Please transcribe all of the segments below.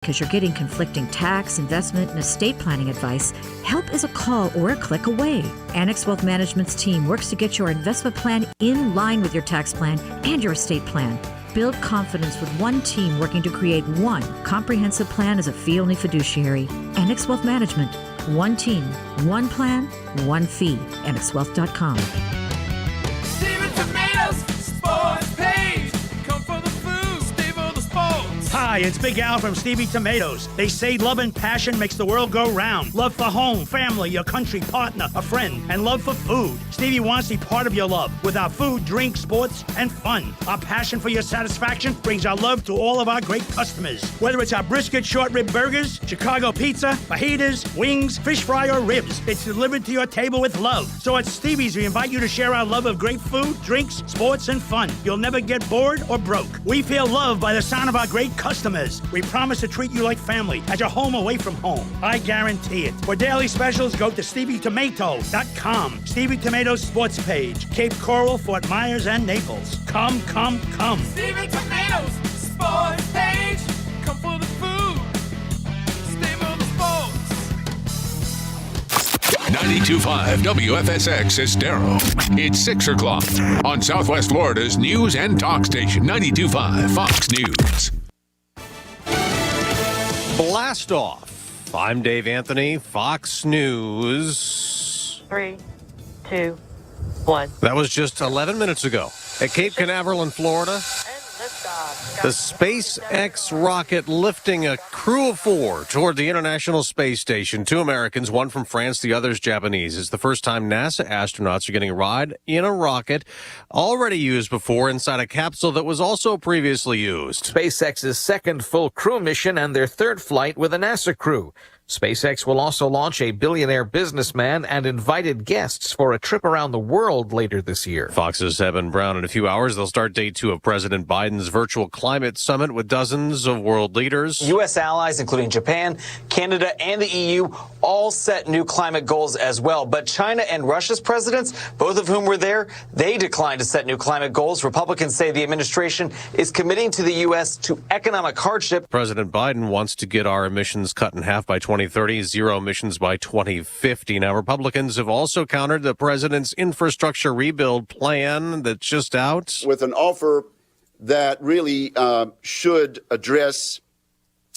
Because you're getting conflicting tax, investment, and estate planning advice, help is a call or a click away. Annex Wealth Management's team works to get your investment plan in line with your tax plan and your estate plan. Build confidence with one team working to create one comprehensive plan as a fee-only fiduciary. Annex Wealth Management. One team, one plan, one fee. AnnexWealth.com. Hi, it's Big Al from Stevie Tomatoes. They say love and passion makes the world go round. Love for home, family, your country, partner, a friend, and love for food. Stevie wants to be part of your love with our food, drink, sports, and fun. Our passion for your satisfaction brings our love to all of our great customers. Whether it's our brisket short rib burgers, Chicago pizza, fajitas, wings, fish fry, or ribs, it's delivered to your table with love. So at Stevie's, we invite you to share our love of great food, drinks, sports, and fun. You'll never get bored or broke. We feel loved by the sound of our great customers. We promise to treat you like family at your home away from home. I guarantee it. For daily specials, go to StevieTomato.com. Stevie Tomatoes sports page. Cape Coral, Fort Myers, and Naples. Come, come, come. Stevie Tomatoes sports page. Come for the food. Stay for the sports. 92.5 WFSX Estero. It's 6 o'clock on Southwest Florida's news and talk station, 92.5 Fox News. Blast off. I'm Dave Anthony, Fox News. 3, 2, 1. That was just 11 minutes ago at Cape Canaveral in Florida. The SpaceX rocket lifting a crew of 4 toward the International Space Station. 2 Americans, one from France, the other's Japanese. It's the first time NASA astronauts are getting a ride in a rocket already used before inside a capsule that was also previously used. SpaceX's second full crew mission and their third flight with a NASA crew. SpaceX will also launch a billionaire businessman and invited guests for a trip around the world later this year. Fox's Evan Brown. In a few hours, they'll start day 2 of President Biden's virtual climate summit with dozens of world leaders. U.S. allies, including Japan, Canada, and the EU, all set new climate goals as well. But China and Russia's presidents, both of whom were there, they declined to set new climate goals. Republicans say the administration is committing to the U.S. to economic hardship. President Biden wants to get our emissions cut in half by 2030, zero emissions by 2050. Now, Republicans have also countered the president's infrastructure rebuild plan that's just out. With an offer that really should address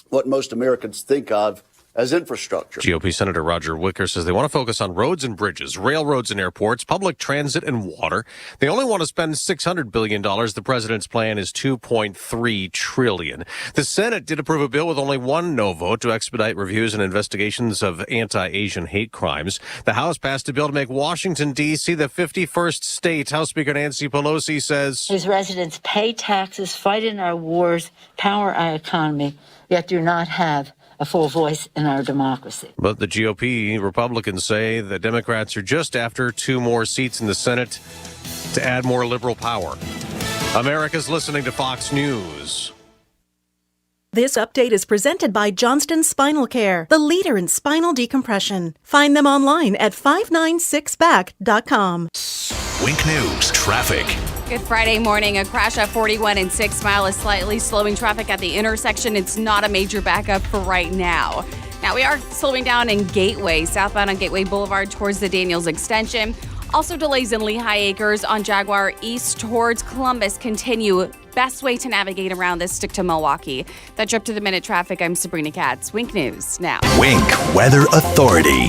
what most Americans think of as infrastructure. GOP Senator Roger Wicker says they want to focus on roads and bridges, railroads and airports, public transit and water. They only want to spend $600 billion. The president's plan is $2.3 trillion. The Senate did approve a bill with only one no vote to expedite reviews and investigations of anti-Asian hate crimes. The House passed a bill to make Washington, D.C. the 51st state. House Speaker Nancy Pelosi says, Whose residents pay taxes, fight in our wars, power our economy, yet do not have a full voice in our democracy. But the GOP Republicans say the Democrats are just after 2 more seats in the Senate to add more liberal power. America's listening to Fox News. This update is presented by Johnston Spinal Care, the leader in spinal decompression. Find them online at 596back.com. Wink News traffic. Good Friday morning. A crash at 41 and 6 Mile is slightly slowing traffic at the intersection. It's not a major backup for right now. Now, we are slowing down in Gateway, southbound on Gateway Boulevard towards the Daniels Extension. Also, delays in Lehigh Acres on Jaguar East towards Columbus continue. Best way to navigate around this, stick to Milwaukee. That trip to the minute traffic, I'm Sabrina Katz. Wink News now. Wink Weather Authority.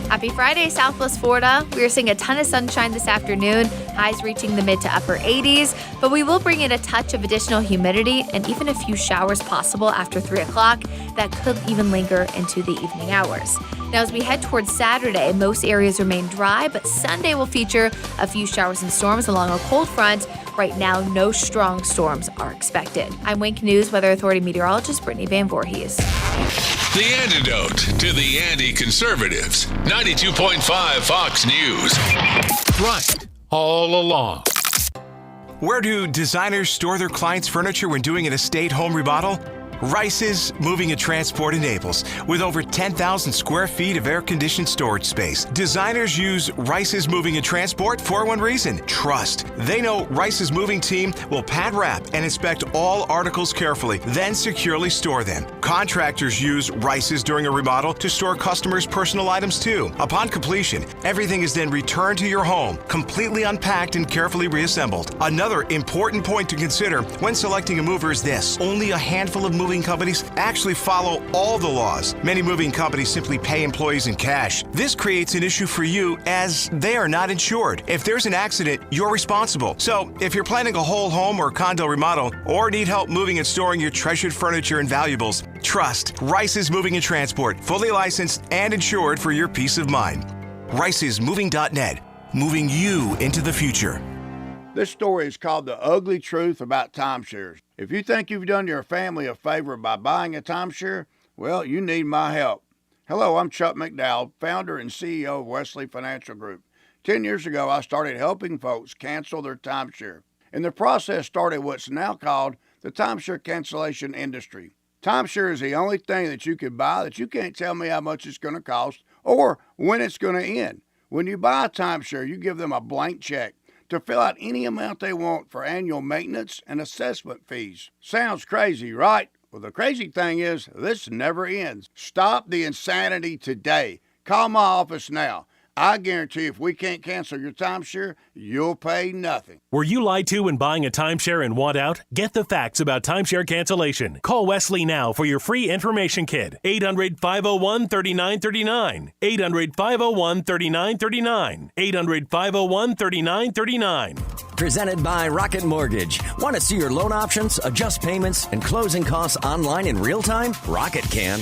Happy Friday, Southwest Florida. We are seeing a ton of sunshine this afternoon, highs reaching the mid to upper 80s, but we will bring in a touch of additional humidity and even a few showers possible after 3 o'clock that could even linger into the evening hours. Now, as we head towards Saturday, most areas remain dry, but Sunday will feature a few showers and storms along a cold front. Right now, no strong storms are expected. I'm Wink News Weather Authority meteorologist Brittany Van Voorhees. The antidote to the anti-conservatives. 92.5 Fox News. Right all along. Where do designers store their clients' furniture when doing an estate home remodel? Rice's Moving and Transport in Naples, with over 10,000 square feet of air-conditioned storage space. Designers use Rice's Moving and Transport for one reason: trust. They know Rice's Moving team will pad wrap and inspect all articles carefully, then securely store them. Contractors use Rice's during a remodel to store customers' personal items too. Upon completion, everything is then returned to your home, completely unpacked and carefully reassembled. Another important point to consider when selecting a mover is this: only a handful of moving companies actually follow all the laws. Many moving companies simply pay employees in cash. This creates an issue for you as they are not insured. If there's an accident, you're responsible. So if you're planning a whole home or condo remodel, or need help moving and storing your treasured furniture and valuables, trust Rice's Moving and Transport, fully licensed and insured for your peace of mind. Rice'sMoving.net, moving you into the future. This story is called The Ugly Truth About Timeshares. If you think you've done your family a favor by buying a timeshare, well, you need my help. Hello, I'm Chuck McDowell, founder and CEO of Wesley Financial Group. 10 years ago, I started helping folks cancel their timeshare. And the process started what's now called the timeshare cancellation industry. Timeshare is the only thing that you can buy that you can't tell me how much it's going to cost or when it's going to end. When you buy a timeshare, you give them a blank check to fill out any amount they want for annual maintenance and assessment fees. Sounds crazy, right? Well, the crazy thing is, this never ends. Stop the insanity today. Call my office now. I guarantee if we can't cancel your timeshare, you'll pay nothing. Were you lied to when buying a timeshare and want out? Get the facts about timeshare cancellation. Call Wesley now for your free information kit. 800-501-3939. 800-501-3939. 800-501-3939. Presented by Rocket Mortgage. Want to see your loan options, adjust payments, and closing costs online in real time? Rocket can.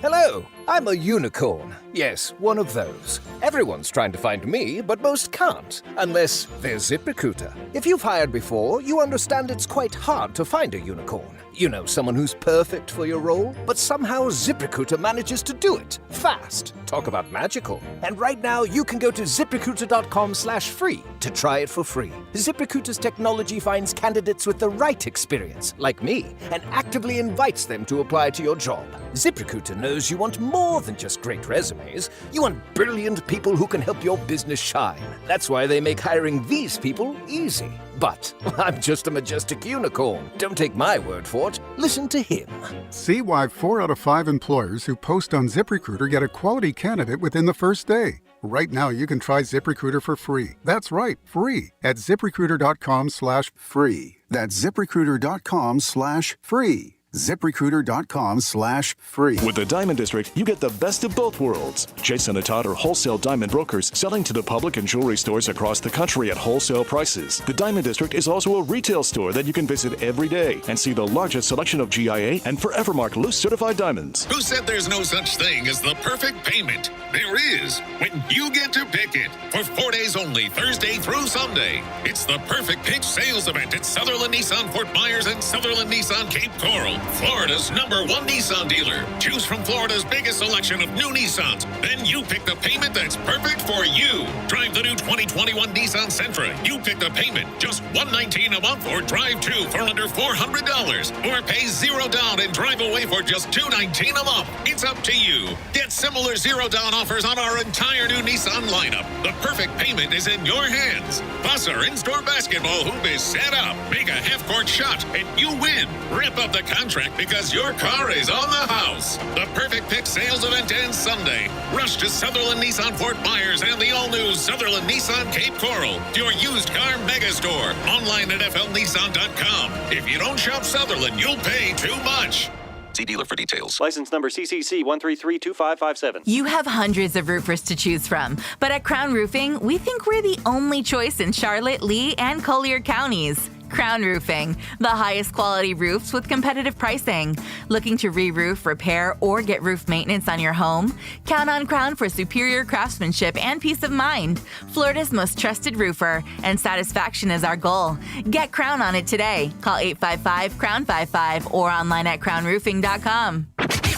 Hello, I'm a unicorn. Yes, one of those. Everyone's trying to find me, but most can't, unless they're ZipRecruiter. If you've hired before, you understand it's quite hard to find a unicorn. You know, someone who's perfect for your role, but somehow ZipRecruiter manages to do it fast. Talk about magical. And right now, you can go to ZipRecruiter.com/free to try it for free. ZipRecruiter's technology finds candidates with the right experience, like me, and actively invites them to apply to your job. ZipRecruiter knows you want more than just great resumes. You want brilliant people who can help your business shine. That's why they make hiring these people easy. But I'm just a majestic unicorn. Don't take my word for it. Listen to him. See why 4 out of 5 employers who post on ZipRecruiter get a quality candidate within the first day. Right now, you can try ZipRecruiter for free. That's right, free at ZipRecruiter.com/free. That's ZipRecruiter.com/free. ZipRecruiter.com/free. With the Diamond District, you get the best of both worlds. Jason and Todd are wholesale diamond brokers selling to the public and jewelry stores across the country at wholesale prices. The Diamond District is also a retail store that you can visit every day and see the largest selection of GIA and Forevermark loose certified diamonds. Who said there's no such thing as the perfect payment? There is, when you get to pick it. For 4 days only, Thursday through Sunday. It's the Perfect Pick sales event at Sutherland Nissan Fort Myers and Sutherland Nissan Cape Coral, Florida's #1 Nissan dealer. Choose from Florida's biggest selection of new Nissans. Then you pick the payment that's perfect for you. Drive the new 2021 Nissan Sentra. You pick the payment, just $119 a month, or drive 2 for under $400. Or pay $0 down and drive away for just $219 a month. It's up to you. Get similar $0 down offers on our entire new Nissan lineup. The perfect payment is in your hands. Plus, our in-store basketball hoop is set up. Make a half-court shot and you win. Rip up the contract because your car is on the house. The Perfect Pick sales event ends Sunday. Rush to Sutherland Nissan Fort Myers and the all-new Sutherland Nissan Cape Coral, your used car mega store. Online at flnissan.com. If you don't shop Sutherland, you'll pay too much. See dealer for details. License number CCC 1332557. You have hundreds of roofers to choose from, but at Crown Roofing, we think we're the only choice in Charlotte, Lee, and Collier counties. Crown Roofing, the highest quality roofs with competitive pricing. Looking to re-roof, repair, or get roof maintenance on your home? Count on Crown for superior craftsmanship and peace of mind. Florida's most trusted roofer, and satisfaction is our goal. Get Crown on it today. Call 855-CROWN55 or online at crownroofing.com.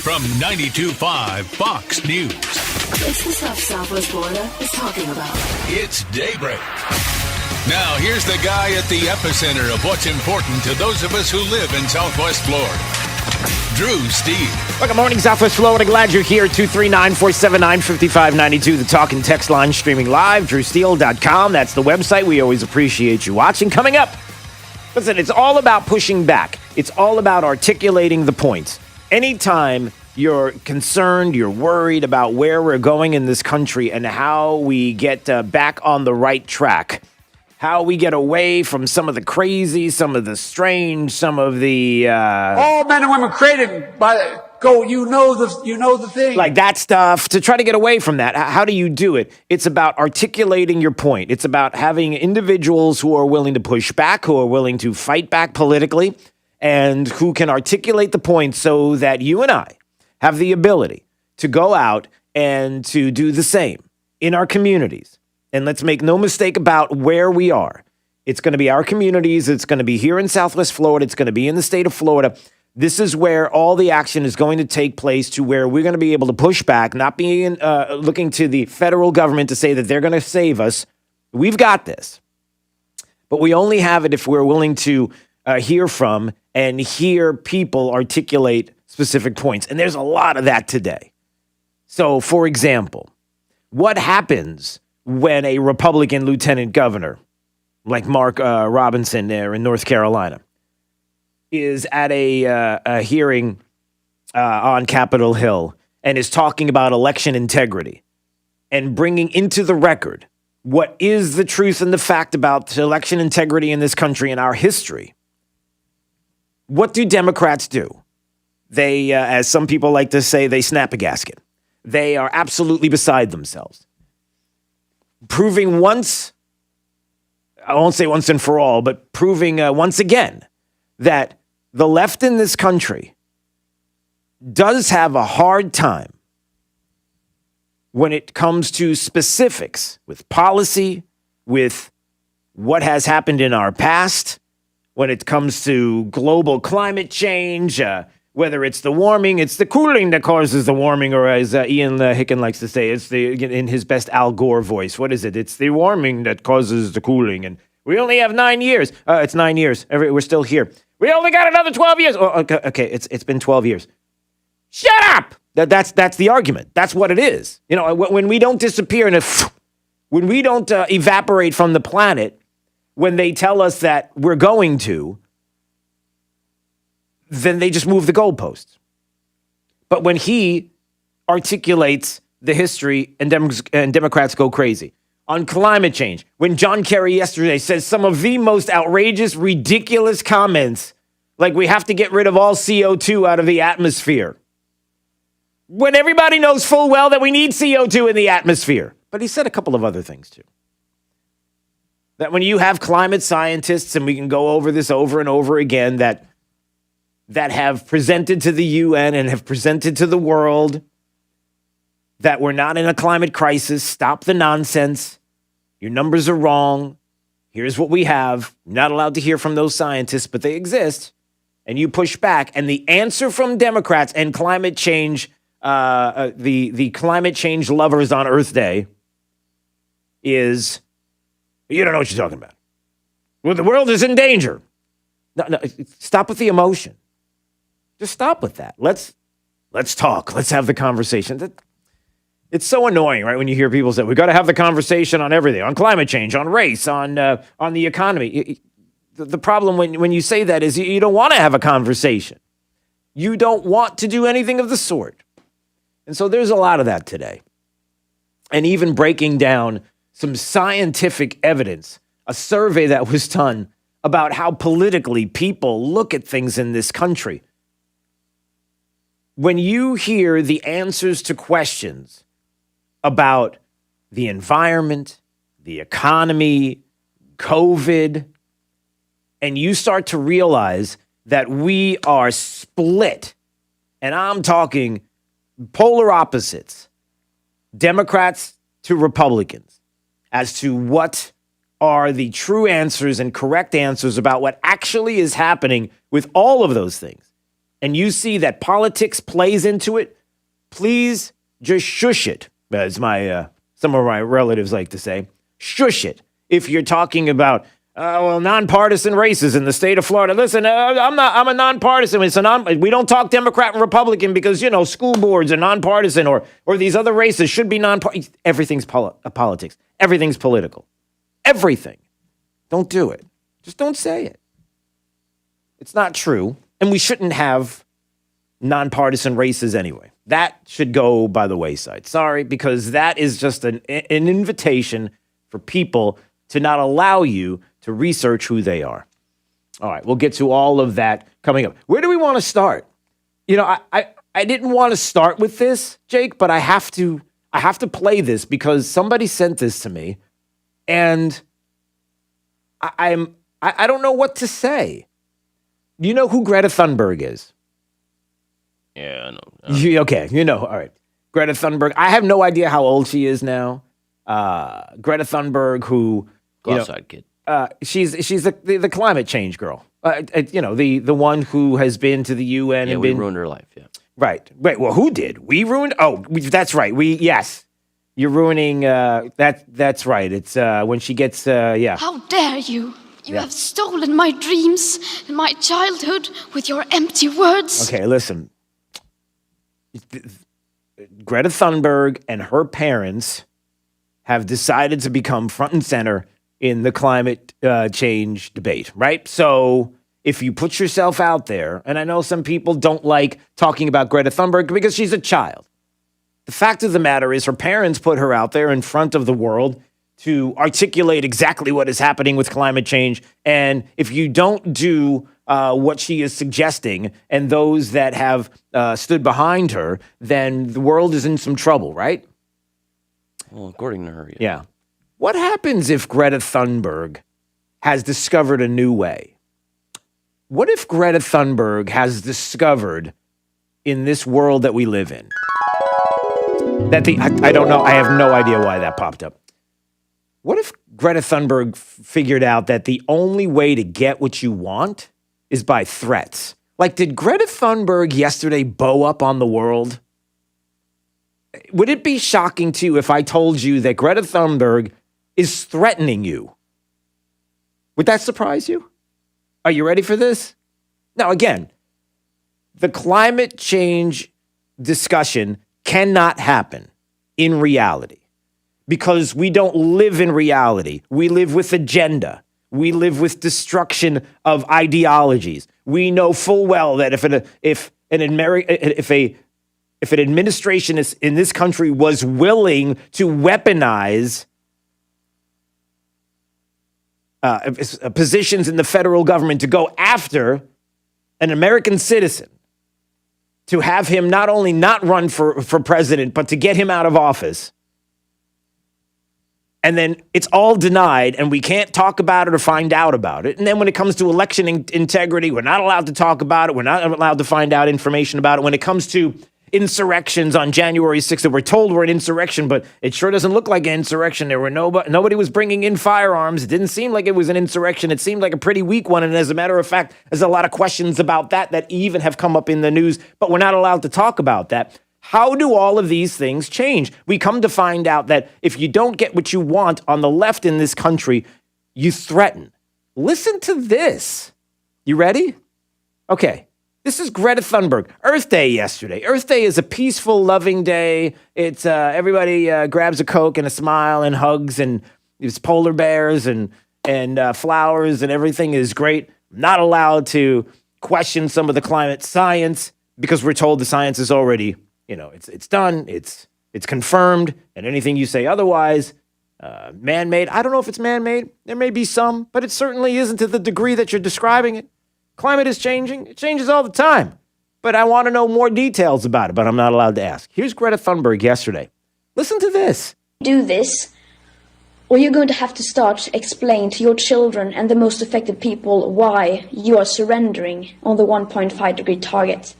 From 92.5 Fox News. It's the stuff Southwest Florida is talking about. It's Daybreak. Now, here's the guy at the epicenter of what's important to those of us who live in Southwest Florida. Drew Steele. Well, good morning, Southwest Florida. Glad you're here. 239-479-5592. The talk and text line streaming live. DrewSteele.com. That's the website. We always appreciate you watching. Coming up, listen, it's all about pushing back. It's all about articulating the points. Anytime you're concerned, you're worried about where we're going in this country and how we get back on the right track, how we get away from some of the crazy, some of the strange, some of the all men and women created by you know the thing, like that stuff, to try to get away from that. How do you do it? It's about articulating your point. It's about having individuals who are willing to push back, who are willing to fight back politically, and who can articulate the point so that you and I have the ability to go out and to do the same in our communities. And let's make no mistake about where we are. It's going to be our communities. It's going to be here in Southwest Florida. It's going to be in the state of Florida. This is where all the action is going to take place, to where we're going to be able to push back, not being looking to the federal government to say that they're going to save us. We've got this. But we only have it if we're willing to hear from and hear people articulate specific points. And there's a lot of that today. So, for example, what happens when a Republican lieutenant governor, like Mark Robinson there in North Carolina, is at a hearing on Capitol Hill and is talking about election integrity and bringing into the record what is the truth and the fact about election integrity in this country and our history? What do Democrats do? They, as some people like to say, they snap a gasket. They are absolutely beside themselves. Proving once, I won't say once and for all, but proving once again that the left in this country does have a hard time when it comes to specifics with policy, with what has happened in our past, when it comes to global climate change, whether it's the warming, it's the cooling that causes the warming, or as Ian Hicken likes to say, it's in his best Al Gore voice. What is it? It's the warming that causes the cooling. And we only have 9 years. It's 9 years. We're still here. We only got another 12 years. Oh, okay. It's been 12 years. Shut up. That's the argument. That's what it is. You know, when we don't disappear and when we don't evaporate from the planet, when they tell us that we're going to, then they just move the goalposts. But when he articulates the history and Democrats go crazy. On climate change, when John Kerry yesterday says some of the most outrageous, ridiculous comments, like we have to get rid of all CO2 out of the atmosphere. When everybody knows full well that we need CO2 in the atmosphere. But he said a couple of other things too. That when you have climate scientists, and we can go over this over and over again, that have presented to the UN and have presented to the world that we're not in a climate crisis. Stop the nonsense. Your numbers are wrong. Here's what we have. You're not allowed to hear from those scientists, but they exist. And you push back. And the answer from Democrats and climate change, the climate change lovers on Earth Day is, you don't know what you're talking about. Well, the world is in danger. No, stop with the emotion. Just stop with that. Let's talk. Let's have the conversation. It's so annoying, right? When you hear people say, we got to have the conversation on everything, on climate change, on race, on the economy. The problem when you say that is you don't want to have a conversation. You don't want to do anything of the sort. And so there's a lot of that today. And even breaking down some scientific evidence, a survey that was done about how politically people look at things in this country. When you hear the answers to questions about the environment, the economy, COVID, and you start to realize that we are split, and I'm talking polar opposites, Democrats to Republicans, as to what are the true answers and correct answers about what actually is happening with all of those things. And you see that politics plays into it, please just shush it, as some of my relatives like to say. Shush it. If you're talking about Nonpartisan races in the state of Florida. Listen, I'm a nonpartisan. We don't talk Democrat and Republican because, school boards are nonpartisan or these other races should be nonpartisan. Everything's politics. Everything's political. Everything. Don't do it. Just don't say it. It's not true. And we shouldn't have nonpartisan races anyway. That should go by the wayside. Sorry, because that is just an invitation for people to not allow you to research who they are. All right, we'll get to all of that coming up. Where do we want to start? I didn't want to start with this, Jake, but I have to play this because somebody sent this to me, and I don't know what to say. Do you know who Greta Thunberg is? Yeah, I know. Okay, all right. Greta Thunberg. I have no idea how old she is now. Greta Thunberg, who outside kid. She's the climate change girl. The one who has been to the UN and we ruined her life. Yeah. Right. Wait. Well, who did? We ruined. Oh, that's right. Yes. You're ruining. That's right. It's when she gets. Yeah. How dare you? You have stolen my dreams and my childhood with your empty words. Okay, listen. Greta Thunberg and her parents have decided to become front and center in the climate change debate, right? So if you put yourself out there, and I know some people don't like talking about Greta Thunberg because she's a child. The fact of the matter is her parents put her out there in front of the world to articulate exactly what is happening with climate change. And if you don't do what she is suggesting and those that have stood behind her, then the world is in some trouble, right? Well, according to her, yeah. What happens if Greta Thunberg has discovered a new way? What if Greta Thunberg has discovered in this world that we live in that I don't know. I have no idea why that popped up. What if Greta Thunberg figured out that the only way to get what you want is by threats? Like, did Greta Thunberg yesterday bow up on the world? Would it be shocking to you if I told you that Greta Thunberg is threatening you? Would that surprise you? Are you ready for this? Now, again, the climate change discussion cannot happen in reality because we don't live in reality. We live with agenda. We live with destruction of ideologies. We know full well that if an administration in this country was willing to weaponize positions in the federal government to go after an American citizen, to have him not only not run for president, but to get him out of office, and then it's all denied and we can't talk about it or find out about it. And then when it comes to election integrity, we're not allowed to talk about it. We're not allowed to find out information about it. When it comes to insurrections on January 6th, that we're told were an insurrection, but it sure doesn't look like an insurrection. There were nobody was bringing in firearms. It didn't seem like it was an insurrection. It seemed like a pretty weak one. And as a matter of fact, there's a lot of questions about that even have come up in the news, but we're not allowed to talk about that. How do all of these things change? We come to find out that if you don't get what you want on the left in this country, you threaten. Listen to this. You ready? Okay. This is Greta Thunberg. Earth Day yesterday. Earth Day is a peaceful, loving day. It's everybody grabs a Coke and a smile and hugs, and there's polar bears and flowers, and everything is great. I'm not allowed to question some of the climate science because we're told the science is already, it's done, it's confirmed, and anything you say otherwise, man-made. I don't know if it's man-made. There may be some, but it certainly isn't to the degree that you're describing it. Climate is changing. It changes all the time. But I want to know more details about it, but I'm not allowed to ask. Here's Greta Thunberg yesterday. Listen to this. Do this, or you're going to have to start explain to your children and the most affected people why you are surrendering on the 1.5 degree target.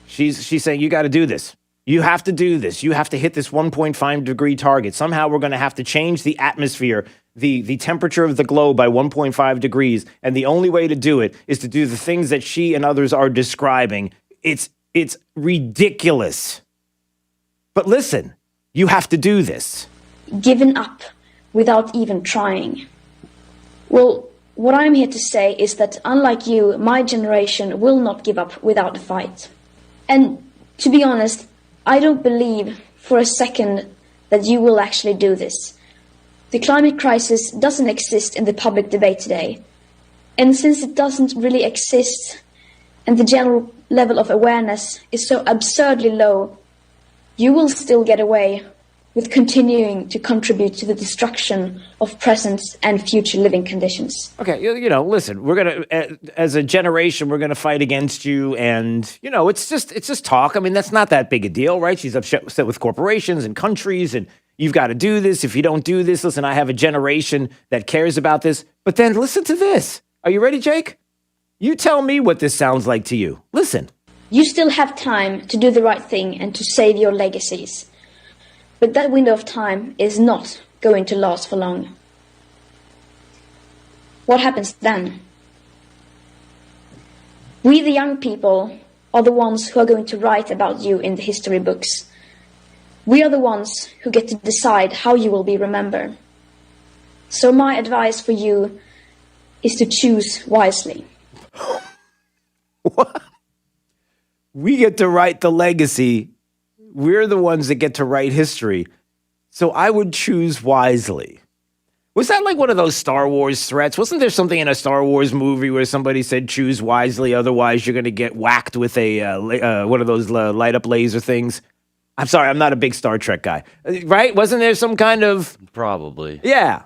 She's saying you got to do this. You have to do this. You have to hit this 1.5 degree target. Somehow we're going to have to change the atmosphere, the temperature of the globe by 1.5 degrees. And the only way to do it is to do the things that she and others are describing. It's ridiculous. But listen, you have to do this. Given up without even trying. Well, what I'm here to say is that, unlike you, my generation will not give up without a fight. And to be honest, I don't believe for a second that you will actually do this. The climate crisis doesn't exist in the public debate today. And since it doesn't really exist, and the general level of awareness is so absurdly low, you will still get away with continuing to contribute to the destruction of present and future living conditions. Okay, listen, we're going to, as a generation, we're going to fight against you. And, it's just talk. I mean, that's not that big a deal, right? She's upset with corporations and countries, and you've got to do this. If you don't do this, listen, I have a generation that cares about this. But then listen to this. Are you ready, Jake? You tell me what this sounds like to you. Listen. You still have time to do the right thing and to save your legacies. But that window of time is not going to last for long. What happens then? We, the young people, are the ones who are going to write about you in the history books. We are the ones who get to decide how you will be remembered. So my advice for you is to choose wisely. What? We get to write the legacy. We're the ones that get to write history. So I would choose wisely. Was that like one of those Star Wars threats? Wasn't there something in a Star Wars movie where somebody said, choose wisely, otherwise you're going to get whacked with a one of those light up laser things? I'm sorry, I'm not a big Star Trek guy. Right? Wasn't there some kind of... Probably. Yeah.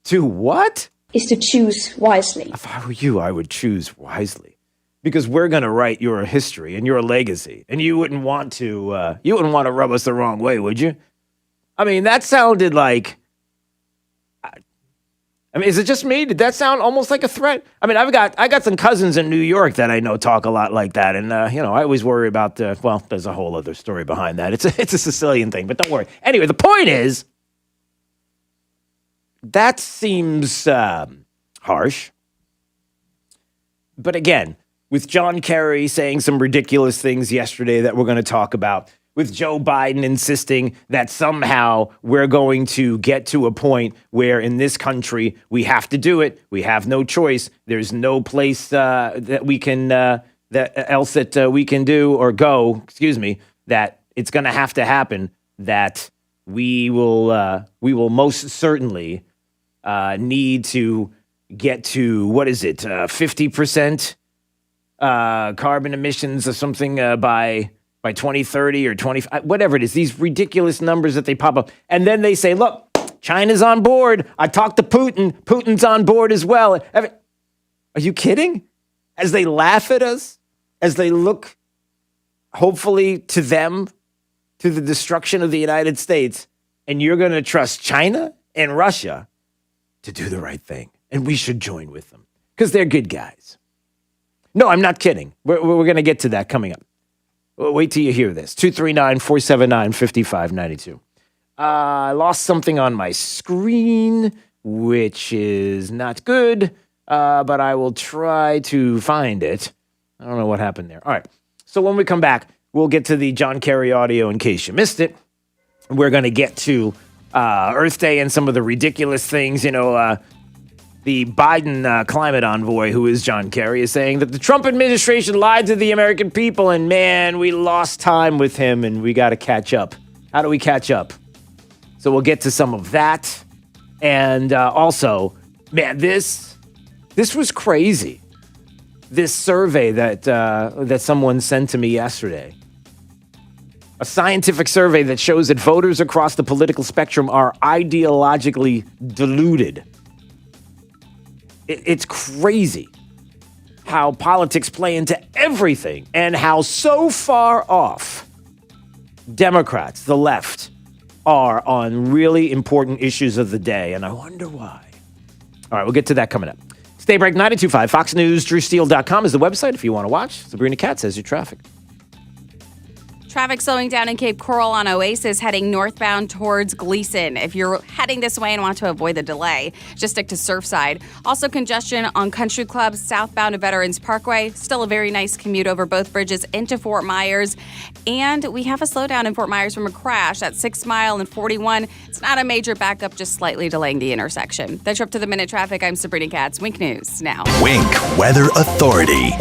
To what? Is to choose wisely. If I were you, I would choose wisely. Because we're going to write your history and your legacy. And you wouldn't want to rub us the wrong way, would you? I mean, that sounded like... I mean, is it just me? Did that sound almost like a threat? I mean, I got some cousins in New York that I know talk a lot like that. And, I always worry about there's a whole other story behind that. It's a Sicilian thing, but don't worry. Anyway, the point is, that seems harsh. But again, with John Kerry saying some ridiculous things yesterday that we're going to talk about, with Joe Biden insisting that somehow we're going to get to a point where in this country we have to do it. We have no choice. There's no place that we can that we can do or go. Excuse me. That it's going to have to happen. That we will most certainly need to get to 50%. Carbon emissions or something by 2030 or 25, whatever it is, these ridiculous numbers that they pop up. And then they say, look, China's on board. I talked to Putin. Putin's on board as well. Are you kidding? As they laugh at us, as they look, hopefully, to them, to the destruction of the United States, and you're going to trust China and Russia to do the right thing. And we should join with them because they're good guys. No, I'm not kidding. We're going to get to that coming up. Wait till you hear this. 239-479-5592. I lost something on my screen, which is not good, but I will try to find it. I don't know what happened there. All right. So when we come back, we'll get to the John Kerry audio in case you missed it. We're going to get to Earth Day and some of the ridiculous things, the Biden climate envoy, who is John Kerry, is saying that the Trump administration lied to the American people, and man, we lost time with him, and we got to catch up. How do we catch up? So we'll get to some of that, and also, man, this was crazy. This survey that someone sent to me yesterday, a scientific survey that shows that voters across the political spectrum are ideologically deluded. It's crazy how politics play into everything and how so far off Democrats, the left, are on really important issues of the day. And I wonder why. All right, we'll get to that coming up. Stay break 92.5. Fox News, DrewSteele.com is the website if you want to watch. Sabrina Katz has your traffic. Traffic slowing down in Cape Coral on Oasis, heading northbound towards Gleason. If you're heading this way and want to avoid the delay, just stick to Surfside. Also congestion on Country Club southbound to Veterans Parkway. Still a very nice commute over both bridges into Fort Myers. And we have a slowdown in Fort Myers from a crash at 6 Mile and 41. It's not a major backup, just slightly delaying the intersection. That's your up to the minute traffic. I'm Sabrina Katz. Wink News now. Wink Weather Authority.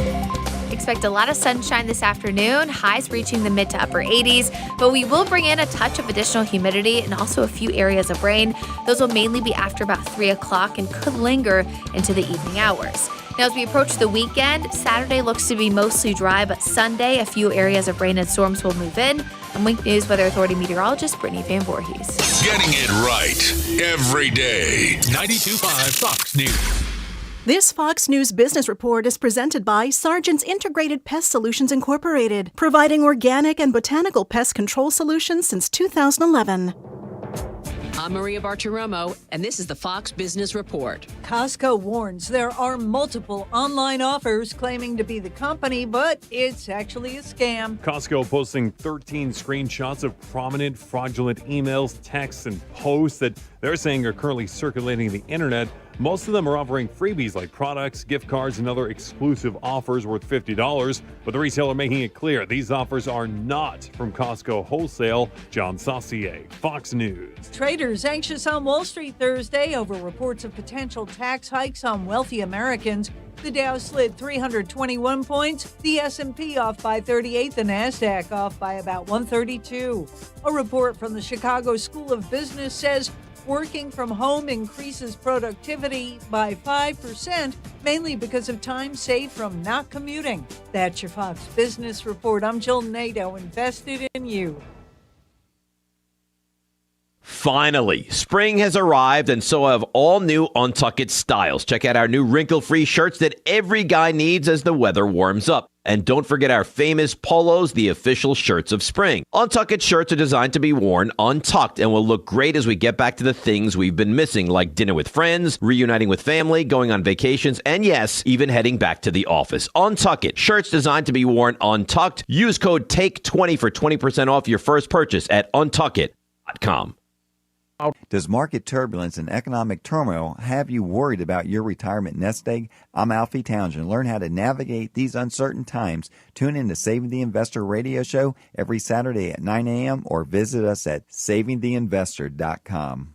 Expect a lot of sunshine this afternoon, highs reaching the mid to upper 80s, but we will bring in a touch of additional humidity and also a few areas of rain. Those will mainly be after about 3 o'clock and could linger into the evening hours. Now, as we approach the weekend, Saturday looks to be mostly dry, but Sunday, a few areas of rain and storms will move in. I'm Wink News Weather Authority meteorologist Brittany Van Voorhees. Getting it right every day. 92.5 Fox News. This Fox News Business Report is presented by Sargent's Integrated Pest Solutions Incorporated, providing organic and botanical pest control solutions since 2011. I'm Maria Bartiromo, and this is the Fox Business Report. Costco warns there are multiple online offers claiming to be the company, but it's actually a scam. Costco posting 13 screenshots of prominent fraudulent emails, texts, and posts that they're saying are currently circulating the internet. Most of them are offering freebies like products, gift cards, and other exclusive offers worth $50, but the retailer making it clear these offers are not from Costco Wholesale. John Saucier, Fox News. Traders anxious on Wall Street Thursday over reports of potential tax hikes on wealthy Americans. The Dow slid 321 points, the S&P off by 38, the Nasdaq off by about 132. A report from the Chicago School of Business says working from home increases productivity by 5%, mainly because of time saved from not commuting. That's your Fox Business Report. I'm Jill Nato, invested in you. Finally, spring has arrived, and so have all new Untuckit styles. Check out our new wrinkle-free shirts that every guy needs as the weather warms up. And don't forget our famous polos, the official shirts of spring. Untuckit shirts are designed to be worn untucked and will look great as we get back to the things we've been missing, like dinner with friends, reuniting with family, going on vacations, and yes, even heading back to the office. Untuckit, shirts designed to be worn untucked. Use code TAKE20 for 20% off your first purchase at untuckit.com. Does market turbulence and economic turmoil have you worried about your retirement nest egg? I'm Alfie Townsend. Learn how to navigate these uncertain times. Tune in to Saving the Investor radio show every Saturday at 9 a.m. or visit us at savingtheinvestor.com.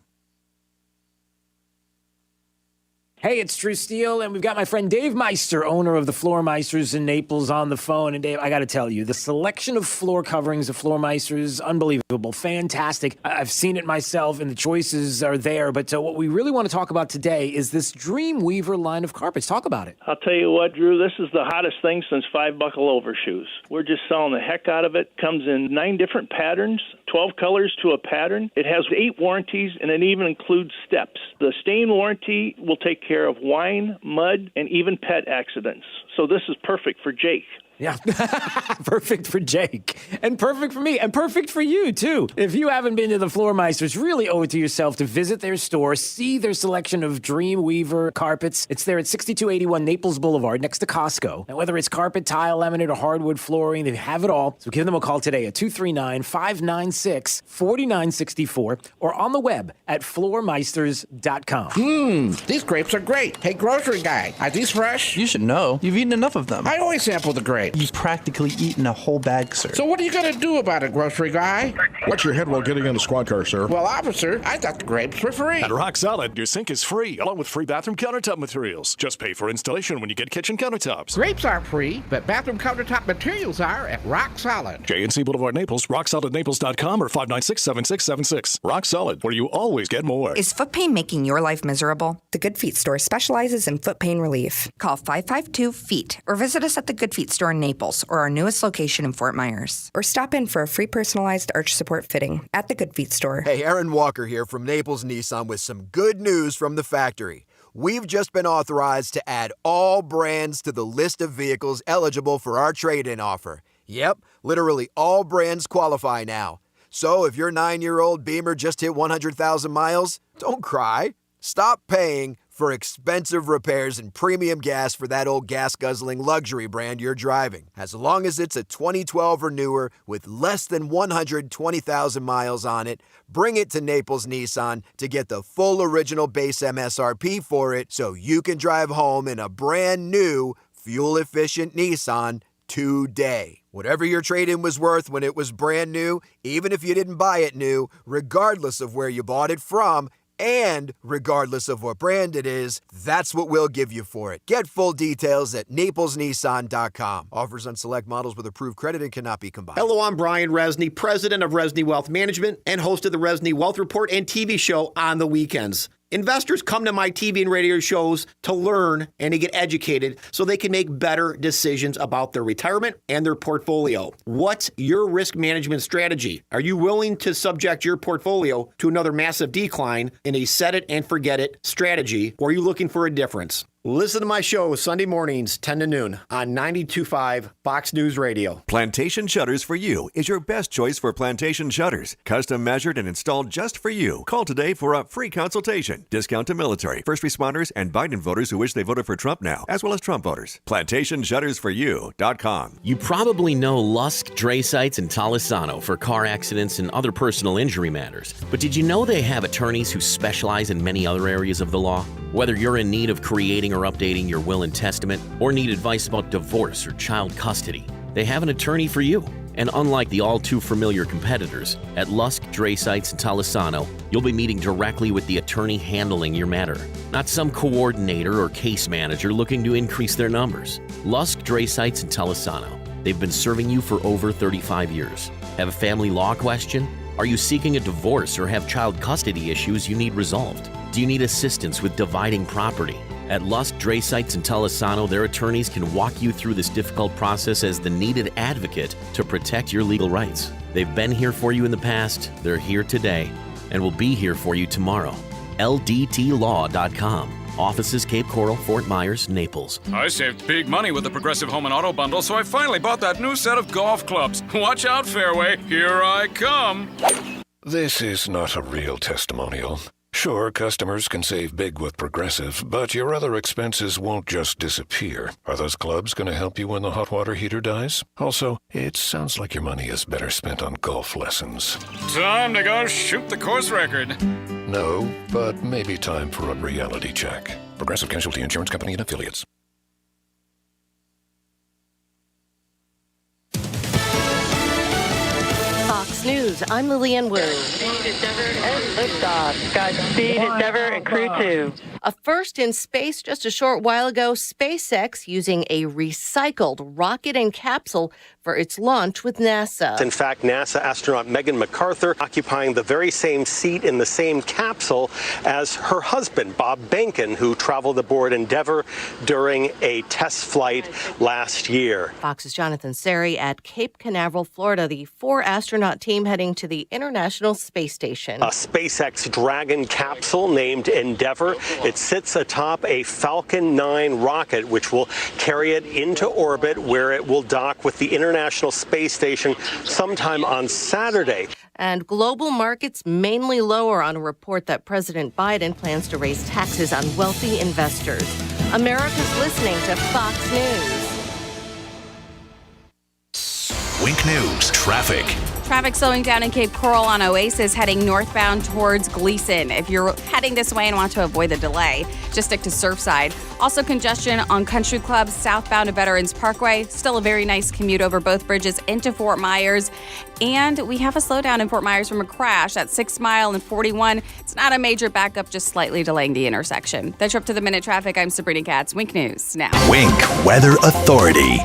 Hey, it's True Steel, and we've got my friend Dave Meister, owner of the Floor Meisters in Naples, on the phone. And Dave, I got to tell you, the selection of floor coverings of Floor Meisters, unbelievable, fantastic. I've seen it myself, and the choices are there. But what we really want to talk about today is this Dreamweaver line of carpets. Talk about it. I'll tell you what, Drew, this is the hottest thing since 5-buckle overshoes. We're just selling the heck out of it. Comes in 9 different patterns, 12 colors to a pattern. It has 8 warranties, and it even includes steps. The stain warranty will take care of wine, mud, and even pet accidents. So this is perfect for Jake. Yeah, perfect for Jake, and perfect for me, and perfect for you, too. If you haven't been to the Floor Meisters, really owe it to yourself to visit their store, see their selection of Dreamweaver carpets. It's there at 6281 Naples Boulevard, next to Costco. And whether it's carpet, tile, laminate, or hardwood flooring, they have it all. So give them a call today at 239-596-4964 or on the web at floormeisters.com. These grapes are great. Hey, grocery guy, are these fresh? You should know. You've eaten enough of them. I always sample the grapes. You've practically eaten a whole bag, sir. So what are you going to do about it, grocery guy? Watch your head while getting in the squad car, sir. Well, officer, I thought the grapes were free. At Rock Solid, your sink is free, along with free bathroom countertop materials. Just pay for installation when you get kitchen countertops. Grapes aren't free, but bathroom countertop materials are at Rock Solid. JNC Boulevard, Naples, rocksolidnaples.com or 596-7676. Rock Solid, where you always get more. Is foot pain making your life miserable? The Good Feet store specializes in foot pain relief. Call 552-FEET or visit us at the Good Feet store in Naples or our newest location in Fort Myers. Or stop in for a free personalized arch support fitting at the Good Feet store. Hey, Aaron Walker here from Naples Nissan with some good news from the factory. We've just been authorized to add all brands to the list of vehicles eligible for our trade-in offer. Yep, literally all brands qualify now. So if your 9-year-old Beamer just hit 100,000 miles, don't cry. Stop paying for expensive repairs and premium gas for that old gas-guzzling luxury brand you're driving. As long as it's a 2012 or newer with less than 120,000 miles on it, bring it to Naples Nissan to get the full original base MSRP for it so you can drive home in a brand new, fuel-efficient Nissan today. Whatever your trade-in was worth when it was brand new, even if you didn't buy it new, regardless of where you bought it from, and regardless of what brand it is, that's what we'll give you for it. Get full details at naplesnissan.com. Offers on select models with approved credit and cannot be combined. Hello, I'm Brian Resney, president of Resney Wealth Management and host of the Resney Wealth Report and TV show on the weekends. Investors come to my TV and radio shows to learn and to get educated so they can make better decisions about their retirement and their portfolio. What's your risk management strategy? Are you willing to subject your portfolio to another massive decline in a set it and forget it strategy, or are you looking for a difference? Listen to my show Sunday mornings, 10 to noon on 92.5 Fox News Radio. Plantation Shutters for You is your best choice for plantation shutters. Custom measured and installed just for you. Call today for a free consultation. Discount to military, first responders, and Biden voters who wish they voted for Trump now, as well as Trump voters. PlantationShuttersForYou.com. You probably know Lusk, Dray Sites, and Talisano for car accidents and other personal injury matters. But did you know they have attorneys who specialize in many other areas of the law? Whether you're in need of creating or updating your will and testament, or need advice about divorce or child custody, they have an attorney for you. And unlike the all-too-familiar competitors, at Lusk, Dray Sites, and Talisano, you'll be meeting directly with the attorney handling your matter, not some coordinator or case manager looking to increase their numbers. Lusk, Dray Sites, and Talisano. They've been serving you for over 35 years. Have a family law question? Are you seeking a divorce or have child custody issues you need resolved? Do you need assistance with dividing property? At Lusk, Dray Sites, and Talisano, their attorneys can walk you through this difficult process as the needed advocate to protect your legal rights. They've been here for you in the past, they're here today, and will be here for you tomorrow. LDTlaw.com. Offices Cape Coral, Fort Myers, Naples. I saved big money with the Progressive Home and Auto Bundle, so I finally bought that new set of golf clubs. Watch out, Fairway. Here I come. This is not a real testimonial. Sure, customers can save big with Progressive, but your other expenses won't just disappear. Are those clubs going to help you when the hot water heater dies? Also, it sounds like your money is better spent on golf lessons. Time to go shoot the course record. No, but maybe time for a reality check. Progressive Casualty Insurance Company and Affiliates. Fox News, I'm Lillian Wu. Speed at Denver and liftoff. Godspeed at Denver and Crew 2. A first in space just a short while ago, SpaceX using a recycled rocket and capsule for its launch with NASA. In fact, NASA astronaut Megan McArthur occupying the very same seat in the same capsule as her husband, Bob Behnken, who traveled aboard Endeavour during a test flight last year. Fox's Jonathan Seri at Cape Canaveral, Florida, the 4-astronaut team heading to the International Space Station. A SpaceX Dragon capsule named Endeavour. It sits atop a Falcon 9 rocket, which will carry it into orbit, where it will dock with the International Space Station sometime on Saturday. And global markets mainly lower on a report that President Biden plans to raise taxes on wealthy investors. America's listening to Fox News. Wink News Traffic. Traffic slowing down in Cape Coral on Oasis, heading northbound towards Gleason. If you're heading this way and want to avoid the delay, just stick to Surfside. Also congestion on Country Club southbound to Veterans Parkway. Still a very nice commute over both bridges into Fort Myers. And we have a slowdown in Fort Myers from a crash at 6 Mile and 41. It's not a major backup, just slightly delaying the intersection. That's your up to the minute traffic. I'm Sabrina Katz. Wink News now. Wink Weather Authority.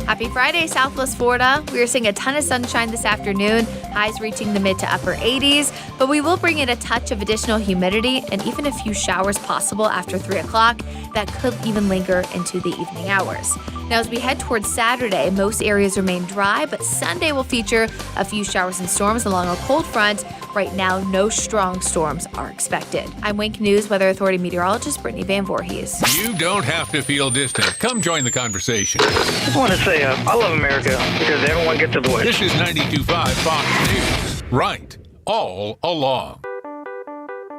Happy Friday, Southwest Florida. We are seeing a ton of sunshine this afternoon, highs reaching the mid to upper 80s, but we will bring in a touch of additional humidity and even a few showers possible after 3 o'clock that could even linger into the evening hours. Now, as we head towards Saturday, most areas remain dry, but Sunday will feature a few showers and storms along a cold front. Right now, no strong storms are expected. I'm Wink News Weather Authority meteorologist Brittany Van Voorhees. You don't have to feel distant. Come join the conversation. I just want to say I love America because everyone gets a voice. This is 92.5 Fox News. Right, all along.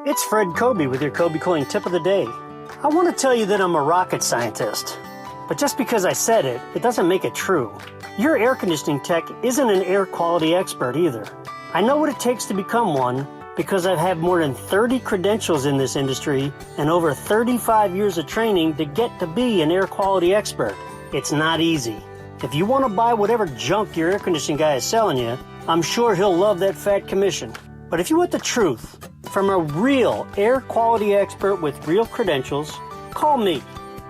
It's Fred Kobe with your Kobe Coin tip of the day. I want to tell you that I'm a rocket scientist. But just because I said it, it doesn't make it true. Your air conditioning tech isn't an air quality expert either. I know what it takes to become one because I've had more than 30 credentials in this industry and over 35 years of training to get to be an air quality expert. It's not easy. If you want to buy whatever junk your air conditioning guy is selling you, I'm sure he'll love that fat commission. But if you want the truth from a real air quality expert with real credentials, call me,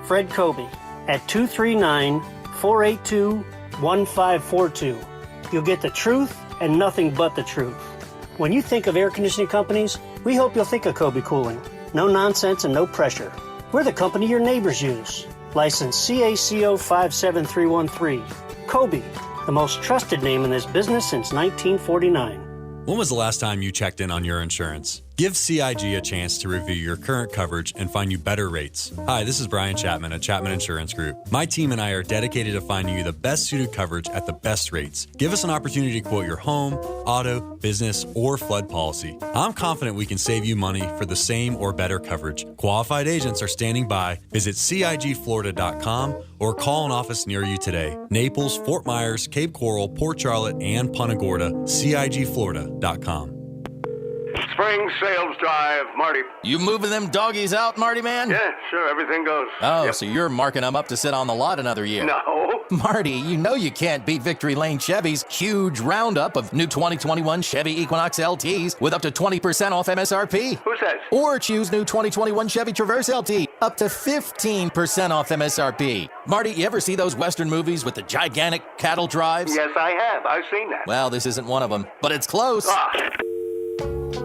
Fred Kobe, at 239-482-1542. You'll get the truth and nothing but the truth. When you think of air conditioning companies, we hope you'll think of Kobe Cooling. No nonsense and no pressure. We're the company your neighbors use. License CACO 57313. Kobe, the most trusted name in this business since 1949. When was the last time you checked in on your insurance? Give CIG a chance to review your current coverage and find you better rates. Hi, this is Brian Chapman at Chapman Insurance Group. My team and I are dedicated to finding you the best suited coverage at the best rates. Give us an opportunity to quote your home, auto, business, or flood policy. I'm confident we can save you money for the same or better coverage. Qualified agents are standing by. Visit CIGFlorida.com or call an office near you today. Naples, Fort Myers, Cape Coral, Port Charlotte, and Punta Gorda. CIGFlorida.com. Spring sales drive, Marty. You moving them doggies out, Marty, man? Yeah, sure, everything goes. Oh, Yep. so you're marking them up to sit on the lot another year. No. Marty, you know you can't beat Victory Lane Chevy's huge roundup of new 2021 Chevy Equinox LTs with up to 20% off MSRP. Who's that? Or choose new 2021 Chevy Traverse LT, up to 15% off MSRP. Marty, you ever see those Western movies with the gigantic cattle drives? Yes, I have. I've seen that. Well, this isn't one of them, but it's close.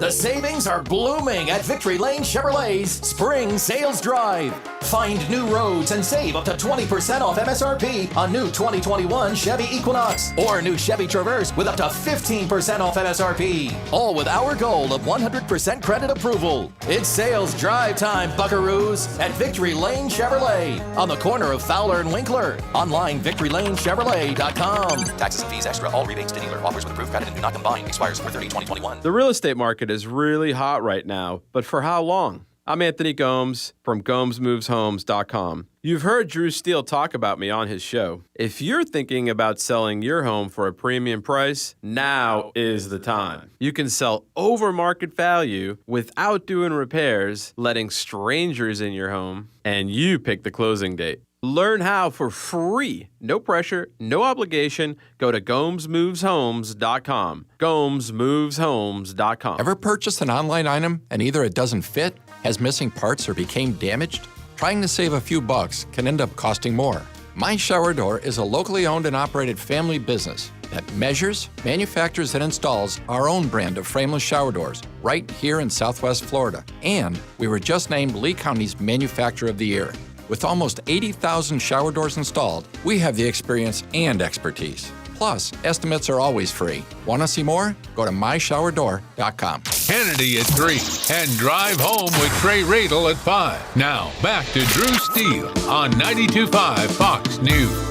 The savings are blooming at Victory Lane Chevrolet's Spring Sales Drive. Find new roads and save up to 20% off MSRP on new 2021 Chevy Equinox or new Chevy Traverse with up to 15% off MSRP. All with our goal of 100% credit approval. It's sales drive time, buckaroos, at Victory Lane Chevrolet on the corner of Fowler and Winkler. Online, victorylanechevrolet.com. Taxes and fees extra. All rebates to dealer. Offers with approved credit and do not combine. Expires 4/30/2021. The real estate market is really hot right now, but for how long? I'm Anthony Gomes from GomesMovesHomes.com. You've heard Drew Steele talk about me on his show. If you're thinking about selling your home for a premium price, now is the time. You can sell over market value without doing repairs, letting strangers in your home, and you pick the closing date. Learn how for free. No pressure, no obligation. Go to GomesMovesHomes.com. GomesMovesHomes.com. Ever purchased an online item and either it doesn't fit, has missing parts, or became damaged? Trying to save a few bucks can end up costing more. My Shower Door is a locally owned and operated family business that measures, manufactures, and installs our own brand of frameless shower doors right here in Southwest Florida. And we were just named Lee County's Manufacturer of the Year. With almost 80,000 shower doors installed, we have the experience and expertise. Plus, estimates are always free. Want to see more? Go to myshowerdoor.com. Kennedy at 3 and Drive Home with Trey Radel at 5. Now, back to Drew Steele on 92.5 Fox News.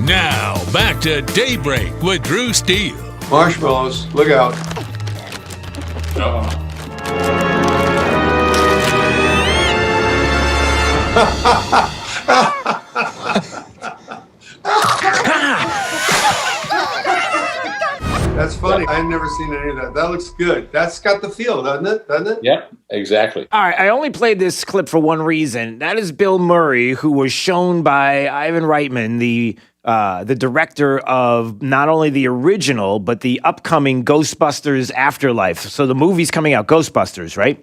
Now, back to Daybreak with Drew Steele. Marshmallows, look out. That's funny. I've never seen any of that. That looks good. That's got the feel, doesn't it? Doesn't it? Yep, exactly. All right, I only played this clip for one reason. That is Bill Murray, who was shown by Ivan Reitman, the director of not only the original, but the upcoming Ghostbusters Afterlife. So the movie's coming out, Ghostbusters, right?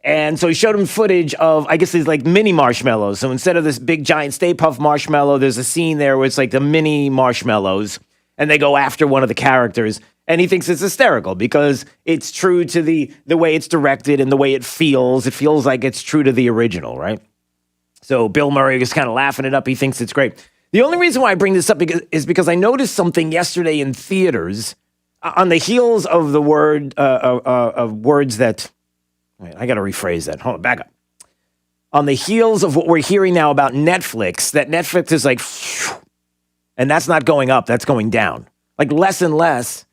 And so he showed him footage of, I guess, these like mini marshmallows. So instead of this big giant Stay Puft marshmallow, there's a scene there where it's like the mini marshmallows, and they go after one of the characters. And he thinks it's hysterical because it's true to the way it's directed and the way it feels. It feels like it's true to the original, right? So Bill Murray is kind of laughing it up. He thinks it's great. The only reason why I bring this up is because I noticed something yesterday in theaters on the heels of the words that. Wait, I got to rephrase that. Hold on, back up. On the heels of what we're hearing now about Netflix, that Netflix is like, and that's not going up, that's going down. Like less and less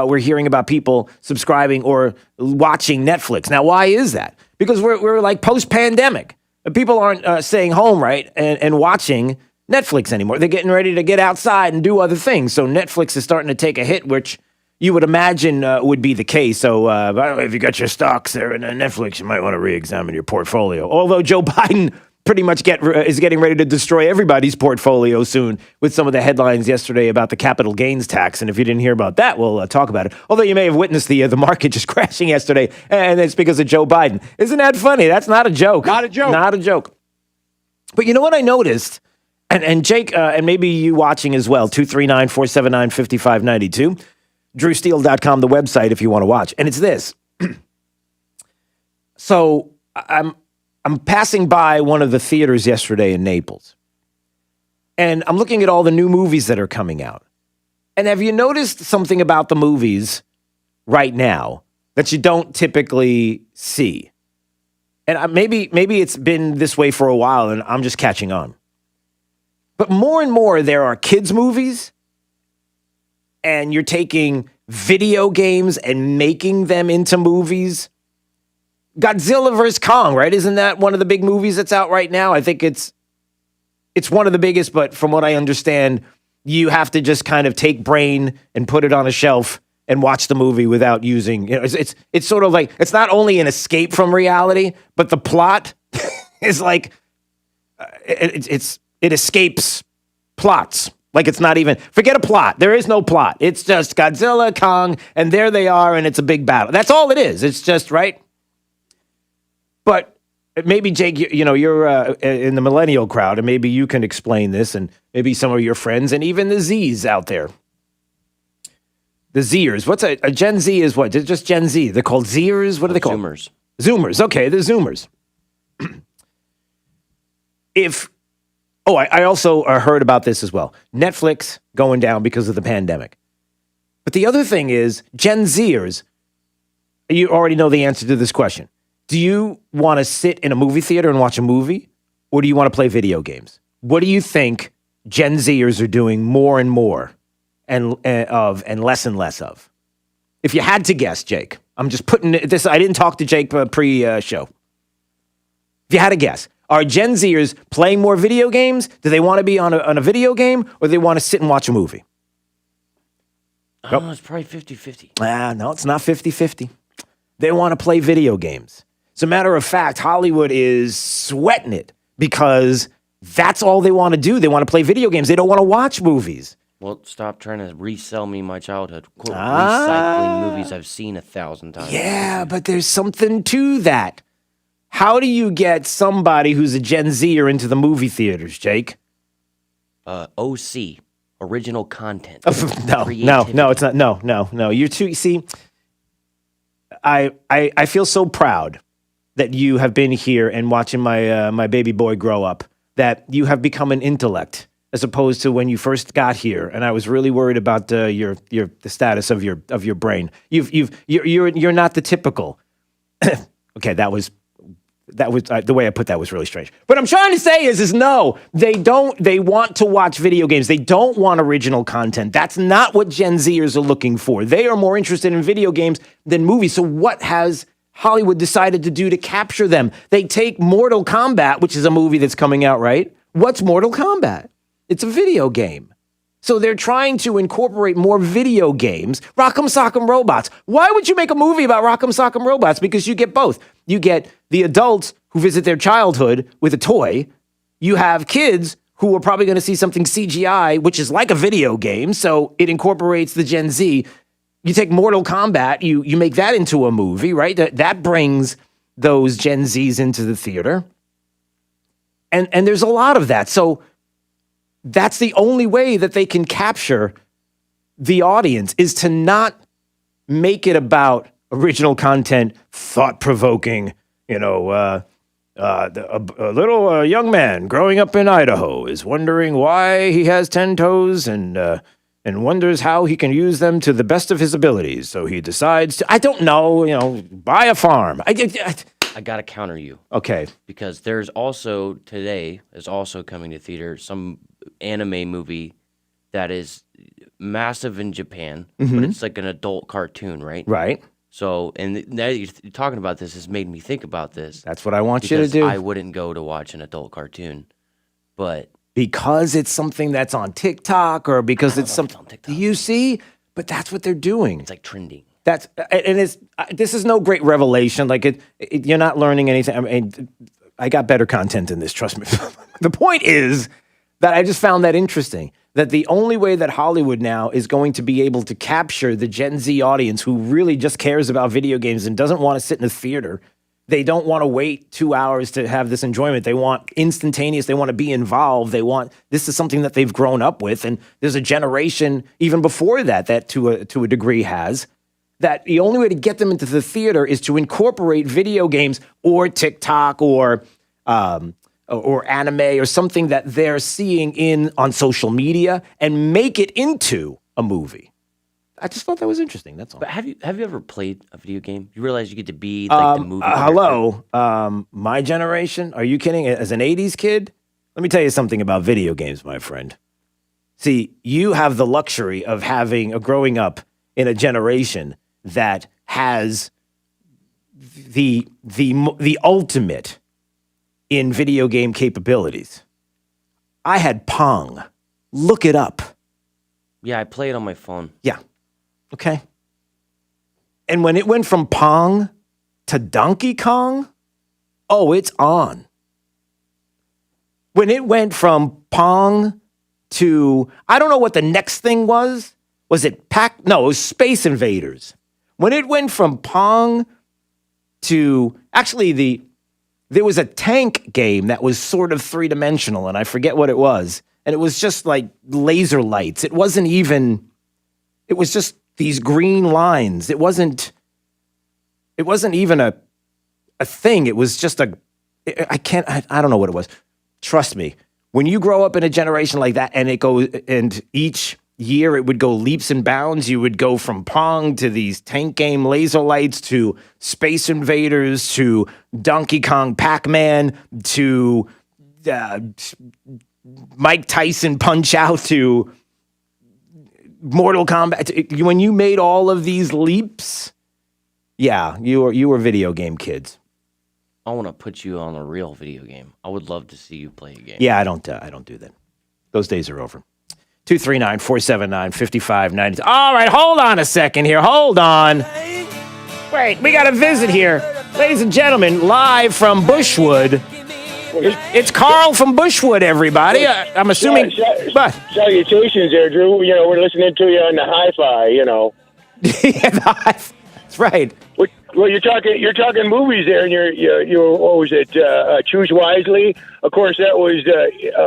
we're hearing about people subscribing or watching Netflix. Now, why is that? Because we're like post-pandemic. People aren't staying home, right, and watching Netflix anymore. They're getting ready to get outside and do other things. So Netflix is starting to take a hit, which you would imagine would be the case. So I don't know if you got your stocks there in Netflix, you might want to re-examine your portfolio. Although Joe Biden pretty much is getting ready to destroy everybody's portfolio soon with some of the headlines yesterday about the capital gains tax. And if you didn't hear about that, we'll talk about it. Although you may have witnessed the market just crashing yesterday, and it's because of Joe Biden. Isn't that funny? That's not a joke. Not a joke. Not a joke. But you know what I noticed? And Jake, and maybe you watching as well, 239-479-5592. DrewSteele.com, the website, if you want to watch. And it's this. So I'm passing by one of the theaters yesterday in Naples. And I'm looking at all the new movies that are coming out. And have you noticed something about the movies right now that you don't typically see? And maybe it's been this way for a while, and I'm just catching on. But more and more, there are kids' movies, and you're taking video games and making them into movies. Godzilla vs. Kong, right? Isn't that one of the big movies that's out right now? I think it's one of the biggest, but from what I understand, you have to just kind of take brain and put it on a shelf and watch the movie without using, it's sort of like, it's not only an escape from reality, but the plot is like, it escapes plots. Like it's not even, forget a plot. There is no plot. It's just Godzilla, Kong, and there they are, and it's a big battle. That's all it is. It's just, right? But maybe, Jake, you're in the millennial crowd, and maybe you can explain this, and maybe some of your friends, and even the Zs out there. The Zers. What's a Gen Z is what? It's just Gen Z. They're called Zers? What are they called? Zoomers. Zoomers. Okay, the Zoomers. I also heard about this as well. Netflix going down because of the pandemic. But the other thing is, Gen Zers, you already know the answer to this question. Do you want to sit in a movie theater and watch a movie, or do you want to play video games? What do you think Gen Zers are doing more and more and less and less of? If you had to guess, Jake, I'm just putting this, I didn't talk to Jake pre-show. If you had to guess, are Gen Zers playing more video games? Do they want to be on a video game, or do they want to sit and watch a movie? It's probably 50-50. No, it's not 50-50. They want to play video games. As a matter of fact, Hollywood is sweating it because that's all they want to do. They want to play video games. They don't want to watch movies. Well, stop trying to resell me my childhood. Quote, recycling movies I've seen 1,000 times. Yeah, but there's something to that. How do you get somebody who's a Gen Zer into the movie theaters, Jake? OC, original content. No, it's not. No. You're too. See, I feel so proud that you have been here and watching my baby boy grow up. That you have become an intellect as opposed to when you first got here. And I was really worried about the status of your brain. You're not the typical. Okay, that was the way I put that was really strange. What I'm trying to say is no, they want to watch video games. They don't want original content. That's not what Gen Zers are looking for. They are more interested in video games than movies. So what has Hollywood decided to do to capture them? They take Mortal Kombat, which is a movie that's coming out, right? What's Mortal Kombat? It's a video game. So they're trying to incorporate more video games. Rock'em Sock'em Robots. Why would you make a movie about Rock'em Sock'em Robots? Because you get both. You get the adults who visit their childhood with a toy. You have kids who are probably going to see something CGI, which is like a video game. So it incorporates the Gen Z. You take Mortal Kombat, you make that into a movie, right? That brings those Gen Zs into the theater. And there's a lot of that. So that's the only way that they can capture the audience, is to not make it about original content, thought-provoking, a little young man growing up in Idaho is wondering why he has 10 toes and wonders how he can use them to the best of his abilities. So he decides to, I don't know, buy a farm. I got to counter you. Okay. Because there's also, today, is also coming to theater, some anime movie that is massive in Japan, Mhm. but it's like an adult cartoon, right? Right. So, and now you're talking about this has made me think about this. That's what I want you to because do. I wouldn't go to watch an adult cartoon, but Because it's something that's on TikTok or because it's something on TikTok. You see? But that's what they're doing. It's like trending. That's and it's this is no great revelation. Like you're not learning anything. I mean, I got better content than this. Trust me. The point is that I just found that interesting. That the only way that Hollywood now is going to be able to capture the Gen Z audience who really just cares about video games and doesn't want to sit in a theater. They don't want to wait 2 hours to have this enjoyment. They want instantaneous. They want to be involved. This is something that they've grown up with. And there's a generation even before that to a degree has. That the only way to get them into the theater is to incorporate video games or TikTok or anime or something that they're seeing on social media and make it into a movie. I just thought that was interesting. That's all. But have you ever played a video game? You realize you get to be like the movie. Hello, my generation. Are you kidding? As an '80s kid, let me tell you something about video games, my friend. See, you have the luxury of growing up in a generation that has the ultimate in video game capabilities. I had Pong. Look it up. Yeah, I play it on my phone. Yeah. Okay. And when it went from Pong to Donkey Kong, oh, it's on. When it went from Pong to, I don't know what the next thing was. Was it No, it was Space Invaders. When it went from Pong to, actually, there was a tank game that was sort of three-dimensional, and I forget what it was. And it was just like laser lights. It wasn't even, it was just these green lines. It wasn't even a thing. It was just I don't know what it was. Trust me, when you grow up in a generation like that and each year it would go leaps and bounds, you would go from Pong to these tank game laser lights to Space Invaders to Donkey Kong Pac-Man to Mike Tyson Punch-Out to Mortal Kombat. When you made all of these leaps, yeah, you were video game kids. I want to put you on a real video game. I would love to see you play a game. Yeah, I don't do that. Those days are over. 239-479-5592. All right, hold on a second here. Hold on. Wait, we got a visit here. Ladies and gentlemen, live from Bushwood. It's Carl from Bushwood, everybody. I'm assuming. But salutations there, Drew. You know, we're listening to you on the hi-fi, you know. That's right. Well, you're talking movies there, and you're what was it? Choose Wisely. Of course, that was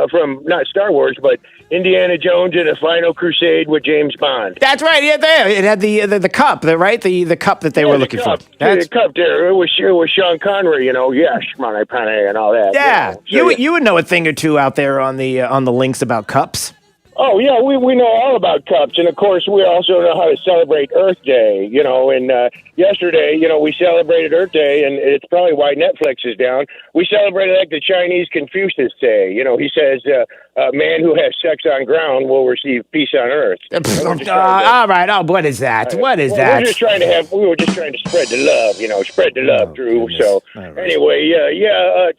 from not Star Wars, but Indiana Jones and the Final Crusade with James Bond. That's right. Yeah, there. It had the cup, right? The cup that they were looking for. The cup there. It was Sean Connery, you know. Yeah, Shmoney Panay and all that. Yeah, you know. You would know a thing or two out there on the links about cups. Oh, yeah, we know all about cups. And, of course, we also know how to celebrate Earth Day, you know. And yesterday, you know, we celebrated Earth Day, and it's probably why Netflix is down. We celebrated like the Chinese Confucius say. You know, he says, a man who has sex on ground will receive peace on earth. All right. Oh, what is that? What is that? We were just trying to spread the love, you know, Drew. Goodness. So, Right. anyway,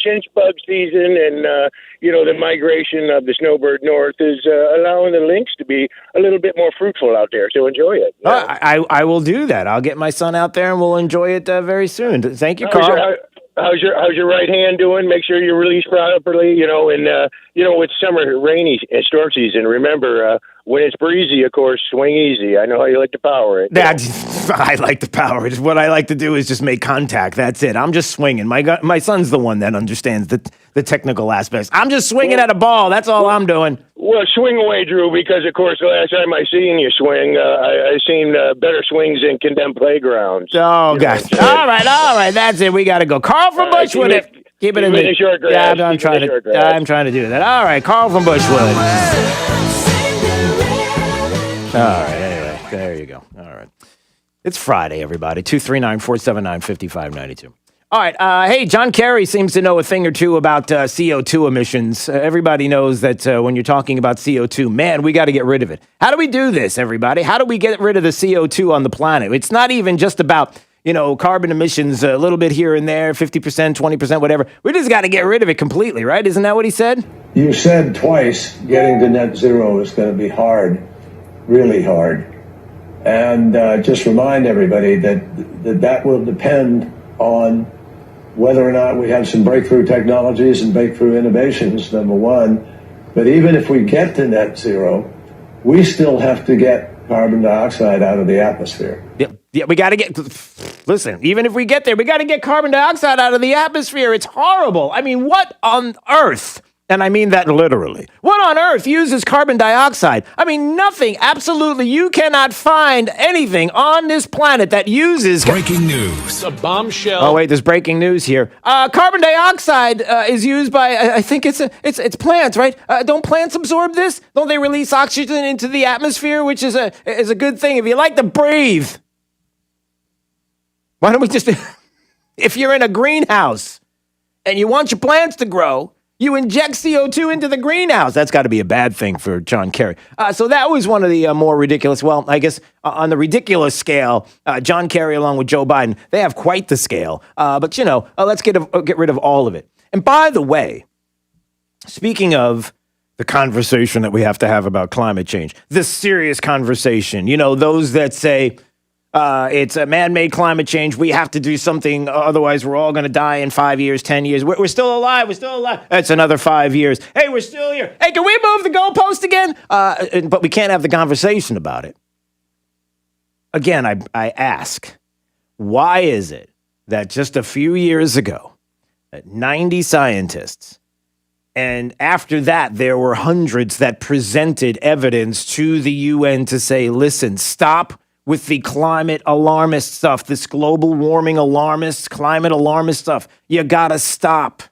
chinch bug season and, you know, the migration of the snowbird north is allowing the lynx to be a little bit more fruitful out there. So enjoy it. I will do that. I'll get my son out there and we'll enjoy it very soon. Thank you, Carl. How's your right hand doing? Make sure you release properly, you know, and you know, it's summer rainy and storm season. Remember, when it's breezy, of course, swing easy. I know how you like to power it. I like to power it. What I like to do is just make contact. That's it. I'm just swinging. My son's the one that understands the technical aspects. I'm just swinging at a ball. That's all I'm doing. Well, swing away, Drew, because, of course, the last time I seen you swing, I seen better swings in condemned playgrounds. Oh, gosh. All right. That's it. We got to go. Carl from Bushwood. Keep it in the short grass. Yeah, I'm trying to do that. All right, Carl from Bushwood. All right, anyway, there you go. All right. It's Friday, everybody. 239-479-5592. All right. Hey, John Kerry seems to know a thing or two about CO2 emissions. Everybody knows that when you're talking about CO2, man, we got to get rid of it. How do we do this, everybody? How do we get rid of the CO2 on the planet? It's not even just about, carbon emissions, a little bit here and there, 50%, 20%, whatever. We just got to get rid of it completely, right? Isn't that what he said? You said twice getting to net zero is going to be hard, really hard. And just remind everybody that will depend on whether or not we have some breakthrough technologies and breakthrough innovations, number one. But even if we get to net zero, we still have to get carbon dioxide out of the atmosphere. Yeah, we got to listen, even if we get there, we got to get carbon dioxide out of the atmosphere. It's horrible. I mean, what on earth? And I mean that literally. What on earth uses carbon dioxide? I mean, nothing. Absolutely. You cannot find anything on this planet that uses... Breaking news. A bombshell. Oh, wait, there's breaking news here. Carbon dioxide is used by, I think it's plants, right? Don't plants absorb this? Don't they release oxygen into the atmosphere, which is a good thing if you like to breathe? Why don't we just... If you're in a greenhouse and you want your plants to grow... You inject CO2 into the greenhouse. That's got to be a bad thing for John Kerry. So that was one of the more ridiculous. Well, I guess on the ridiculous scale, John Kerry along with Joe Biden, they have quite the scale. But, let's get rid of all of it. And by the way, speaking of the conversation that we have to have about climate change, the serious conversation, those that say... it's a man-made climate change. We have to do something. Otherwise, we're all going to die in 5 years, 10 years. We're still alive. We're still alive. That's another 5 years. Hey, we're still here. Hey, can we move the goalpost again? But we can't have the conversation about it. Again, I ask, why is it that just a few years ago, 90 scientists, and after that, there were hundreds that presented evidence to the UN to say, listen, stop with the climate alarmist stuff, this global warming alarmist, climate alarmist stuff. You gotta stop.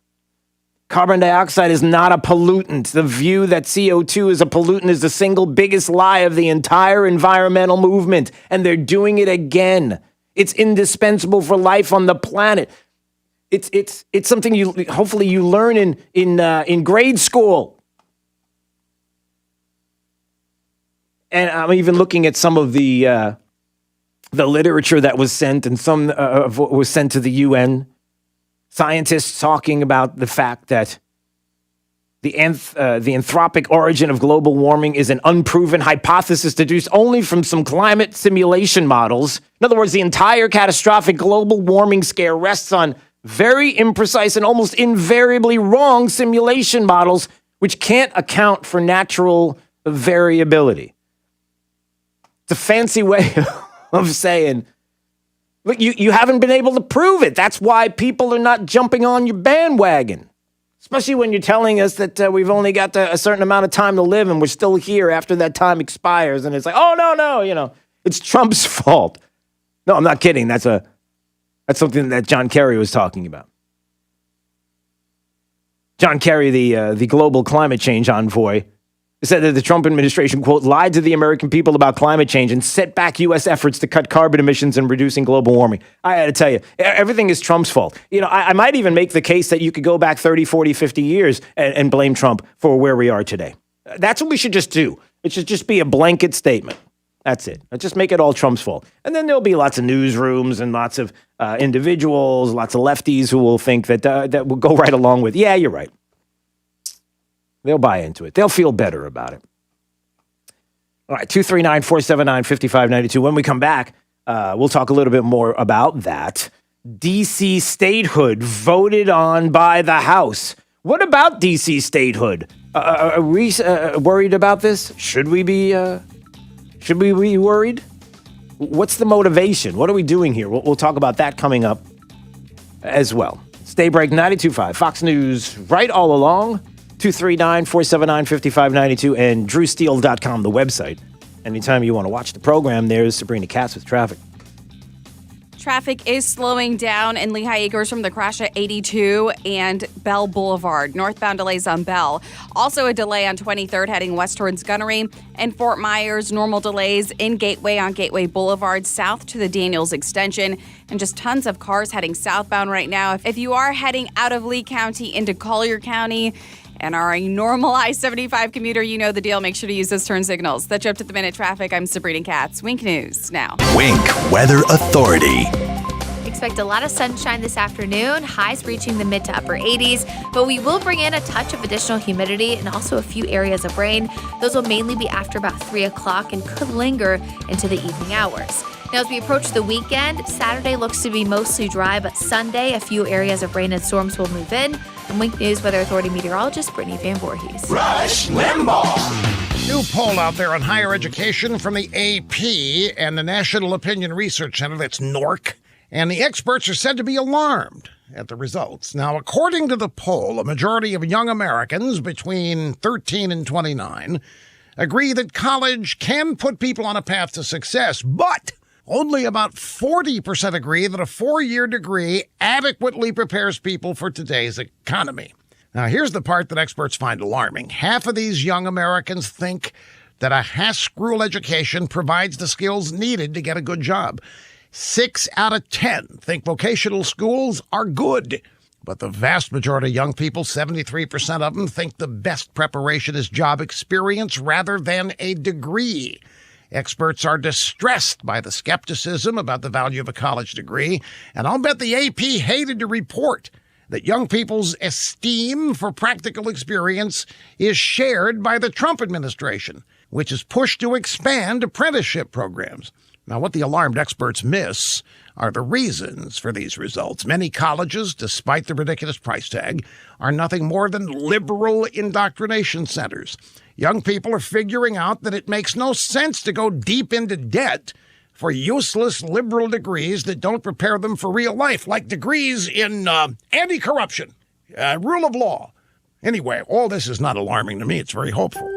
Carbon dioxide is not a pollutant. The view that CO2 is a pollutant is the single biggest lie of the entire environmental movement, and they're doing it again. It's indispensable for life on the planet. It's something hopefully you learn in grade school. And I'm even looking at some of the literature that was sent, and some of what was sent to the UN. Scientists talking about the fact that the anthropic origin of global warming is an unproven hypothesis deduced only from some climate simulation models. In other words, the entire catastrophic global warming scare rests on very imprecise and almost invariably wrong simulation models, which can't account for natural variability. It's a fancy way of saying, look, you haven't been able to prove it. That's why people are not jumping on your bandwagon. Especially when you're telling us that we've only got a certain amount of time to live and we're still here after that time expires. And it's like, oh, no, it's Trump's fault. No, I'm not kidding. That's something that John Kerry was talking about. John Kerry, the global climate change envoy, said that the Trump administration, quote, lied to the American people about climate change and set back U.S. efforts to cut carbon emissions and reducing global warming. I got to tell you, everything is Trump's fault. I might even make the case that you could go back 30, 40, 50 years and blame Trump for where we are today. That's what we should just do. It should just be a blanket statement. That's it. Just make it all Trump's fault. And then there'll be lots of newsrooms and lots of individuals, lots of lefties who will think that will go right along with, yeah, you're right. They'll buy into it. They'll feel better about it. All right, 239-479-5592. When we come back, we'll talk a little bit more about that. D.C. statehood voted on by the House. What about D.C. statehood? Are we worried about this? Should we be worried? What's the motivation? What are we doing here? We'll talk about that coming up as well. Stay break 92.5. Fox News right all along. 239-479-5592 and drewsteele.com, the website. Anytime you want to watch the program, there's Sabrina Katz with traffic. Traffic is slowing down in Lehigh Acres from the crash at 82 and Bell Boulevard. Northbound delays on Bell. Also a delay on 23rd heading west towards Gunnery. And Fort Myers, normal delays in Gateway on Gateway Boulevard south to the Daniels Extension. And just tons of cars heading southbound right now. If you are heading out of Lee County into Collier County and are a normal I-75 commuter, you know the deal. Make sure to use those turn signals. That's your up-to-the-minute traffic. I'm Sabrina Katz. Wink News now. Wink Weather Authority. Expect a lot of sunshine this afternoon, highs reaching the mid to upper 80s, but we will bring in a touch of additional humidity and also a few areas of rain. Those will mainly be after about 3 o'clock and could linger into the evening hours. Now, as we approach the weekend, Saturday looks to be mostly dry, but Sunday, a few areas of rain and storms will move in. And Wink News Weather Authority meteorologist Brittany Van Voorhees. Rush Limbaugh. New poll out there on higher education from the AP and the National Opinion Research Center, that's NORC. And the experts are said to be alarmed at the results. Now, according to the poll, a majority of young Americans between 13 and 29 agree that college can put people on a path to success, but only about 40% agree that a 4-year degree adequately prepares people for today's economy. Now, here's the part that experts find alarming. Half of these young Americans think that a high-school education provides the skills needed to get a good job. 6 out of 10 think vocational schools are good. But the vast majority of young people, 73% of them, think the best preparation is job experience rather than a degree. Experts are distressed by the skepticism about the value of a college degree, and I'll bet the AP hated to report that young people's esteem for practical experience is shared by the Trump administration, which is pushed to expand apprenticeship programs. Now, what the alarmed experts miss are the reasons for these results. Many colleges, despite the ridiculous price tag, are nothing more than liberal indoctrination centers. Young people are figuring out that it makes no sense to go deep into debt for useless liberal degrees that don't prepare them for real life, like degrees in anti-corruption, rule of law. Anyway, all this is not alarming to me. It's very hopeful.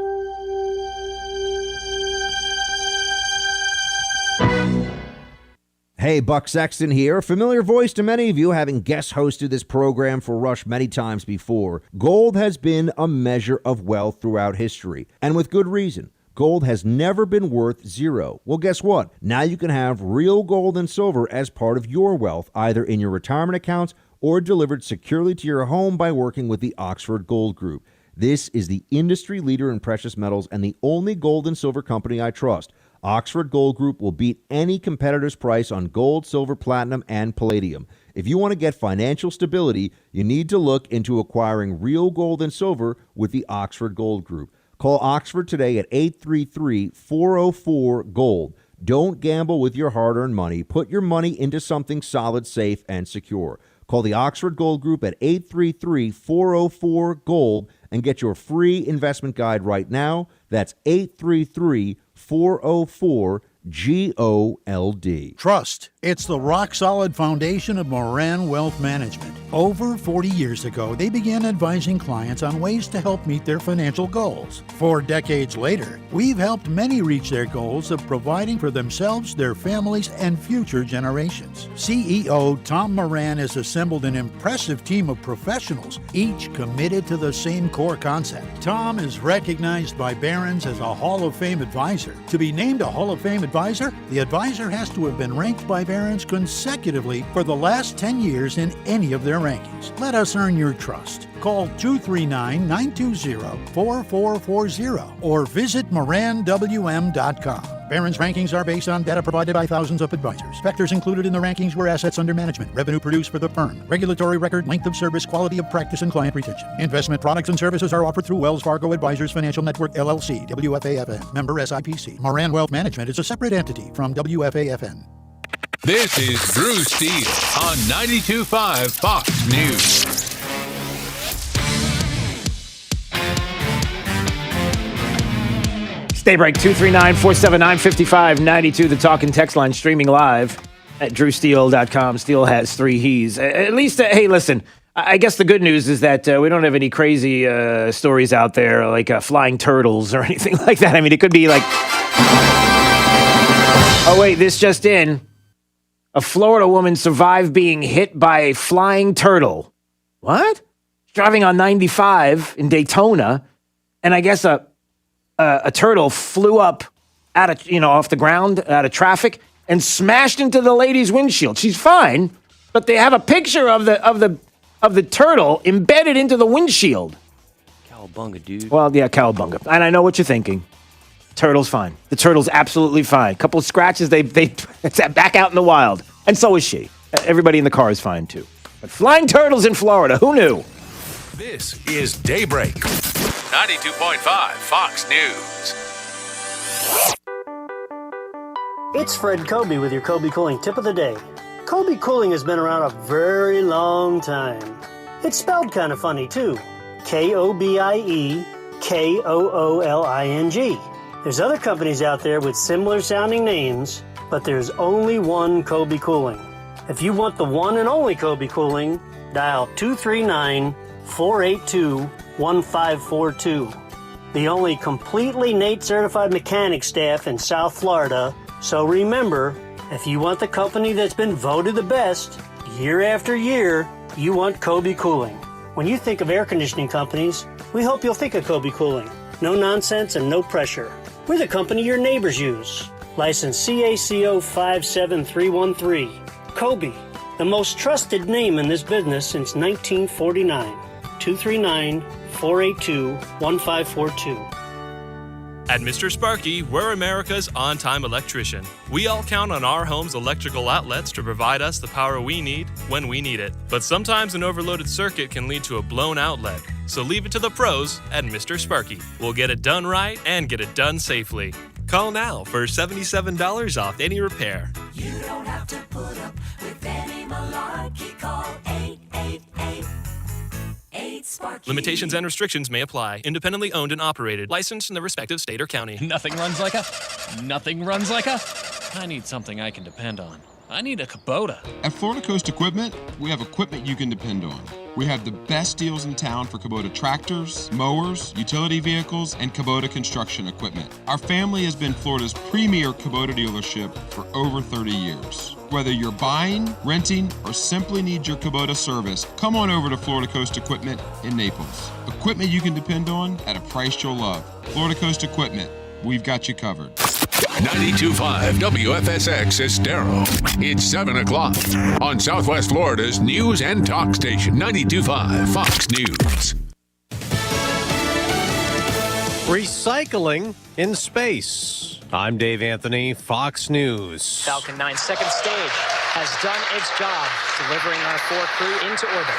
Hey, Buck Sexton here. Familiar voice to many of you, having guest hosted this program for Rush many times before. Gold has been a measure of wealth throughout history, and with good reason. Gold has never been worth zero. Well, guess what? Now you can have real gold and silver as part of your wealth, either in your retirement accounts or delivered securely to your home by working with the Oxford Gold Group. This is the industry leader in precious metals and the only gold and silver company I trust. Oxford Gold Group will beat any competitor's price on gold, silver, platinum, and palladium. If you want to get financial stability, you need to look into acquiring real gold and silver with the Oxford Gold Group. Call Oxford today at 833-404-GOLD. Don't gamble with your hard-earned money. Put your money into something solid, safe, and secure. Call the Oxford Gold Group at 833-404-GOLD and get your free investment guide right now. That's 833-404-GOLD. Trust. It's the rock-solid foundation of Moran Wealth Management. Over 40 years ago, they began advising clients on ways to help meet their financial goals. 4 decades later, we've helped many reach their goals of providing for themselves, their families, and future generations. CEO Tom Moran has assembled an impressive team of professionals, each committed to the same core concept. Tom is recognized by Barron's as a Hall of Fame advisor. To be named a Hall of Fame advisor, the advisor has to have been ranked by Barron's consecutively for the last 10 years in any of their rankings. Let us earn your trust. Call 239-920-4440 or visit moranwm.com. Barron's rankings are based on data provided by thousands of advisors. Factors included in the rankings were assets under management, revenue produced for the firm, regulatory record, length of service, quality of practice, and client retention. Investment products and services are offered through Wells Fargo Advisors Financial Network, LLC, WFAFN, member SIPC. Moran Wealth Management is a separate entity from WFAFN. This is Drew Steele on 92.5 Fox News. Daybreak 239-479-5592, the talk and text line streaming live at drewsteele.com. Steele has 3 he's. At least, hey, listen, I guess the good news is that we don't have any crazy stories out there like flying turtles or anything like that. I mean, it could be like, oh, wait, this just in. A Florida woman survived being hit by a flying turtle. What? Driving on 95 in Daytona, and I guess a turtle flew up out of, off the ground, out of traffic, and smashed into the lady's windshield. She's fine, but they have a picture of the turtle embedded into the windshield. Cowabunga, dude. Well, yeah, cowabunga. And I know what you're thinking. Turtle's fine. The turtle's absolutely fine. Couple of scratches, it's back out in the wild. And so is she. Everybody in the car is fine, too. But flying turtles in Florida, who knew? This is Daybreak. 92.5 Fox News. It's Fred Kobe with your Kobe Cooling tip of the day. Kobe Cooling has been around a very long time. It's spelled kind of funny, too. Kobie Kooling. There's other companies out there with similar sounding names, but there's only one Kobe Cooling. If you want the one and only Kobe Cooling, dial 239-482-1542. The only completely NATE certified mechanic staff in South Florida. So remember, if you want the company that's been voted the best year after year, you want Kobe Cooling. When you think of air conditioning companies, we hope you'll think of Kobe Cooling. No nonsense and no pressure. We're the company your neighbors use. License CACO 57313. Kobe, the most trusted name in this business since 1949. 239-482-1542. At Mr. Sparky, we're America's on-time electrician. We all count on our home's electrical outlets to provide us the power we need when we need it. But sometimes an overloaded circuit can lead to a blown outlet. So leave it to the pros at Mr. Sparky. We'll get it done right and get it done safely. Call now for $77 off any repair. You don't have to put up with any malarkey. Call 888-8-SPARKY. Limitations and restrictions may apply. Independently owned and operated. Licensed in the respective state or county. Nothing runs like a... I need something I can depend on. I need a Kubota. At Florida Coast Equipment, we have equipment you can depend on. We have the best deals in town for Kubota tractors, mowers, utility vehicles, and Kubota construction equipment. Our family has been Florida's premier Kubota dealership for over 30 years. Whether you're buying, renting, or simply need your Kubota service, come on over to Florida Coast Equipment in Naples. Equipment you can depend on at a price you'll love. Florida Coast Equipment, we've got you covered. 92.5 WFSX Estero. It's 7 o'clock on Southwest Florida's news and talk station, 92.5 Fox News. Recycling in space. I'm Dave Anthony, Fox News. Falcon 9 second stage has done its job, delivering our 4 crew into orbit.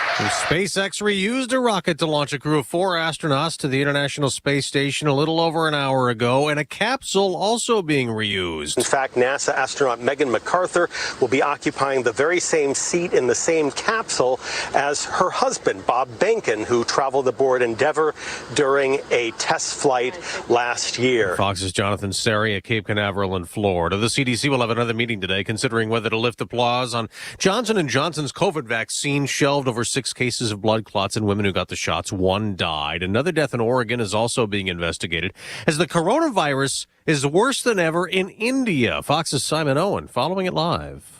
SpaceX reused a rocket to launch a crew of 4 astronauts to the International Space Station a little over an hour ago, and a capsule also being reused. In fact, NASA astronaut Megan McArthur will be occupying the very same seat in the same capsule as her husband, Bob Behnken, who traveled aboard Endeavour during a test flight last year. Fox's Jonathan Seri at Cape Canaveral in Florida. The CDC will have another meeting today considering whether to lift applause on Johnson & Johnson's COVID vaccine shelved over 6 cases of blood clots in women who got the shots. 1 died. Another death in Oregon is also being investigated as the coronavirus is worse than ever in India. Fox's Simon Owen following it live.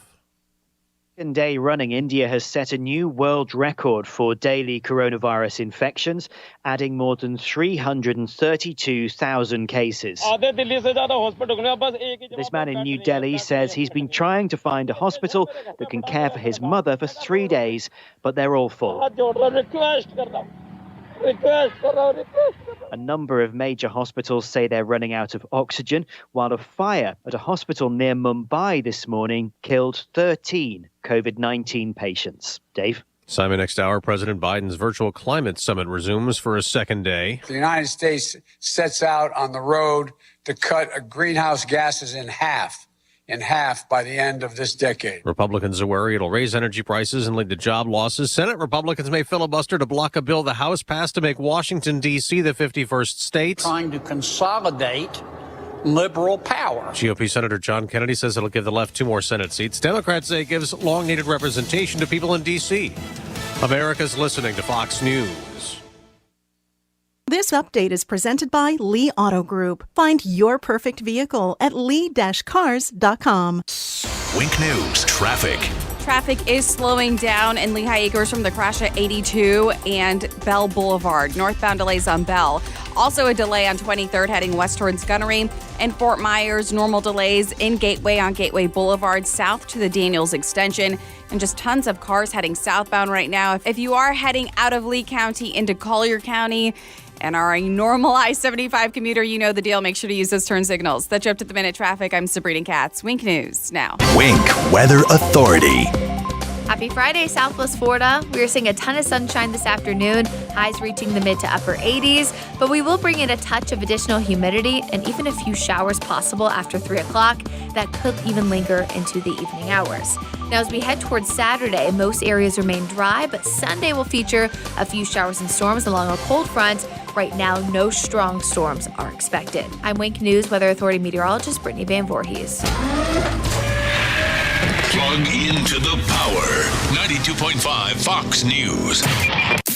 Second day running, India has set a new world record for daily coronavirus infections, adding more than 332,000 cases. This man in New Delhi says he's been trying to find a hospital that can care for his mother for 3 days, but they're all full. A number of major hospitals say they're running out of oxygen, while a fire at a hospital near Mumbai this morning killed 13 COVID-19 patients. Dave? Simon, next hour, President Biden's virtual climate summit resumes for a second day. The United States sets out on the road to cut greenhouse gases in half by the end of this decade. Republicans are worried it'll raise energy prices and lead to job losses. Senate Republicans may filibuster to block a bill the House passed to make Washington, D.C. the 51st state. Trying to consolidate liberal power. GOP Senator John Kennedy says it'll give the left 2 more Senate seats. Democrats say it gives long-needed representation to people in D.C. America's listening to Fox News. This update is presented by Lee Auto Group. Find your perfect vehicle at lee-cars.com. Wink News traffic. Traffic is slowing down in Lehigh Acres from the crash at 82 and Bell Boulevard. Northbound delays on Bell. Also a delay on 23rd heading west towards Gunnery. And Fort Myers, normal delays in Gateway on Gateway Boulevard south to the Daniels Extension. And just tons of cars heading southbound right now. If you are heading out of Lee County into Collier County and are a normal I-75 commuter, you know the deal. Make sure to use those turn signals. That's your up-to-the-minute traffic. I'm Sabrina Katz. Wink News now. Wink Weather Authority. Happy Friday, Southwest Florida. We are seeing a ton of sunshine this afternoon, highs reaching the mid to upper 80s, but we will bring in a touch of additional humidity and even a few showers possible after 3 o'clock that could even linger into the evening hours. Now, as we head towards Saturday, most areas remain dry, but Sunday will feature a few showers and storms along a cold front. Right now, no strong storms are expected. I'm Wink News Weather Authority meteorologist Brittany Van Voorhees. Plug into the power. 92.5 Fox News.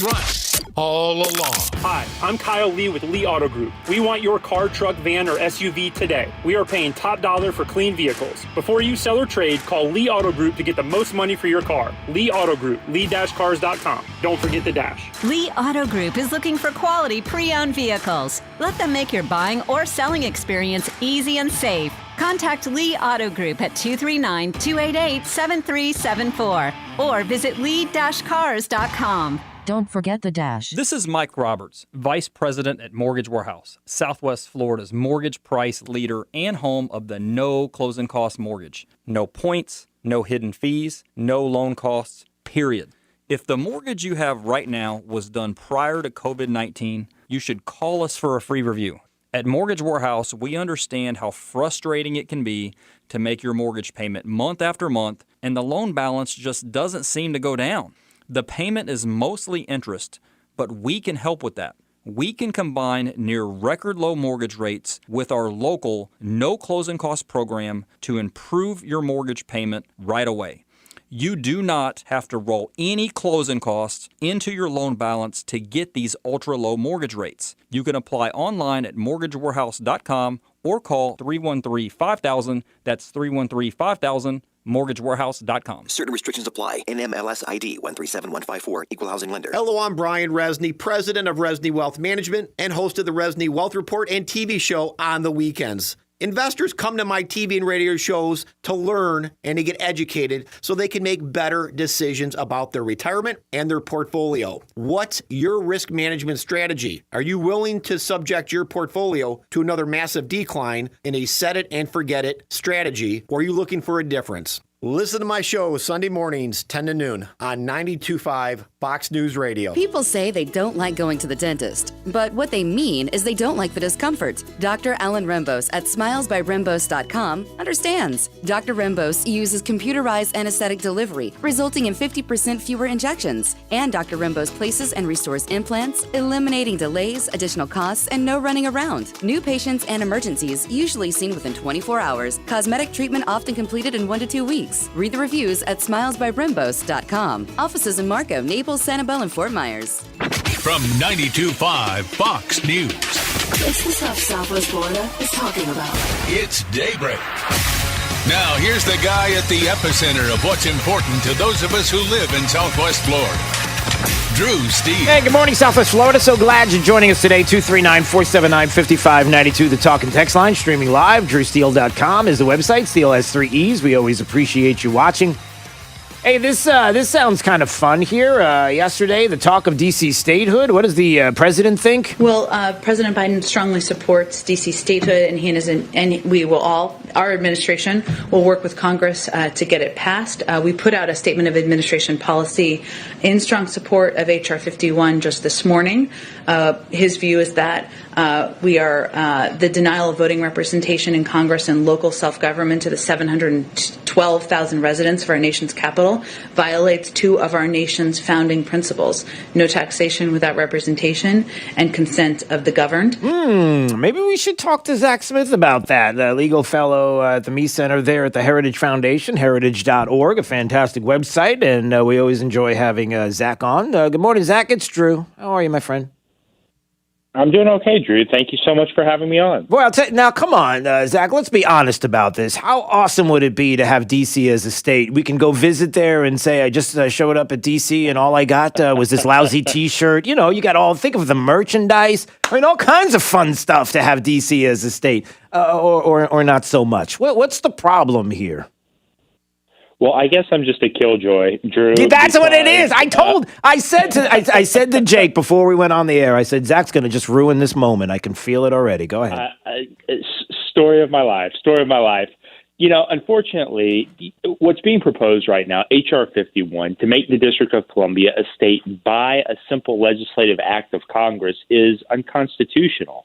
Right. All along. Hi, I'm Kyle Lee with Lee Auto Group. We want your car, truck, van, or SUV today. We are paying top dollar for clean vehicles. Before you sell or trade, call Lee Auto Group to get the most money for your car. Lee Auto Group, lee-cars.com. Don't forget the dash. Lee Auto Group is looking for quality pre-owned vehicles. Let them make your buying or selling experience easy and safe. Contact Lee Auto Group at 239-288-7374 or visit lee-cars.com. Don't forget the dash. This is Mike Roberts, Vice President at Mortgage Warehouse, Southwest Florida's mortgage price leader and home of the no closing cost mortgage. No points, no hidden fees, no loan costs, period. If the mortgage you have right now was done prior to COVID-19, you should call us for a free review. At Mortgage Warehouse, we understand how frustrating it can be to make your mortgage payment month after month, and the loan balance just doesn't seem to go down. The payment is mostly interest, but we can help with that. We can combine near record low mortgage rates with our local no closing cost program to improve your mortgage payment right away. You do not have to roll any closing costs into your loan balance to get these ultra low mortgage rates. You can apply online at mortgagewarehouse.com or call 313-5000. That's 313-5000. MortgageWarehouse.com. Certain restrictions apply. NMLS ID 137154. Equal housing lender. Hello, I'm Brian Resney, president of Resney Wealth Management and host of the Resney Wealth Report and TV show on the weekends. Investors come to my TV and radio shows to learn and to get educated so they can make better decisions about their retirement and their portfolio. What's your risk management strategy? Are you willing to subject your portfolio to another massive decline in a set it and forget it strategy, or are you looking for a difference? Listen to my show Sunday mornings, 10 to noon on 92.5 Fox News Radio. People say they don't like going to the dentist, but what they mean is they don't like the discomfort. Dr. Alan Rembos at smilesbyrembos.com understands. Dr. Rembos uses computerized anesthetic delivery, resulting in 50% fewer injections. And Dr. Rembos places and restores implants, eliminating delays, additional costs, and no running around. New patients and emergencies usually seen within 24 hours. Cosmetic treatment often completed in 1 to 2 weeks. Read the reviews at smilesbyrembos.com. Offices in Marco, Naples, Sanibel, and Fort Myers. From 92.5 Fox News. It's the stuff Southwest Florida is talking about. It's Daybreak. Now, here's the guy at the epicenter of what's important to those of us who live in Southwest Florida. Drew Steele. Hey, good morning, Southwest Florida. So glad you're joining us today. 239-479-5592, the talk and text line, streaming live. DrewSteele.com is the website. Steele has 3 E's. We always appreciate you watching. Hey, this sounds kind of fun here. Yesterday, the talk of D.C. statehood. What does the president think? Well, President Biden strongly supports D.C. statehood, and we will our administration will work with Congress to get it passed. We put out a statement of administration policy in strong support of H.R. 51 just this morning. His view is that we are the denial of voting representation in Congress and local self-government to the 712,000 residents of our nation's capital violates 2 of our nation's founding principles: no taxation without representation and consent of the governed. Maybe we should talk to Zach Smith about that, the legal fellow at the Me Center there at the Heritage Foundation, heritage.org, a fantastic website, and we always enjoy having Zach on. Good morning, Zach. It's Drew. How are you, my friend? I'm doing okay, Drew. Thank you so much for having me on. Well, now, come on, Zach, let's be honest about this. How awesome would it be to have D.C. as a state? We can go visit there and say, I just showed up at D.C. and all I got was this lousy T-shirt. You know, you got think of the merchandise. I mean, all kinds of fun stuff to have D.C. as a state, or not so much. What's the problem here? Well, I guess I'm just a killjoy, Drew. That's what it is. I said to Jake before we went on the air, I said, Zach's going to just ruin this moment. I can feel it already. Go ahead. Story of my life. You know, unfortunately, what's being proposed right now, H.R. 51, to make the District of Columbia a state by a simple legislative act of Congress is unconstitutional.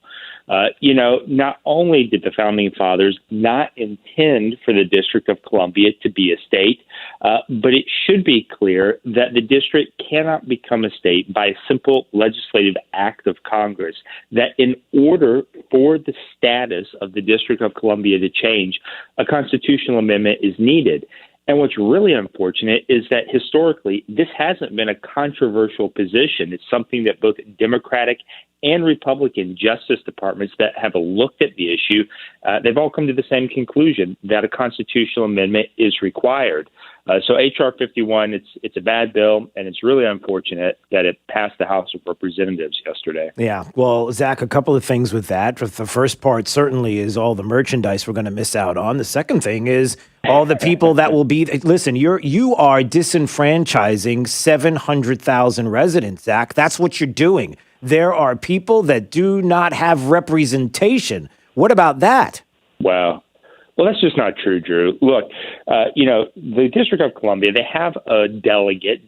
You know, not only did the Founding Fathers not intend for the District of Columbia to be a state, but it should be clear that the district cannot become a state by a simple legislative act of Congress, that in order for the status of the District of Columbia to change, a constitutional amendment is needed. And what's really unfortunate is that historically, this hasn't been a controversial position. It's something that both Democratic and Republican Justice Departments that have looked at the issue, they've all come to the same conclusion that a constitutional amendment is required. So H.R. 51, it's a bad bill, and it's really unfortunate that it passed the House of Representatives yesterday. Yeah. Well, Zach, a couple of things with that. The first part certainly is all the merchandise we're going to miss out on. The second thing is all the people that will be. Listen, you are disenfranchising 700,000 residents, Zach. That's what you're doing. There are people that do not have representation. What about that? Wow. Well, that's just not true, Drew. Look, you know, the District of Columbia, they have a delegate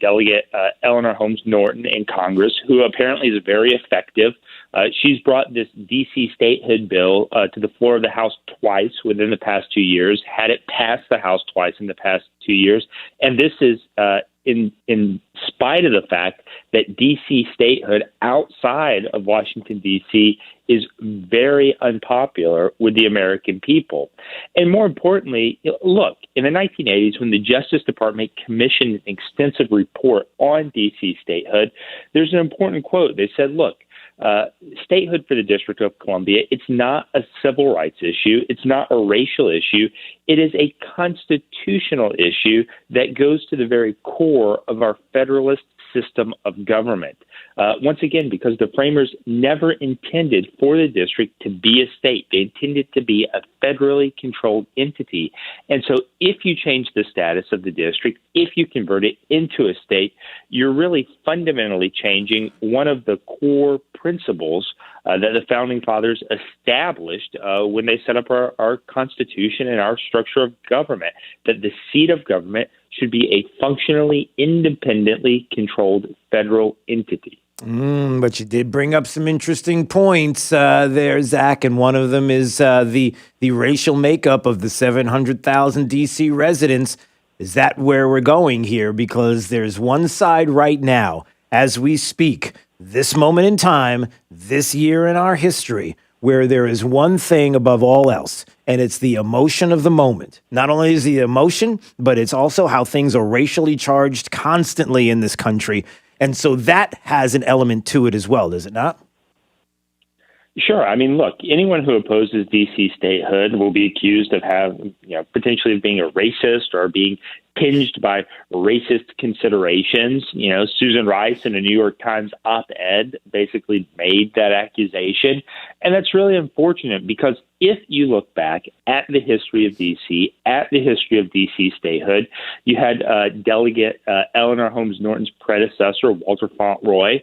Eleanor Holmes Norton in Congress, who apparently is very effective. She's brought this D.C. statehood bill to the floor of the House twice within the past 2 years, had it pass the House twice in the past 2 years. And this is in spite of the fact that D.C. statehood outside of Washington, D.C. is very unpopular with the American people. And more importantly, look, in the 1980s, when the Justice Department commissioned an extensive report on D.C. statehood, there's an important quote. They said, look, statehood for the District of Columbia, it's not a civil rights issue. It's not a racial issue. It is a constitutional issue that goes to the very core of our federalist system of government. Once again, because the framers never intended for the district to be a state. They intended to be a federally controlled entity. And so if you change the status of the district, if you convert it into a state, you're really fundamentally changing one of the core principles that the Founding Fathers established when they set up our Constitution and our structure of government, that the seat of government should be a functionally independently controlled federal entity. But you did bring up some interesting points there, Zach, and one of them is the racial makeup of the 700,000 D.C. residents. Is that where we're going here? Because there's one side right now, as we speak, this moment in time, this year in our history, where there is one thing above all else, and it's the emotion of the moment. Not only is the emotion, but it's also how things are racially charged constantly in this country. And so that has an element to it as well, does it not? Sure. I mean, look, anyone who opposes D.C. statehood will be accused of potentially of being a racist or being tinged by racist considerations. You know, Susan Rice in a New York Times op-ed basically made that accusation. And that's really unfortunate because if you look back at the history of D.C., at the history of D.C. statehood, you had Delegate Eleanor Holmes Norton's predecessor, Walter Fauntleroy,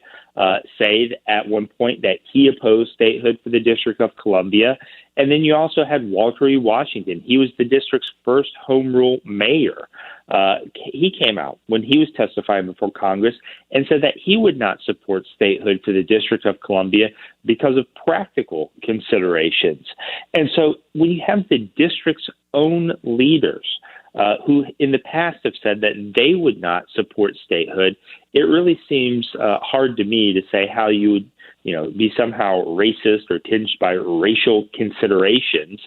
say at one point that he opposed statehood for the District of Columbia. And then you also had Walter E. Washington. He was the district's first home rule mayor. He came out when he was testifying before Congress and said that he would not support statehood for the District of Columbia because of practical considerations. And so when you have the district's own leaders who in the past have said that they would not support statehood, it really seems hard to me to say how you would be somehow racist or tinged by racial considerations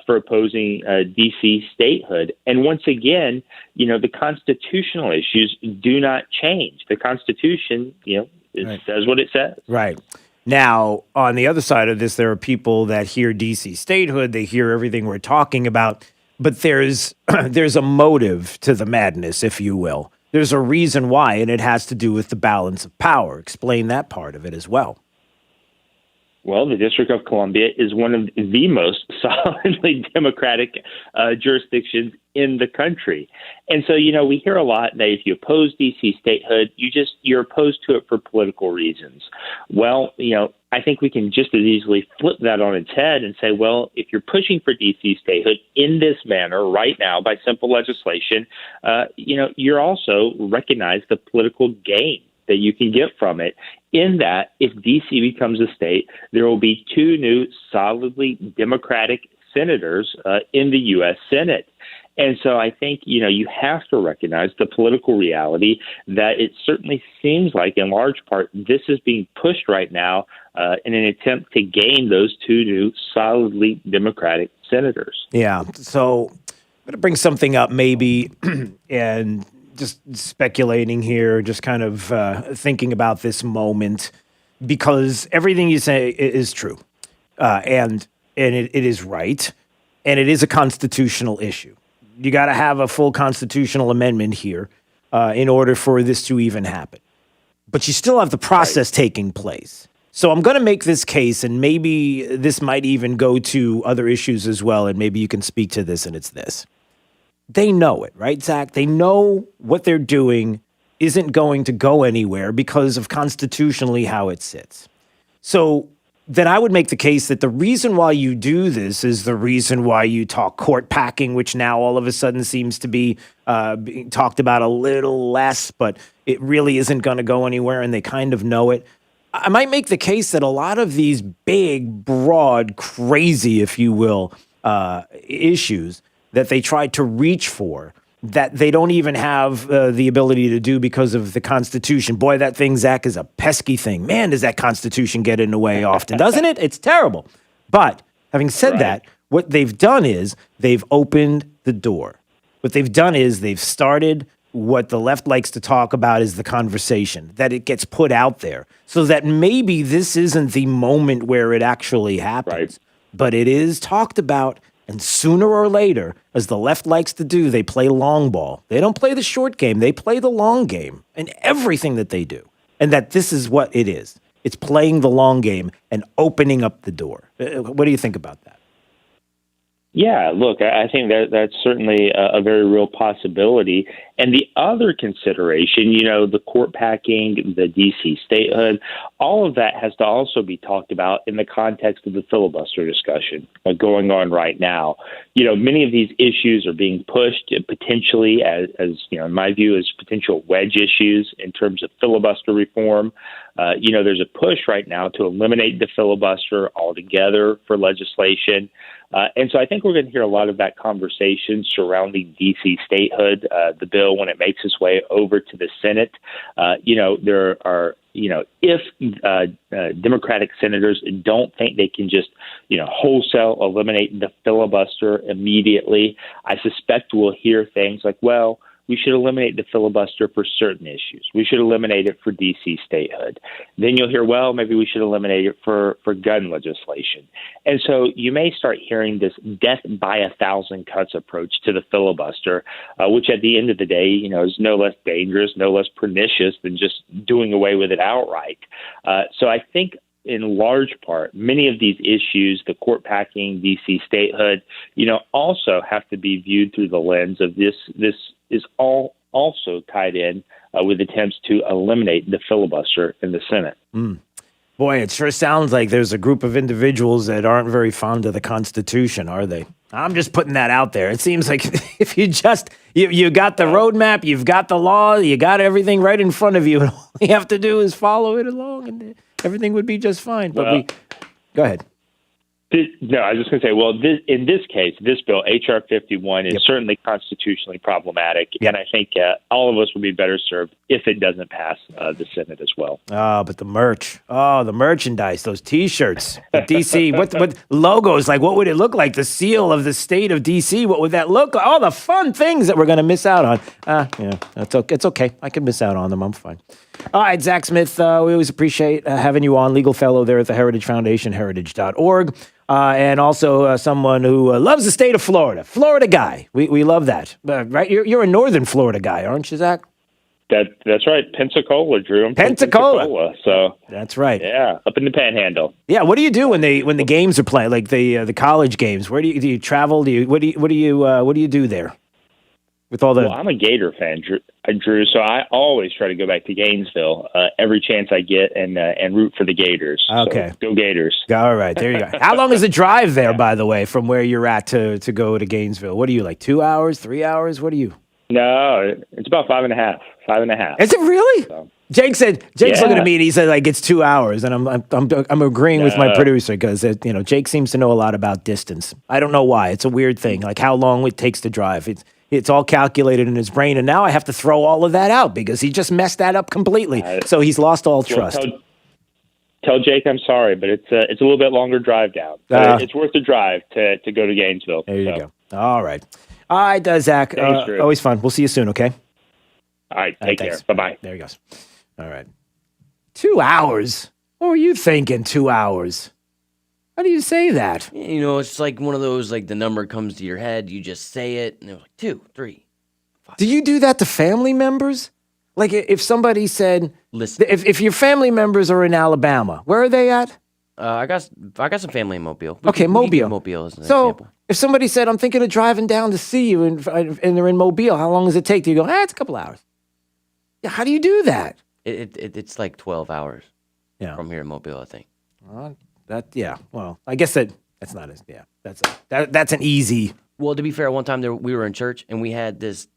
for opposing D.C. statehood. And once again, the constitutional issues do not change. The Constitution, it says what it says. Right. Now, on the other side of this, there are people that hear DC statehood, they hear everything we're talking about, but there's a motive to the madness, if you will. There's a reason why, and it has to do with the balance of power. Explain that part of it as well. Well, the District of Columbia is one of the most solidly Democratic jurisdictions in the country. And so, we hear a lot that if you oppose D.C. statehood, you're opposed to it for political reasons. Well, I think we can just as easily flip that on its head and say, well, if you're pushing for D.C. statehood in this manner right now by simple legislation, you're also recognize the political gain that you can get from it, in that if D.C. becomes a state, there will be 2 new solidly Democratic senators in the U.S. Senate. And so I think, you have to recognize the political reality that it certainly seems like, in large part, this is being pushed right now in an attempt to gain those 2 new solidly Democratic senators. Yeah. So I'm going to bring something up maybe and just speculating here, just kind of thinking about this moment, because everything you say is true, and it is right, and it is a constitutional issue. You got to have a full constitutional amendment here in order for this to even happen. But you still have the process taking place. So I'm going to make this case, and maybe this might even go to other issues as well, and maybe you can speak to this, and it's this. They know it, right, Zach? They know what they're doing isn't going to go anywhere because of constitutionally how it sits. So then I would make the case that the reason why you do this is the reason why you talk court packing, which now all of a sudden seems to be being talked about a little less, but it really isn't going to go anywhere, and they kind of know it. I might make the case that a lot of these big, broad, crazy, if you will, issues that they tried to reach for, that they don't even have the ability to do because of the Constitution. Boy, that thing, Zach, is a pesky thing. Man, does that Constitution get in the way often, doesn't it? It's terrible. But having said that, what they've done is they've opened the door. What they've done is they've started what the left likes to talk about is the conversation, that it gets put out there so that maybe this isn't the moment where it actually happens, but it is talked about. And sooner or later, as the left likes to do, they play long ball. They don't play the short game. They play the long game in everything that they do. And that this is what it is. It's playing the long game and opening up the door. What do you think about that? Yeah, look, I think that's certainly a very real possibility. And the other consideration, the court packing, the D.C. statehood, all of that has to also be talked about in the context of the filibuster discussion going on right now. Many of these issues are being pushed potentially as in my view, as potential wedge issues in terms of filibuster reform. There's a push right now to eliminate the filibuster altogether for legislation. And so I think we're going to hear a lot of that conversation surrounding D.C. statehood, the bill, when it makes its way over to the Senate. There are, if Democratic senators don't think they can just, wholesale eliminate the filibuster immediately, I suspect we'll hear things like, well, we should eliminate the filibuster for certain issues. We should eliminate it for D.C. statehood. Then you'll hear, well, maybe we should eliminate it for gun legislation. And so you may start hearing this death by 1,000 cuts approach to the filibuster, which at the end of the day, is no less dangerous, no less pernicious than just doing away with it outright. So I think in large part, many of these issues, the court packing, D.C. statehood, also have to be viewed through the lens of this is all also tied in with attempts to eliminate the filibuster in the Senate. Boy, it sure sounds like there's a group of individuals that aren't very fond of the Constitution, are they? I'm just putting that out there. It seems like if you just, you got the roadmap, you've got the law, you got everything right in front of you, and all you have to do is follow it along, and everything would be just fine. But go ahead. No, I was just going to say, in this case, this bill, H.R. 51, is certainly constitutionally problematic, and I think all of us would be better served if it doesn't pass the Senate as well. Oh, but the merch. Oh, the merchandise, those T-shirts. The D.C., what logos, like what would it look like? The seal of the state of D.C., what would that look like? All the fun things that we're going to miss out on. It's okay. I can miss out on them. I'm fine. All right, Zach Smith, we always appreciate having you on, legal fellow there at the Heritage Foundation, heritage.org, and also someone who loves the state of Florida. Florida guy. We love that. Right? You're a northern Florida guy, aren't you, Zach? That's right. Pensacola, Drew. I'm from Pensacola. So that's right. Yeah, up in the Panhandle. Yeah. What do you do when the games are playing, like the college games? Where do you travel? What do you do there? With all the Well, I'm a Gator fan, Drew. So I always try to go back to Gainesville every chance I get and root for the Gators. Okay. So go Gators. All right, there you go. How long is the drive there, by the way, from where you're at to go to Gainesville? What are you, like 2 hours, 3 hours? What are you? No, it's about 5.5. 5.5. Is it really? So. Jake's looking at me and he said like it's 2 hours, and I'm agreeing with my producer because Jake seems to know a lot about distance. I don't know why. It's a weird thing, like how long it takes to drive. It's all calculated in his brain, and now I have to throw all of that out because he just messed that up completely. So he's lost all trust. Tell Jake I'm sorry, but it's a little bit longer drive down. It's worth the drive to go to Gainesville. There you go. All right, Zach. Thanks, Drew. Always fun. We'll see you soon. Okay. All right. Take care. Bye bye. There he goes. All right. 2 hours. What were you thinking? 2 hours. How do you say that? It's like one of those, like the number comes to your head, you just say it, and they're like 2, 3. 5. Do you do that to family members? Like if somebody said, listen, if your family members are in Alabama, where are they at? I got some family in Mobile. Mobile. Mobile is an so example. If somebody said, I'm thinking of driving down to see you, and they're in Mobile, how long does it take? Do you go, it's a couple hours? Yeah, how do you do that? It's like 12 hours from here in Mobile, I think. Well, I guess that's not as, that's an easy. Well, to be fair, one time we were in church and we had this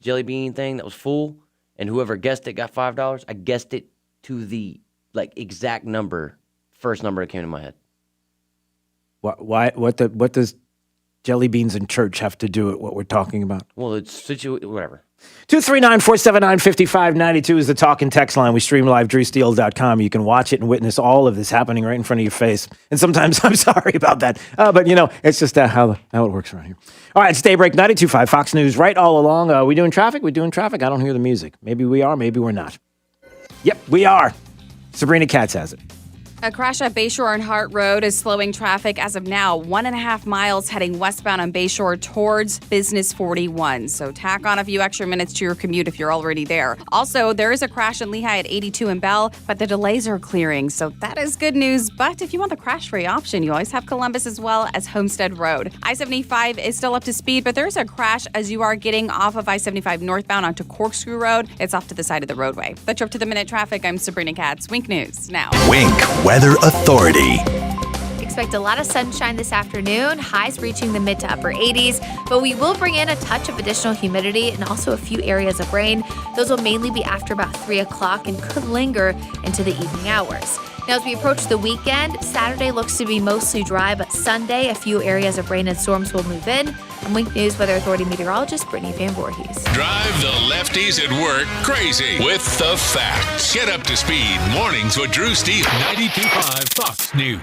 jelly bean thing that was full, and whoever guessed it got $5. I guessed it to the exact number, first number that came to my head. What does jelly beans in church have to do with what we're talking about? Well, it's whatever. 239-479-5592 is the talk and text line. We stream live, drewsteele.com. You can watch it and witness all of this happening right in front of your face. And sometimes I'm sorry about that. But, it's just how it works around here. All right, it's Daybreak 92.5, Fox News, right all along. We doing traffic? We doing traffic? I don't hear the music. Maybe we are, maybe we're not. Yep, we are. Sabrina Katz has it. A crash at Bayshore and Hart Road is slowing traffic as of now, 1.5 miles heading westbound on Bayshore towards Business 41. So tack on a few extra minutes to your commute if you're already there. Also, there is a crash in Lehigh at 82 and Bell, but the delays are clearing. So that is good news. But if you want the crash-free option, you always have Columbus as well as Homestead Road. I-75 is still up to speed, but there's a crash as you are getting off of I-75 northbound onto Corkscrew Road. It's off to the side of the roadway. The trip to the minute traffic, I'm Sabrina Katz. Wink News now. Wink Weather Authority. Expect a lot of sunshine this afternoon, highs reaching the mid to upper 80s, but we will bring in a touch of additional humidity and also a few areas of rain. Those will mainly be after about 3 o'clock and could linger into the evening hours. Now, as we approach the weekend, Saturday looks to be mostly dry, but Sunday, a few areas of rain and storms will move in. I'm Wink News Weather Authority meteorologist Brittany Van Voorhees. Drive the lefties at work crazy with the facts. Get up to speed mornings with Drew Steele. 92.5 Fox News.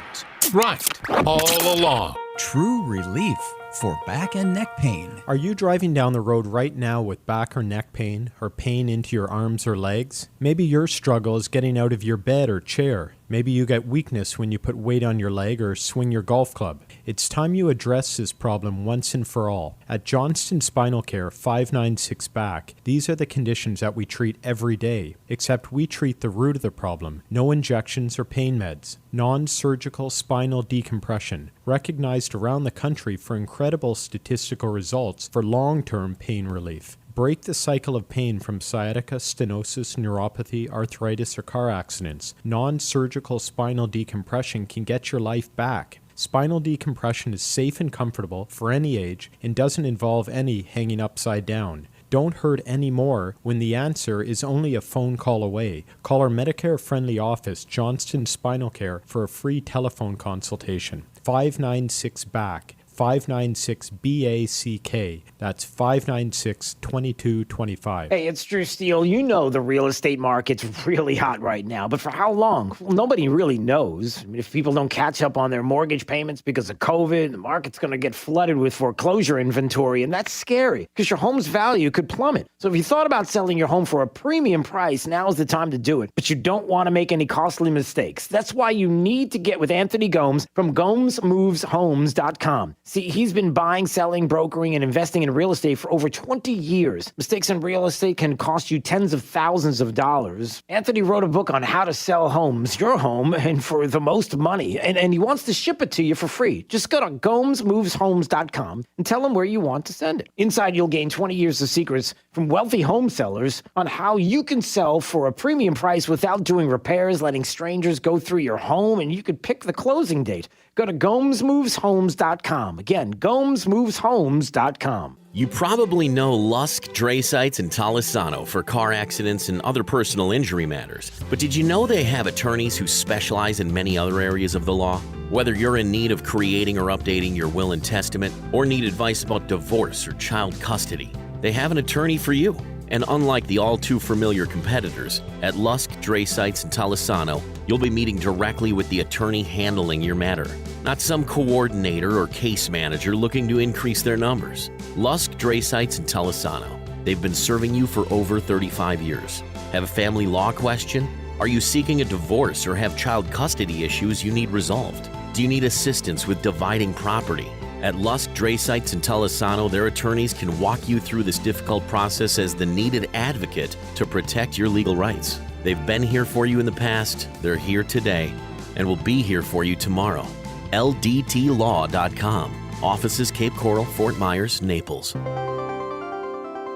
Right all along. True relief for back and neck pain. Are you driving down the road right now with back or neck pain or pain into your arms or legs? Maybe your struggle is getting out of your bed or chair. Maybe you get weakness when you put weight on your leg or swing your golf club. It's time you address this problem once and for all. At Johnston Spinal Care 596 Back, these are the conditions that we treat every day, except we treat the root of the problem. No injections or pain meds. Non-surgical spinal decompression, recognized around the country for incredible statistical results for long-term pain relief. Break the cycle of pain from sciatica, stenosis, neuropathy, arthritis, or car accidents. Non-surgical spinal decompression can get your life back. Spinal decompression is safe and comfortable for any age and doesn't involve any hanging upside down. Don't hurt anymore when the answer is only a phone call away. Call our Medicare-friendly office, Johnston Spinal Care, for a free telephone consultation. 596-BACK. 596-BACK. That's 596-2225. Hey, it's Drew Steele. You know the real estate market's really hot right now, but for how long? Well, nobody really knows. I mean, if people don't catch up on their mortgage payments because of COVID, the market's going to get flooded with foreclosure inventory, and that's scary because your home's value could plummet. So if you thought about selling your home for a premium price, now's the time to do it. But you don't want to make any costly mistakes. That's why you need to get with Anthony Gomes from GomesMovesHomes.com. See, he's been buying, selling, brokering, and investing in real estate for over 20 years. Mistakes in real estate can cost you tens of thousands of dollars. Anthony wrote a book on how to sell homes, your home, and for the most money. And he wants to ship it to you for free. Just go to GomesMovesHomes.com and tell him where you want to send it. Inside, you'll gain 20 years of secrets from wealthy home sellers on how you can sell for a premium price without doing repairs, letting strangers go through your home, and you could pick the closing date. Go to GomesMovesHomes.com. Again, GomesMovesHomes.com. You probably know Lusk, Dre Sites, and Talisano for car accidents and other personal injury matters. But did you know they have attorneys who specialize in many other areas of the law? Whether you're in need of creating or updating your will and testament, or need advice about divorce or child custody, they have an attorney for you. And unlike the all-too-familiar competitors, at Lusk, Dre Sites, and Talisano, you'll be meeting directly with the attorney handling your matter, not some coordinator or case manager looking to increase their numbers. Lusk, Dre Sites, and Talisano. They've been serving you for over 35 years. Have a family law question? Are you seeking a divorce or have child custody issues you need resolved? Do you need assistance with dividing property? At Lusk, Dre Sites, and Talisano, their attorneys can walk you through this difficult process as the needed advocate to protect your legal rights. They've been here for you in the past, they're here today, and will be here for you tomorrow. LDTlaw.com. Offices Cape Coral, Fort Myers, Naples.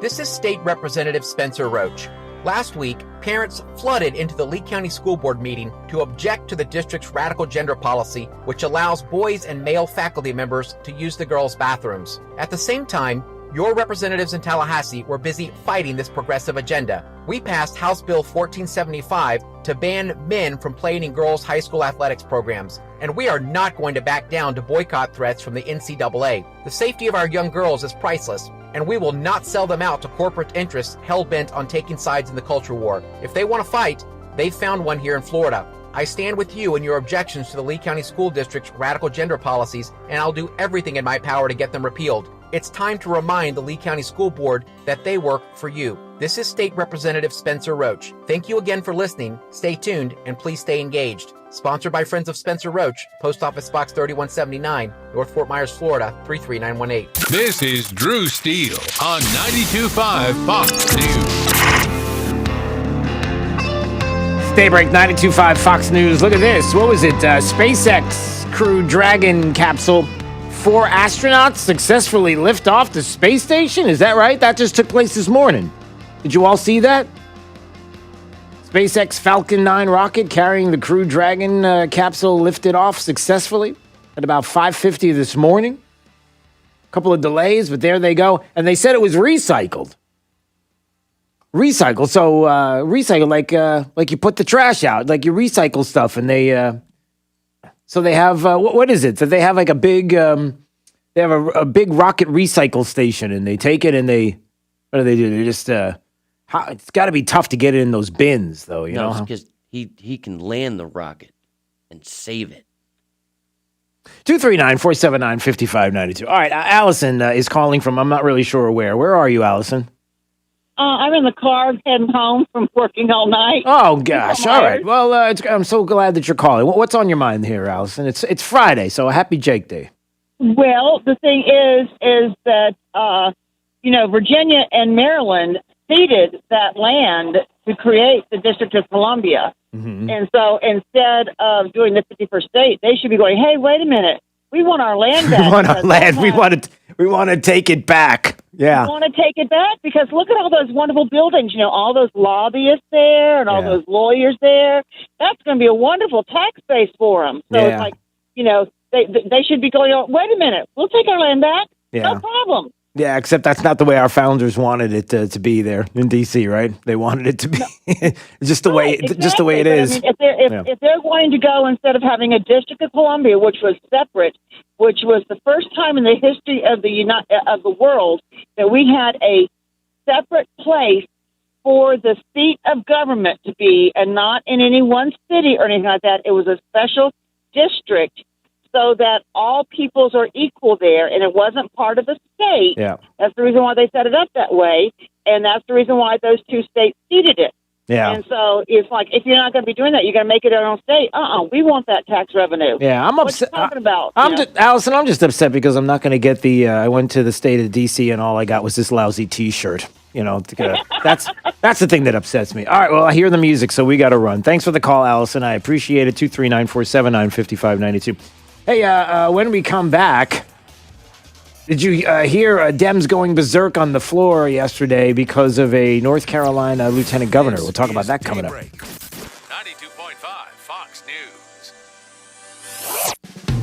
This is State Representative Spencer Roach. Last week, parents flooded into the Lee County School Board meeting to object to the district's radical gender policy, which allows boys and male faculty members to use the girls' bathrooms. At the same time, your representatives in Tallahassee were busy fighting this progressive agenda. We passed House Bill 1475 to ban men from playing in girls' high school athletics programs, and we are not going to back down to boycott threats from the NCAA. The safety of our young girls is priceless, and we will not sell them out to corporate interests hell-bent on taking sides in the culture war. If they want to fight, they've found one here in Florida. I stand with you in your objections to the Lee County School District's radical gender policies, and I'll do everything in my power to get them repealed. It's time to remind the Lee County School Board that they work for you. This is State Representative Spencer Roach. Thank you again for listening. Stay tuned, and please stay engaged. Sponsored by Friends of Spencer Roach, Post Office Box 3179, North Fort Myers, Florida, 33918. This is Drew Steele on 92.5 Fox News. Daybreak 92.5 Fox News. Look at this. What was it? SpaceX Crew Dragon capsule. 4 astronauts successfully lift off the space station. Is that right? That just took place this morning. Did you all see that? SpaceX Falcon 9 rocket carrying the Crew Dragon capsule lifted off successfully at about 5:50 this morning. A couple of delays, but there they go. And they said it was recycled. Recycle. So recycle like you put the trash out, like you recycle stuff, and they so they have what is it? So they have like a big they have a big rocket recycle station, and they take it and they what do? They just it's got to be tough to get it in those bins, though. You know, because he can land the rocket and save it. 239-479-5592. All right, Allison is calling from. I'm not really sure where. Where are you, Allison? I'm in the car heading home from working all night. Oh, gosh. All right. Well, I'm so glad that you're calling. What's on your mind here, Allison? It's Friday, so a happy Jake Day. Well, the thing is that, Virginia and Maryland ceded that land to create the District of Columbia. Mm-hmm. And so instead of doing the 51st state, they should be going, hey, wait a minute. We want our land back. We want our land. We want to take it back. Yeah. We want to take it back because look at all those wonderful buildings, all those lobbyists there and all those lawyers there. That's going to be a wonderful tax base for them. So it's like, they should be going, oh, wait a minute, we'll take our land back. Yeah. No problem. Yeah, except that's not the way our founders wanted it to be there in D.C., right? They wanted it to be just the way it is. I mean, if they're going to go, instead of having a District of Columbia, which was separate, which was the first time in the history of the world that we had a separate place for the seat of government to be, and not in any one city or anything like that. It was a special district, so that all peoples are equal there, and it wasn't part of the state. Yeah. That's the reason why they set it up that way, and that's the reason why those two states seated it. Yeah. And so it's like, if you're not going to be doing that, you're going to make it our own state. We want that tax revenue. Yeah, I'm upset. What you talking about? Allison, I'm just upset because I'm not going to get the. I went to the state of D.C. and all I got was this lousy T-shirt. That's the thing that upsets me. All right, well, I hear the music, so we got to run. Thanks for the call, Allison. I appreciate it. 239-479-5592. Hey, when we come back, did you hear Dems going berserk on the floor yesterday because of a North Carolina lieutenant governor? We'll talk about that coming up. 92.5 Fox News.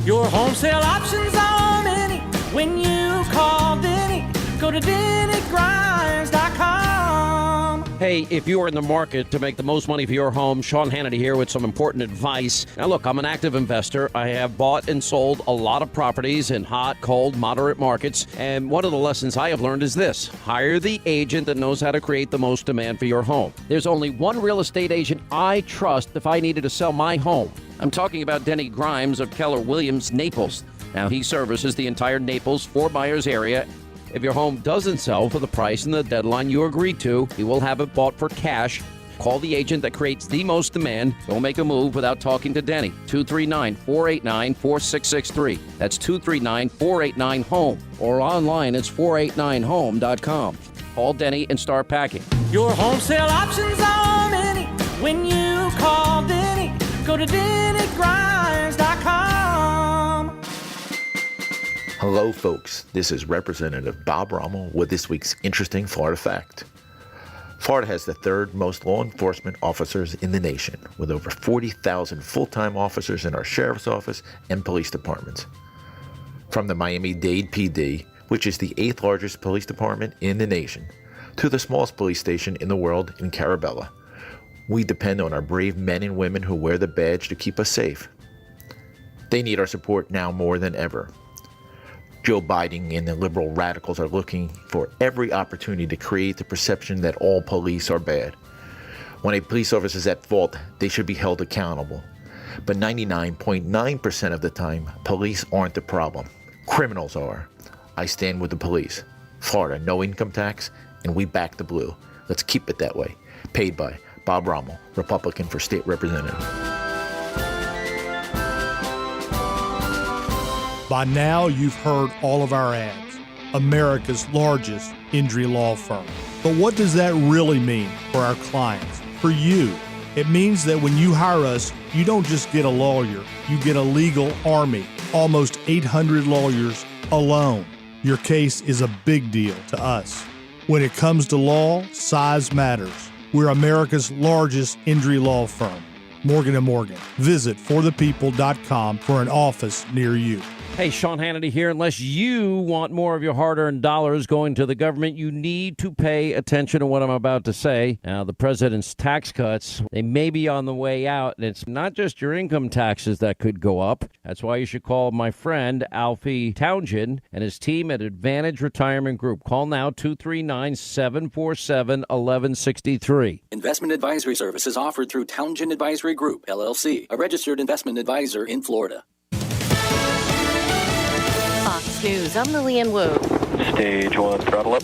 Your home sale options are many. When you call Denny, go to DennyGrimes.com. Hey, if you are in the market to make the most money for your home, Sean Hannity here with some important advice. Now, look, I'm an active investor. I have bought and sold a lot of properties in hot, cold, moderate markets. And one of the lessons I have learned is this: hire the agent that knows how to create the most demand for your home. There's only one real estate agent I trust if I needed to sell my home. I'm talking about Denny Grimes of Keller Williams, Naples. Now, he services the entire Naples, Fort Myers area. If your home doesn't sell for the price and the deadline you agreed to, he will have it bought for cash. Call the agent that creates the most demand. Don't make a move without talking to Denny. 239-489-4663. That's 239-489-HOME. Or online, it's 489home.com. Call Denny and start packing. Your home sale options are many. When you call Denny, go to DennyGrimes.com. Hello, folks. This is Representative Bob Rommel with this week's interesting Florida fact. Florida has the third most law enforcement officers in the nation, with over 40,000 full-time officers in our sheriff's office and police departments. From the Miami-Dade PD, which is the 8th largest police department in the nation, to the smallest police station in the world in Carabella, we depend on our brave men and women who wear the badge to keep us safe. They need our support now more than ever. Joe Biden and the liberal radicals are looking for every opportunity to create the perception that all police are bad. When a police officer is at fault, they should be held accountable. But 99.9% of the time, police aren't the problem. Criminals are. I stand with the police. Florida, no income tax, and we back the blue. Let's keep it that way. Paid by Bob Rommel, Republican for State Representative. By now, you've heard all of our ads. America's largest injury law firm. But what does that really mean for our clients, for you? It means that when you hire us, you don't just get a lawyer, you get a legal army, almost 800 lawyers alone. Your case is a big deal to us. When it comes to law, size matters. We're America's largest injury law firm, Morgan & Morgan. Visit forthepeople.com for an office near you. Hey, Sean Hannity here. Unless you want more of your hard-earned dollars going to the government, you need to pay attention to what I'm about to say. Now, the president's tax cuts, they may be on the way out, and it's not just your income taxes that could go up. That's why you should call my friend Alfie Townsend and his team at Advantage Retirement Group. Call now, 239-747-1163. Investment advisory services offered through Townsend Advisory Group, LLC, a registered investment advisor in Florida. Fox News, I'm Lillian Wu. Stage 1, throttle up.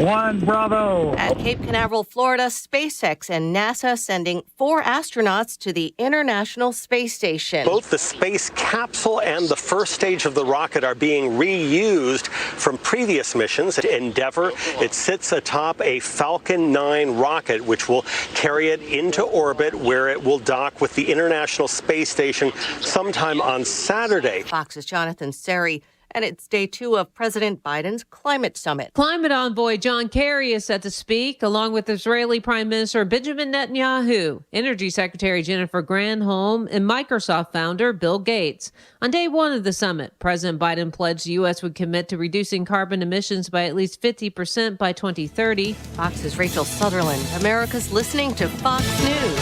1 Bravo. At Cape Canaveral, Florida, SpaceX and NASA sending 4 astronauts to the International Space Station. Both the space capsule and the first stage of the rocket are being reused from previous missions. Endeavour, it sits atop a Falcon 9 rocket, which will carry it into orbit, where it will dock with the International Space Station sometime on Saturday. Fox's Jonathan Seri. and it's day 2 of President Biden's climate summit. Climate envoy John Kerry is set to speak, along with Israeli Prime Minister Benjamin Netanyahu, Energy Secretary Jennifer Granholm, and Microsoft founder Bill Gates. On day 1 of the summit, President Biden pledged the U.S. would commit to reducing carbon emissions by at least 50% by 2030. Fox's Rachel Sutherland. America's listening to Fox News.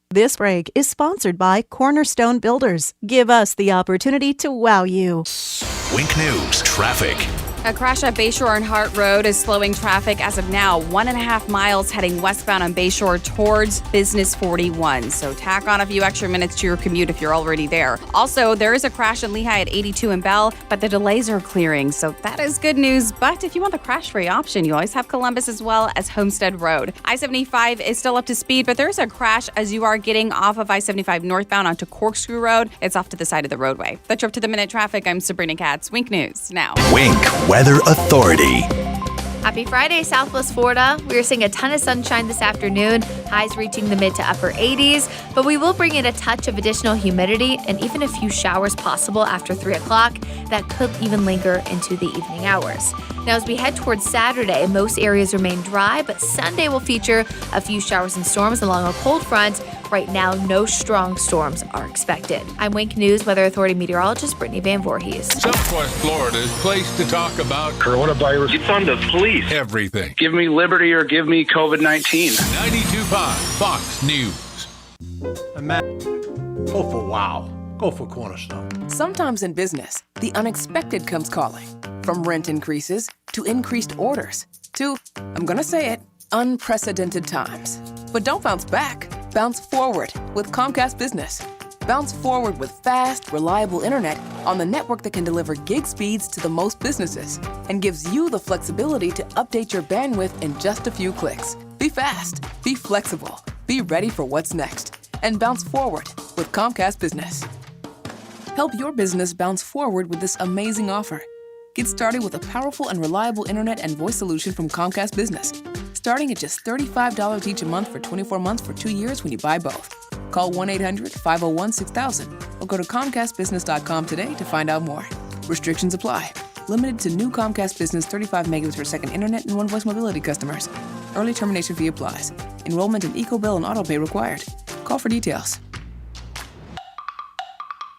This break is sponsored by Cornerstone Builders. Give us the opportunity to wow you. Wink News traffic. A crash at Bayshore and Hart Road is slowing traffic as of now, 1.5 miles heading westbound on Bayshore towards Business 41. So tack on a few extra minutes to your commute if you're already there. Also, there is a crash in Lehigh at 82 and Bell, but the delays are clearing. So that is good news. But if you want the crash-free option, you always have Columbus as well as Homestead Road. I-75 is still up to speed, but there's a crash as you are getting off of I-75 northbound onto Corkscrew Road. It's off to the side of the roadway. The Trip to the Minute traffic, I'm Sabrina Katz. Wink News now. Wink Weather Authority. Happy Friday, Southwest Florida. We are seeing a ton of sunshine this afternoon, highs reaching the mid to upper 80s, but we will bring in a touch of additional humidity and even a few showers possible after 3 o'clock that could even linger into the evening hours. Now, as we head towards Saturday, most areas remain dry, but Sunday will feature a few showers and storms along a cold front. Right now, no strong storms are expected. I'm Wink News Weather Authority meteorologist Brittany Van Voorhees. Southwest Florida's place to talk about Coronavirus. It's on the police. everything. Give me liberty or give me COVID-19. 92.5 Fox News. Go for wow. Go for Cornerstone. Sometimes in business, the unexpected comes calling. From rent increases to increased orders to, I'm gonna say it, unprecedented times. But don't bounce back. Bounce forward with Comcast Business. Bounce forward with fast, reliable internet on the network that can deliver gig speeds to the most businesses and gives you the flexibility to update your bandwidth in just a few clicks. Be fast, be flexible, be ready for what's next, and bounce forward with Comcast Business. Help your business bounce forward with this amazing offer. Get started with a powerful and reliable internet and voice solution from Comcast Business, starting at just $35 each a month for 24 months for 2 years when you buy both. Call 1-800-501-6000 or go to ComcastBusiness.com today to find out more. Restrictions apply. Limited to new Comcast Business 35 megabits per second internet and one voice mobility customers. Early termination fee applies. Enrollment in EcoBill and autopay required. Call for details.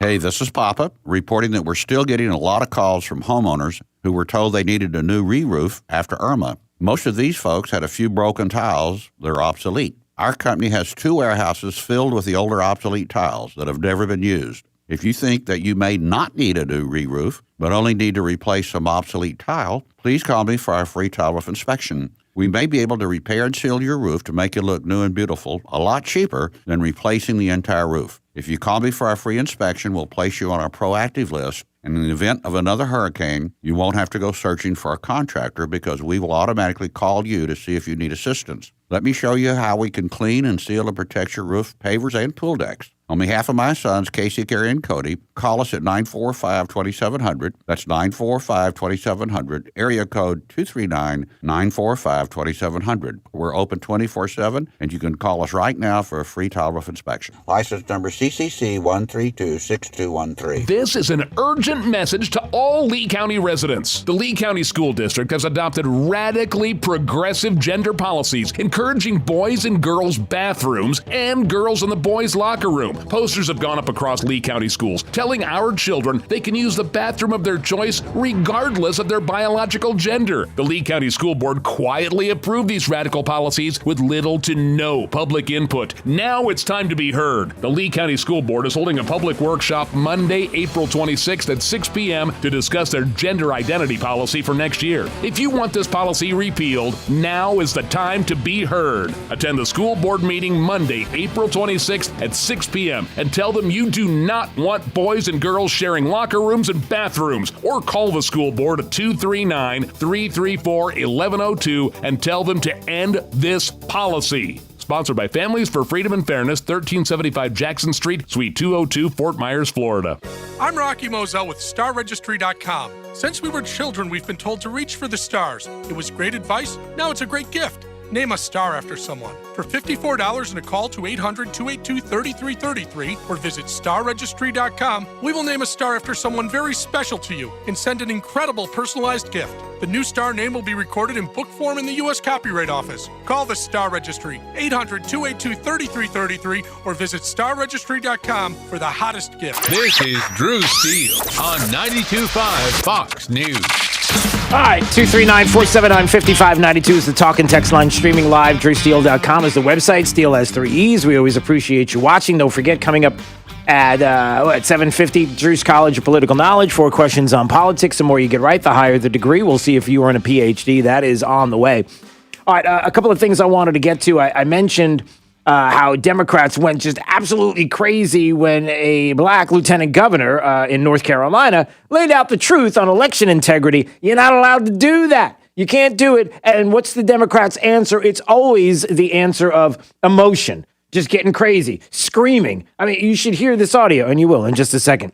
Hey, this is Papa, reporting that we're still getting a lot of calls from homeowners who were told they needed a new re-roof after Irma. Most of these folks had a few broken tiles that are obsolete. Our company has 2 warehouses filled with the older obsolete tiles that have never been used. If you think that you may not need a new re-roof, but only need to replace some obsolete tile, please call me for our free tile roof inspection. We may be able to repair and seal your roof to make it look new and beautiful, a lot cheaper than replacing the entire roof. If you call me for our free inspection, we'll place you on our proactive list. And in the event of another hurricane, you won't have to go searching for a contractor because we will automatically call you to see if you need assistance. Let me show you how we can clean and seal and protect your roof, pavers, and pool decks. On behalf of my sons, Casey, Kerry, and Cody, call us at 945-2700. That's 945-2700, area code 239-945-2700. We're open 24/7, and you can call us right now for a free tile roof inspection. License number CCC 1326213. This is an urgent message to all Lee County residents. The Lee County School District has adopted radically progressive gender policies, encouraging boys and girls bathrooms and girls in the boys' locker room. Posters have gone up across Lee County schools telling our children they can use the bathroom of their choice regardless of their biological gender. The Lee County School Board quietly approved these radical policies with little to no public input. Now it's time to be heard. The Lee County School Board is holding a public workshop Monday, April 26th at 6 p.m. to discuss their gender identity policy for next year. If you want this policy repealed, now is the time to be heard. Attend the school board meeting Monday, April 26th at 6 p.m. and tell them you do not want boys and girls sharing locker rooms and bathrooms, or call the school board at 239-334-1102 and tell them to end this policy. Sponsored by Families for Freedom and Fairness, 1375 Jackson Street, Suite 202, Fort Myers, Florida. I'm Rocky Moselle with StarRegistry.com. Since we were children, we've been told to reach for the stars. It was great advice. Now it's a great gift. Name a star after someone. For $54 and a call to 800-282-3333 or visit starregistry.com, we will name a star after someone very special to you and send an incredible personalized gift. The new star name will be recorded in book form in the U.S. Copyright Office. Call the Star Registry, 800-282-3333 or visit starregistry.com for the hottest gift. This is Drew Steele on 92.5 Fox News. All right, 239-479-5592 is the talk and text line. Streaming live, drewsteele.com is the website. Steele has 3 E's. We always appreciate you watching. Don't forget, coming up at 7:50, Drew's College of Political Knowledge. 4 questions on politics. The more you get right, the higher the degree. We'll see if you earn a PhD. That is on the way. All right, a couple of things I wanted to get to. I mentioned how Democrats went just absolutely crazy when a black lieutenant governor in North Carolina laid out the truth on election integrity. You're not allowed to do that. You can't do it. And what's the Democrats' answer? It's always the answer of emotion, just getting crazy, screaming. I mean, you should hear this audio, and you will in just a second.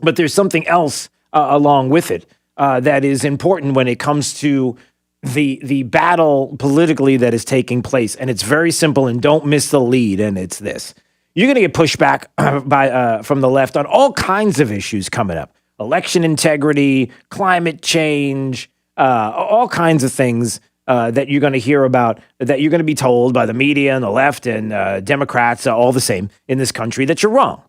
But there's something else along with it that is important when it comes to the battle politically that is taking place. And it's very simple, and don't miss the lead. And it's this. You're going to get pushback from the left on all kinds of issues coming up. Election integrity, climate change, all kinds of things that you're going to hear about, that you're going to be told by the media and the left and Democrats, all the same in this country, that you're wrong.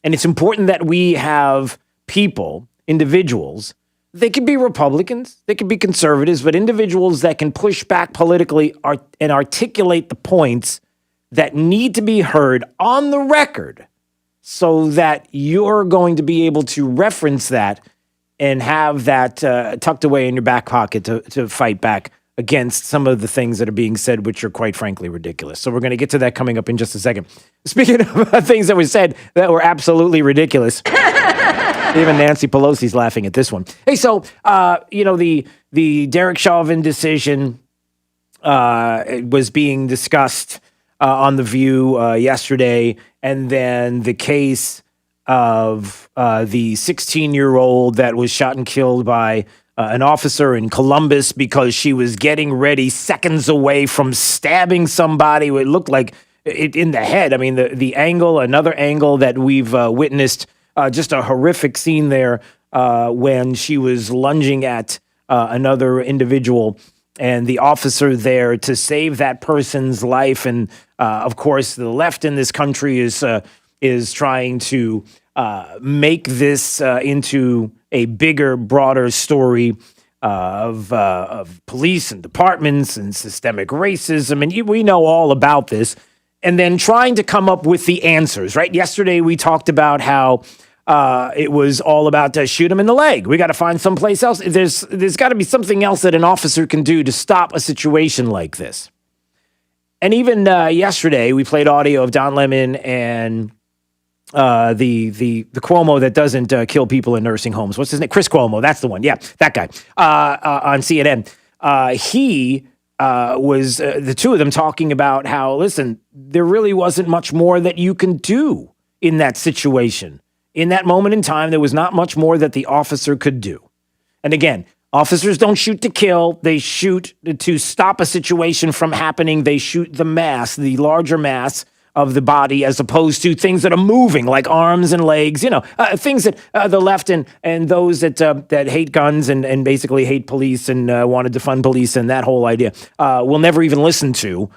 And it's important that we have people, individuals. They could be Republicans, they could be conservatives, but individuals that can push back politically and articulate the points that need to be heard on the record so that you're going to be able to reference that and have that tucked away in your back pocket to fight back against some of the things that are being said, which are quite frankly ridiculous. So we're going to get to that coming up in just a second. Speaking of things that were said that were absolutely ridiculous. Even Nancy Pelosi's laughing at this one. Hey, so, the Derek Chauvin decision was being discussed on The View yesterday, and then the case of the 16-year-old that was shot and killed by an officer in Columbus because she was getting ready seconds away from stabbing somebody. It looked like it in the head. I mean, another angle that we've witnessed. Just a horrific scene there when she was lunging at another individual and the officer there to save that person's life. And of course, the left in this country is trying to make this into a bigger, broader story of police and departments and systemic racism. And we know all about this. And then trying to come up with the answers, right? Yesterday, we talked about how it was all about shoot him in the leg. We got to find someplace else. There's got to be something else that an officer can do to stop a situation like this. And even yesterday, we played audio of Don Lemon and the Cuomo that doesn't kill people in nursing homes. What's his name? Chris Cuomo. That's the one. Yeah, that guy on CNN. He was the two of them talking about how, listen, there really wasn't much more that you can do in that situation. In that moment in time, there was not much more that the officer could do. And again, officers don't shoot to kill. They shoot to stop a situation from happening. They shoot the larger mass of the body, as opposed to things that are moving, like arms and legs, things that the left and those that hate guns and basically hate police and want to defund police and that whole idea will never even listen to,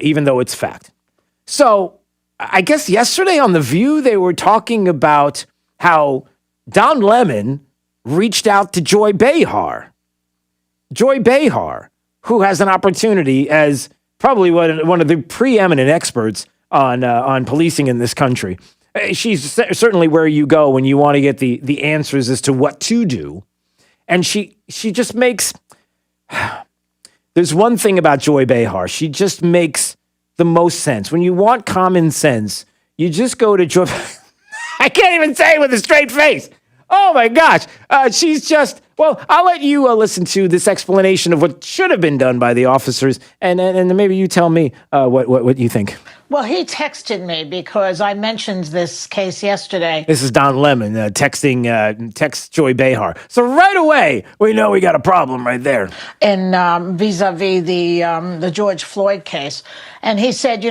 even though it's fact. So I guess yesterday on The View, they were talking about how Don Lemon reached out to Joy Behar. Joy Behar, who has an opportunity as probably one of the preeminent experts on policing in this country. She's certainly where you go when you want to get the answers as to what to do. And she just makes... There's one thing about Joy Behar. She just makes the most sense. When you want common sense, you just go to Joy... I can't even say it with a straight face. Oh, my gosh. She's just... Well, I'll let you listen to this explanation of what should have been done by the officers, and maybe you tell me what you think. Well, he texted me because I mentioned this case yesterday. This is Don Lemon text Joy Behar. So right away, we know we got a problem right there. In vis-a-vis the George Floyd case. And he said,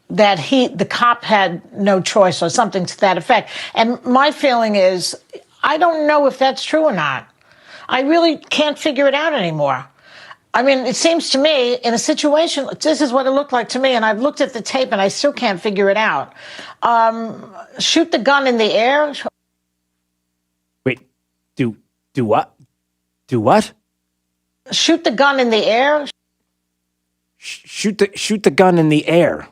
that the cop had no choice or something to that effect. And my feeling is, I don't know if that's true or not. I really can't figure it out anymore. I mean, it seems to me, in a situation, this is what it looked like to me, and I've looked at the tape and I still can't figure it out. Shoot the gun in the air. Wait, do what? Do what? Shoot the gun in the air. Shoot the gun in the air.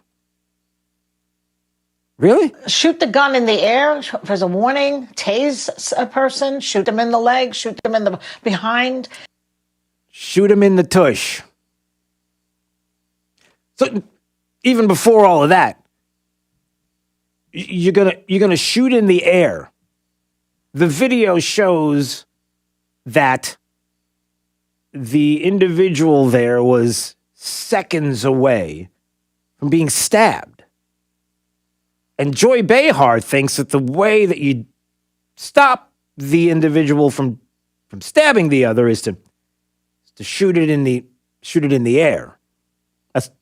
Really? Shoot the gun in the air as a warning. Tase a person. Shoot them in the leg. Shoot them in the behind. Shoot him in the tush. So even before all of that, you're gonna shoot in the air. The video shows that the individual there was seconds away from being stabbed. And Joy Behar thinks that the way that you stop the individual from stabbing the other is to shoot it in the air.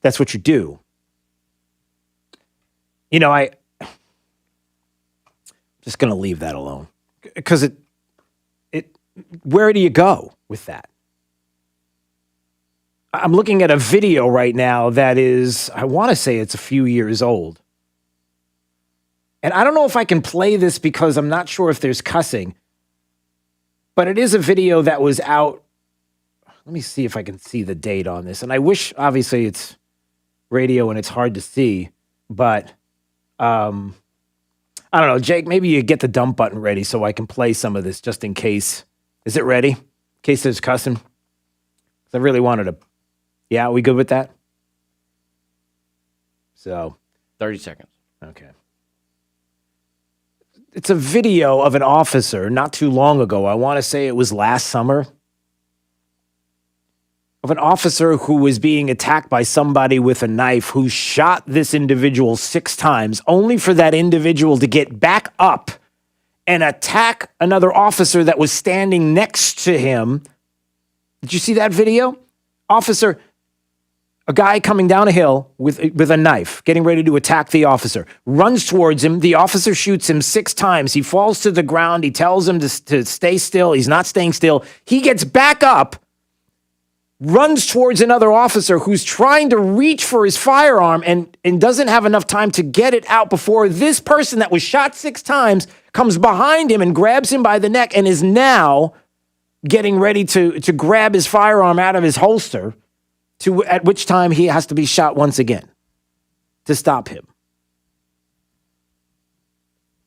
That's what you do. I'm just going to leave that alone because it where do you go with that? I'm looking at a video right now that is, I want to say it's a few years old. And I don't know if I can play this because I'm not sure if there's cussing, but it is a video that was out. Let me see if I can see the date on this. And I wish, obviously, it's radio and it's hard to see, but I don't know. Jake, maybe you get the dump button ready so I can play some of this just in case. Is it ready? In case there's cussing? 'Cause I really wanted to. Yeah, we good with that? So 30 seconds. Okay. It's a video of an officer not too long ago. I want to say it was last summer. Of an officer who was being attacked by somebody with a knife who shot this individual 6 times, only for that individual to get back up and attack another officer that was standing next to him. Did you see that video? Officer, a guy coming down a hill with a knife, getting ready to attack the officer, runs towards him. The officer shoots him 6 times. He falls to the ground. He tells him to stay still. He's not staying still. He gets back up, runs towards another officer who's trying to reach for his firearm and doesn't have enough time to get it out before this person that was shot 6 times comes behind him and grabs him by the neck and is now getting ready to grab his firearm out of his holster, at which time he has to be shot once again to stop him.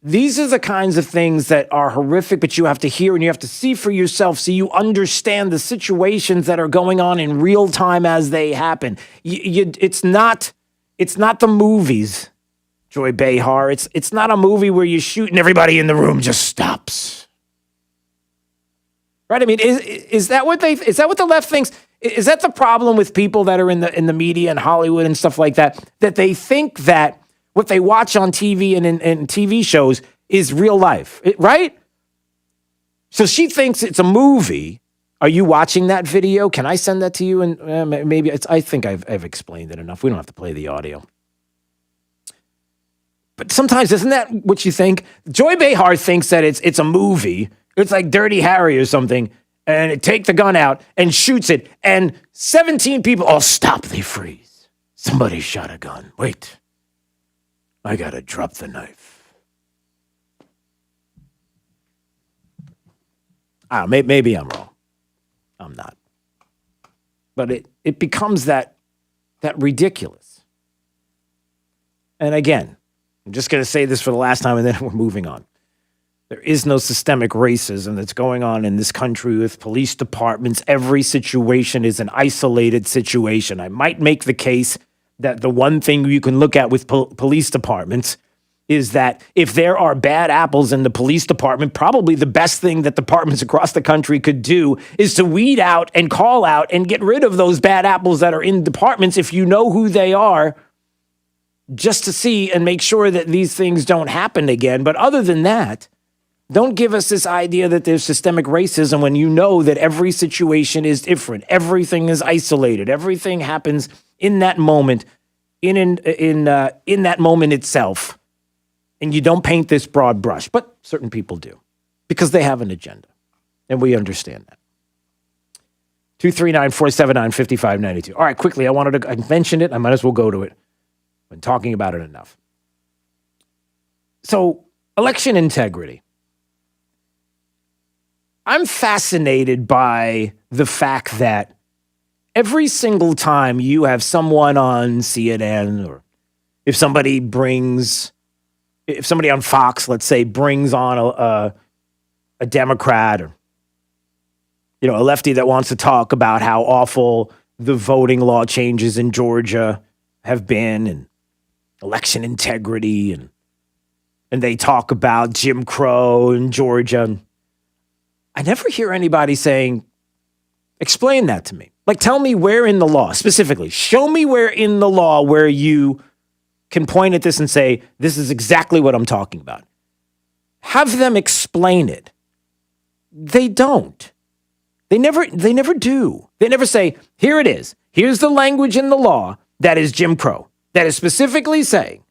These are the kinds of things that are horrific, but you have to hear and you have to see for yourself so you understand the situations that are going on in real time as they happen. It's not the movies, Joy Behar. It's not a movie where you shoot and everybody in the room just stops. Right? I mean, is that what the left thinks? Is that the problem with people that are in the media and Hollywood and stuff like that? That they think that what they watch on TV and in TV shows is real life, right? So she thinks it's a movie. Are you watching that video? Can I send that to you? And maybe I think I've explained it enough. We don't have to play the audio. But sometimes, isn't that what you think? Joy Behar thinks that it's a movie. It's like Dirty Harry or something. And it take the gun out and shoots it. And 17 people, oh, stop, they freeze. Somebody shot a gun. Wait. I got to drop the knife. Maybe I'm wrong. I'm not. But it becomes that ridiculous. And again, I'm just going to say this for the last time and then we're moving on. There is no systemic racism that's going on in this country with police departments. Every situation is an isolated situation. I might make the case that the one thing you can look at with police departments is that if there are bad apples in the police department, probably the best thing that departments across the country could do is to weed out and call out and get rid of those bad apples that are in departments if you know who they are. just to see and make sure that these things don't happen again. But other than that, don't give us this idea that there's systemic racism when you know that every situation is different. Everything is isolated. Everything happens in that moment, in that moment itself. And you don't paint this broad brush, but certain people do because they have an agenda. And we understand that. 239-479-5592. All right, quickly, I mentioned it. I might as well go to it. Been talking about it enough. So, election integrity. I'm fascinated by the fact that every single time you have someone on CNN or if somebody on Fox, let's say, brings on a Democrat or, a lefty that wants to talk about how awful the voting law changes in Georgia have been and election integrity and they talk about Jim Crow in Georgia. I never hear anybody saying, explain that to me. Like, tell me where in the law, specifically, show me where in the law where you can point at this and say, this is exactly what I'm talking about. Have them explain it. They don't. They never do. They never say, here it is. Here's the language in the law that is Jim Crow, that is specifically saying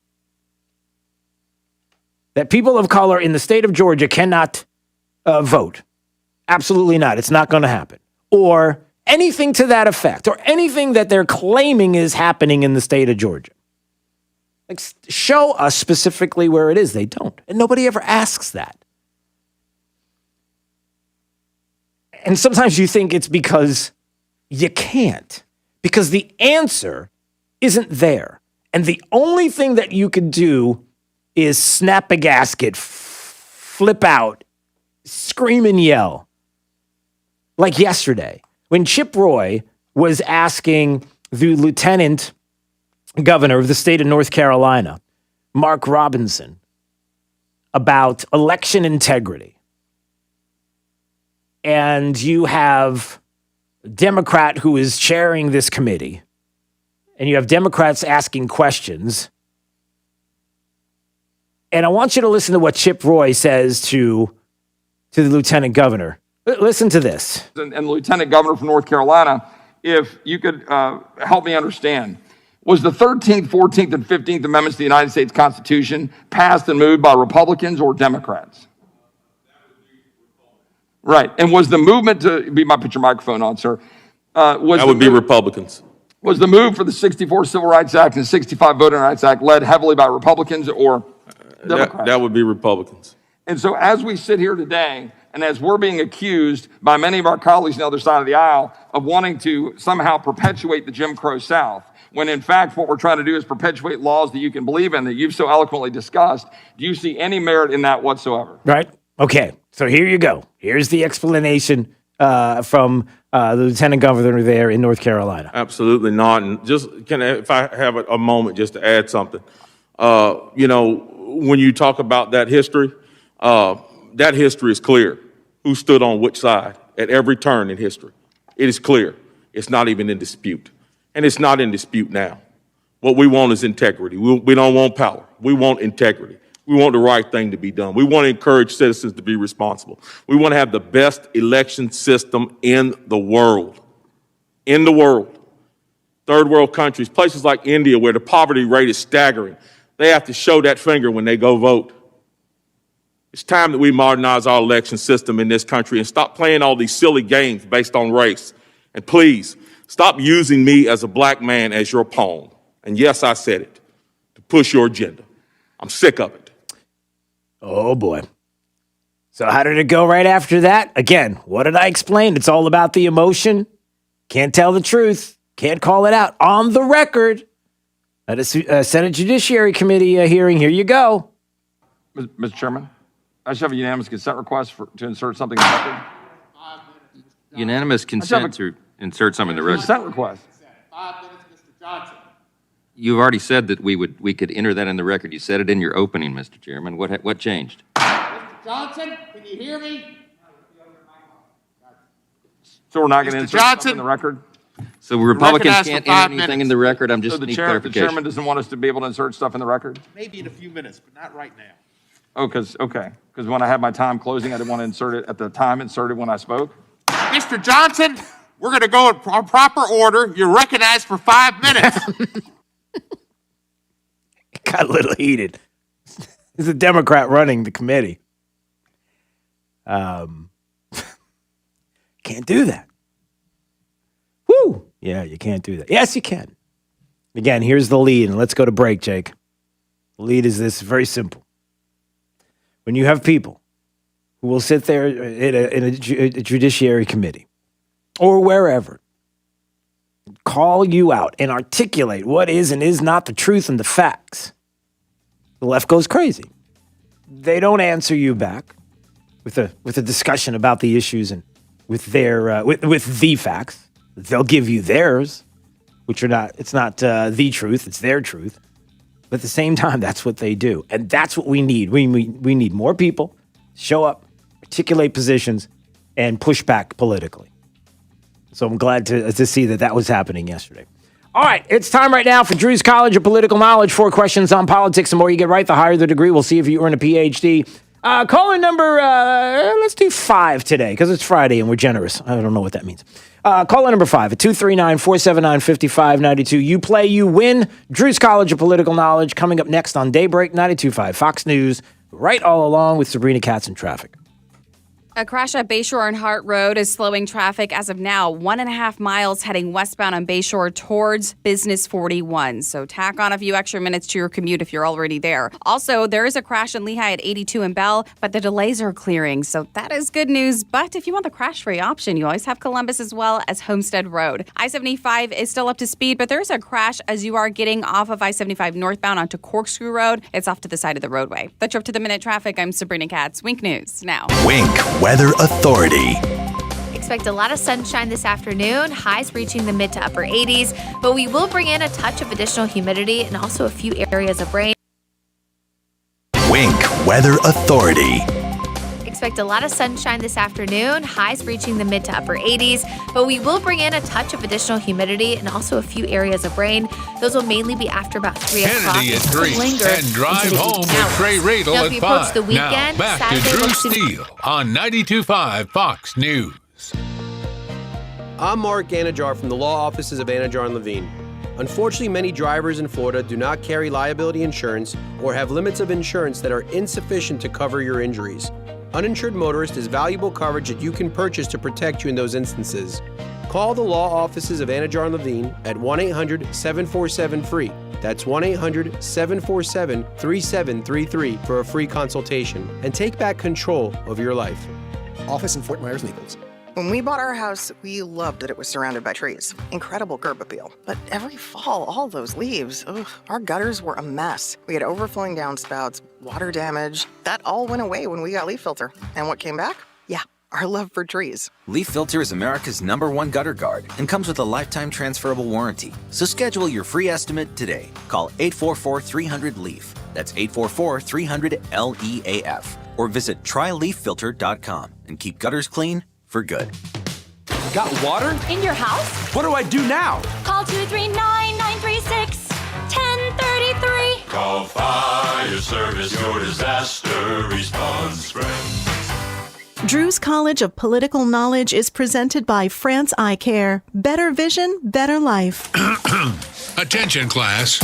that people of color in the state of Georgia cannot vote. Absolutely not. It's not going to happen. Or anything to that effect, or anything that they're claiming is happening in the state of Georgia. Like, show us specifically where it is. They don't. And nobody ever asks that. And sometimes you think it's because you can't, because the answer isn't there. And the only thing that you could do is snap a gasket, flip out, scream and yell. Like yesterday, when Chip Roy was asking the lieutenant governor of the state of North Carolina, Mark Robinson, about election integrity. And you have a Democrat who is chairing this committee, and you have Democrats asking questions. And I want you to listen to what Chip Roy says to the lieutenant governor. Listen to this. And the lieutenant governor from North Carolina, if you could help me understand, was the 13th, 14th, and 15th Amendments to the United States Constitution passed and moved by Republicans or Democrats? Right. And was the movement to put your microphone on, sir? That would be Republicans. Was the move for the 64 Civil Rights Act and 65 Voting Rights Act led heavily by Republicans or Democrats? That would be Republicans. And so as we sit here today, and as we're being accused by many of our colleagues on the other side of the aisle of wanting to somehow perpetuate the Jim Crow South, when in fact what we're trying to do is perpetuate laws that you can believe in, that you've so eloquently discussed, do you see any merit in that whatsoever? Right. Okay. So here you go. Here's the explanation from the lieutenant governor there in North Carolina. Absolutely not. And just if I have a moment just to add something, when you talk about that history is clear. Who stood on which side at every turn in history? It is clear. It's not even in dispute. And it's not in dispute now. What we want is integrity. We don't want power. We want integrity. We want the right thing to be done. We want to encourage citizens to be responsible. We want to have the best election system in the world. In the world. Third world countries, places like India where the poverty rate is staggering, they have to show that finger when they go vote. It's time that we modernize our election system in this country and stop playing all these silly games based on race. And please, stop using me as a black man as your pawn. And yes, I said it, to push your agenda. I'm sick of it. Oh, boy. So how did it go right after that? Again, what did I explain? It's all about the emotion. Can't tell the truth. Can't call it out. On the record, at a Senate Judiciary Committee hearing, here you go. Mr. Chairman, I should have a unanimous consent request to insert something in the record. Unanimous consent to insert something in the record. Consent request. 5 minutes, Mr. Johnson. You've already said that we could enter that in the record. You said it in your opening, Mr. Chairman. What changed? Mr. Johnson, can you hear me? So we're not going to insert something in the record? So Republicans Recognized can't for 5 enter anything minutes. in the record? I'm just So the need chairman clarification. doesn't want us to be able to insert stuff in the record? Maybe in a few minutes, but not right now. Oh, because when I had my time closing, I didn't want to insert it at the time inserted when I spoke. Mr. Johnson, we're going to go in proper order. You're recognized for 5 minutes. It got a little heated. There's a Democrat running the committee. Can't do that. Woo! Yeah, you can't do that. Yes, you can. Again, here's the lead, and let's go to break, Jake. The lead is this, very simple. When you have people who will sit there in a judiciary committee or wherever, call you out and articulate what is and is not the truth and the facts, the left goes crazy. They don't answer you back with a discussion about the issues and with their with the facts. They'll give you theirs, which are not. It's not the truth. It's their truth. But at the same time, that's what they do, and that's what we need. We need more people show up, articulate positions, and push back politically. So I'm glad to see that was happening yesterday. All right, it's time right now for Drew's College of Political Knowledge. 4 questions on politics. The more you get right, the higher the degree. We'll see if you earn a PhD. Caller number, let's do 5 today because it's Friday and we're generous. I don't know what that means. Caller number 5 at 239-479-5592. You play, you win. Drew's College of Political Knowledge coming up next on Daybreak 92.5 Fox News. Right all along with Sabrina Katz in traffic. A crash at Bayshore and Hart Road is slowing traffic as of now, 1.5 miles heading westbound on Bayshore towards Business 41. So tack on a few extra minutes to your commute if you're already there. Also, there is a crash in Lehigh at 82 and Bell, but the delays are clearing. So that is good news. But if you want the crash-free option, you always have Columbus as well as Homestead Road. I-75 is still up to speed, but there's a crash as you are getting off of I-75 northbound onto Corkscrew Road. It's off to the side of the roadway. That's up to the minute traffic. I'm Sabrina Katz. Wink News now. Wink Weather Authority. Expect a lot of sunshine this afternoon, highs reaching the mid to upper 80s, but we will bring in a touch of additional humidity and also a few areas of rain. Wink Weather Authority. Expect a lot of sunshine this afternoon, highs reaching the mid to upper 80s, but we will bring in a touch of additional humidity and also a few areas of rain. Those will mainly be after about 3 o'clock. Kennedy at 3 and drive home with Trey Radel now, at if you approach 5. the weekend, Now back Saturday to Drew looks to be- Steele on 92.5 Fox News. I'm Mark Anajar from the law offices of Anajar and Levine. Unfortunately, many drivers in Florida do not carry liability insurance or have limits of insurance that are insufficient to cover your injuries. Uninsured motorist is valuable coverage that you can purchase to protect you in those instances. Call the law offices of Anajar and Levine at 1-800-747-FREE. That's 1-800-747-3733 for a free consultation and take back control of your life. Office in Fort Myers, Naples. When we bought our house, we loved that it was surrounded by trees. Incredible curb appeal. But every fall, all those leaves, our gutters were a mess. We had overflowing downspouts, water damage. That all went away when we got Leaf Filter. And what came back? Yeah, our love for trees. Leaf Filter is America's #1 gutter guard and comes with a lifetime transferable warranty. So schedule your free estimate today. Call 844-300-LEAF. That's 844-300-LEAF. Or visit tryleaffilter.com and keep gutters clean for good. Got water? In your house? What do I do now? Call 239-936-1033. Call Fire Service, your disaster response friend. Drew's College of Political Knowledge is presented by France Eye Care. Better vision, better life. Attention, class.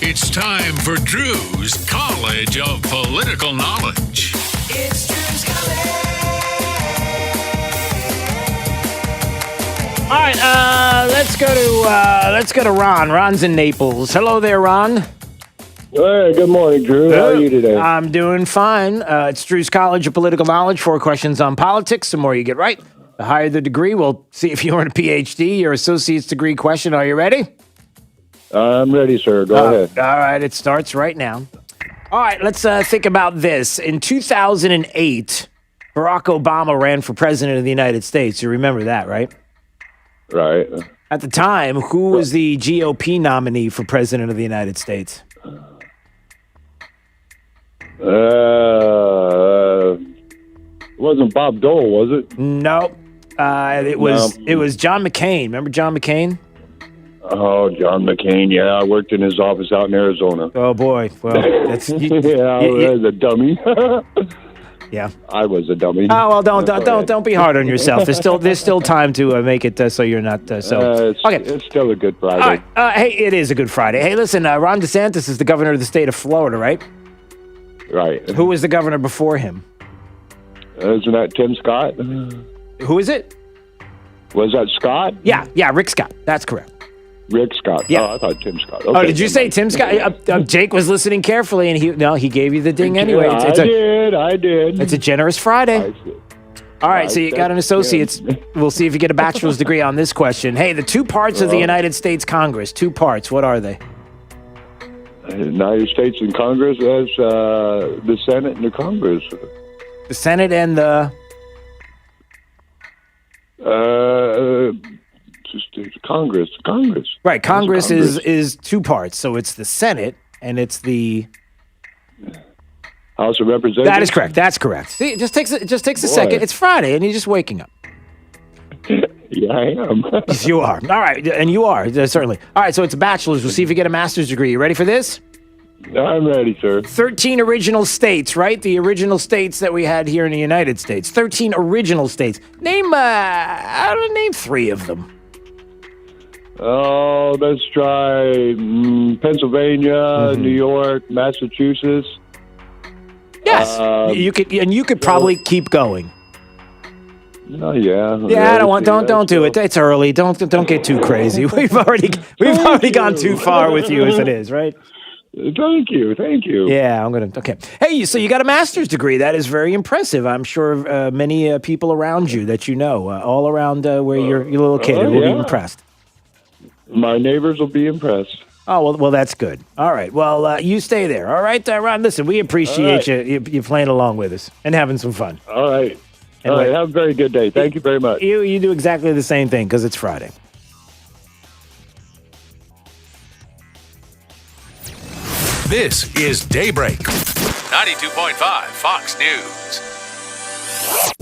It's time for Drew's College of Political Knowledge. It's Drew's College. All right, let's go to Ron. Ron's in Naples. Hello there, Ron. Hey, good morning, Drew. How are you today? I'm doing fine. It's Drew's College of Political Knowledge. 4 questions on politics. The more you get right, the higher the degree. We'll see if you earn a PhD or associate's degree question. Are you ready? I'm ready, sir. Go ahead. All right, it starts right now. All right, let's think about this. In 2008, Barack Obama ran for president of the United States. You remember that, right? Right. At the time, who was the GOP nominee for president of the United States? Wasn't Bob Dole, was it? No. It was John McCain. Remember John McCain? Oh, John McCain. Yeah, I worked in his office out in Arizona. Oh boy. Well, that's I was a dummy. Yeah, I was a dummy. Oh well, don't be hard on yourself. There's still time to make it so you're not so. Okay, it's still a good Friday. All right. Hey, it is a good Friday. Hey, listen, Ron DeSantis is the governor of the state of Florida, right? Right. Who was the governor before him? Isn't that Tim Scott? Who is it? Was that Scott? Yeah, Rick Scott. That's correct. Rick Scott. Yeah. Oh, I thought Tim Scott. Okay, did you say Tim Scott? Jake was listening carefully, and he gave you the ding anyway. I did. It's a generous Friday. All right, so you got an associate's. We'll see if you get a bachelor's degree on this question. Hey, the two parts of the United States Congress. Two parts. What are they? The United States and Congress as the Senate and the Congress. The Senate and the. Congress. Right, Congress is two parts. So it's the Senate and it's the House of Representatives. That is correct. That's correct. See, it just takes a second. It's Friday and you're just waking up. Yeah, I am. Yes, you are. All right, and you are certainly. All right, so it's a bachelor's. We'll see if you get a master's degree. You ready for this? I'm ready, sir. 13 original states, right? The original states that we had here in the United States. 13 original states. Name 3 of them. Oh, let's try Pennsylvania, New York, Massachusetts. Yes, you could probably keep going. Oh yeah. Yeah, don't do it. It's early. Don't get too crazy. We've already gone too far with you as it is, right? Thank you. Yeah, okay. Hey, so you got a master's degree. That is very impressive. I'm sure many people around you that you know, all around where your little kid will be impressed. My neighbors will be impressed. Oh, well, that's good. All right. Well, you stay there. All right, Ron, listen, we appreciate you playing along with us and having some fun. All right. Anyway, all right. Have a very good day. Thank you very much. You do exactly the same thing because it's Friday. This is Daybreak, 92.5 Fox News.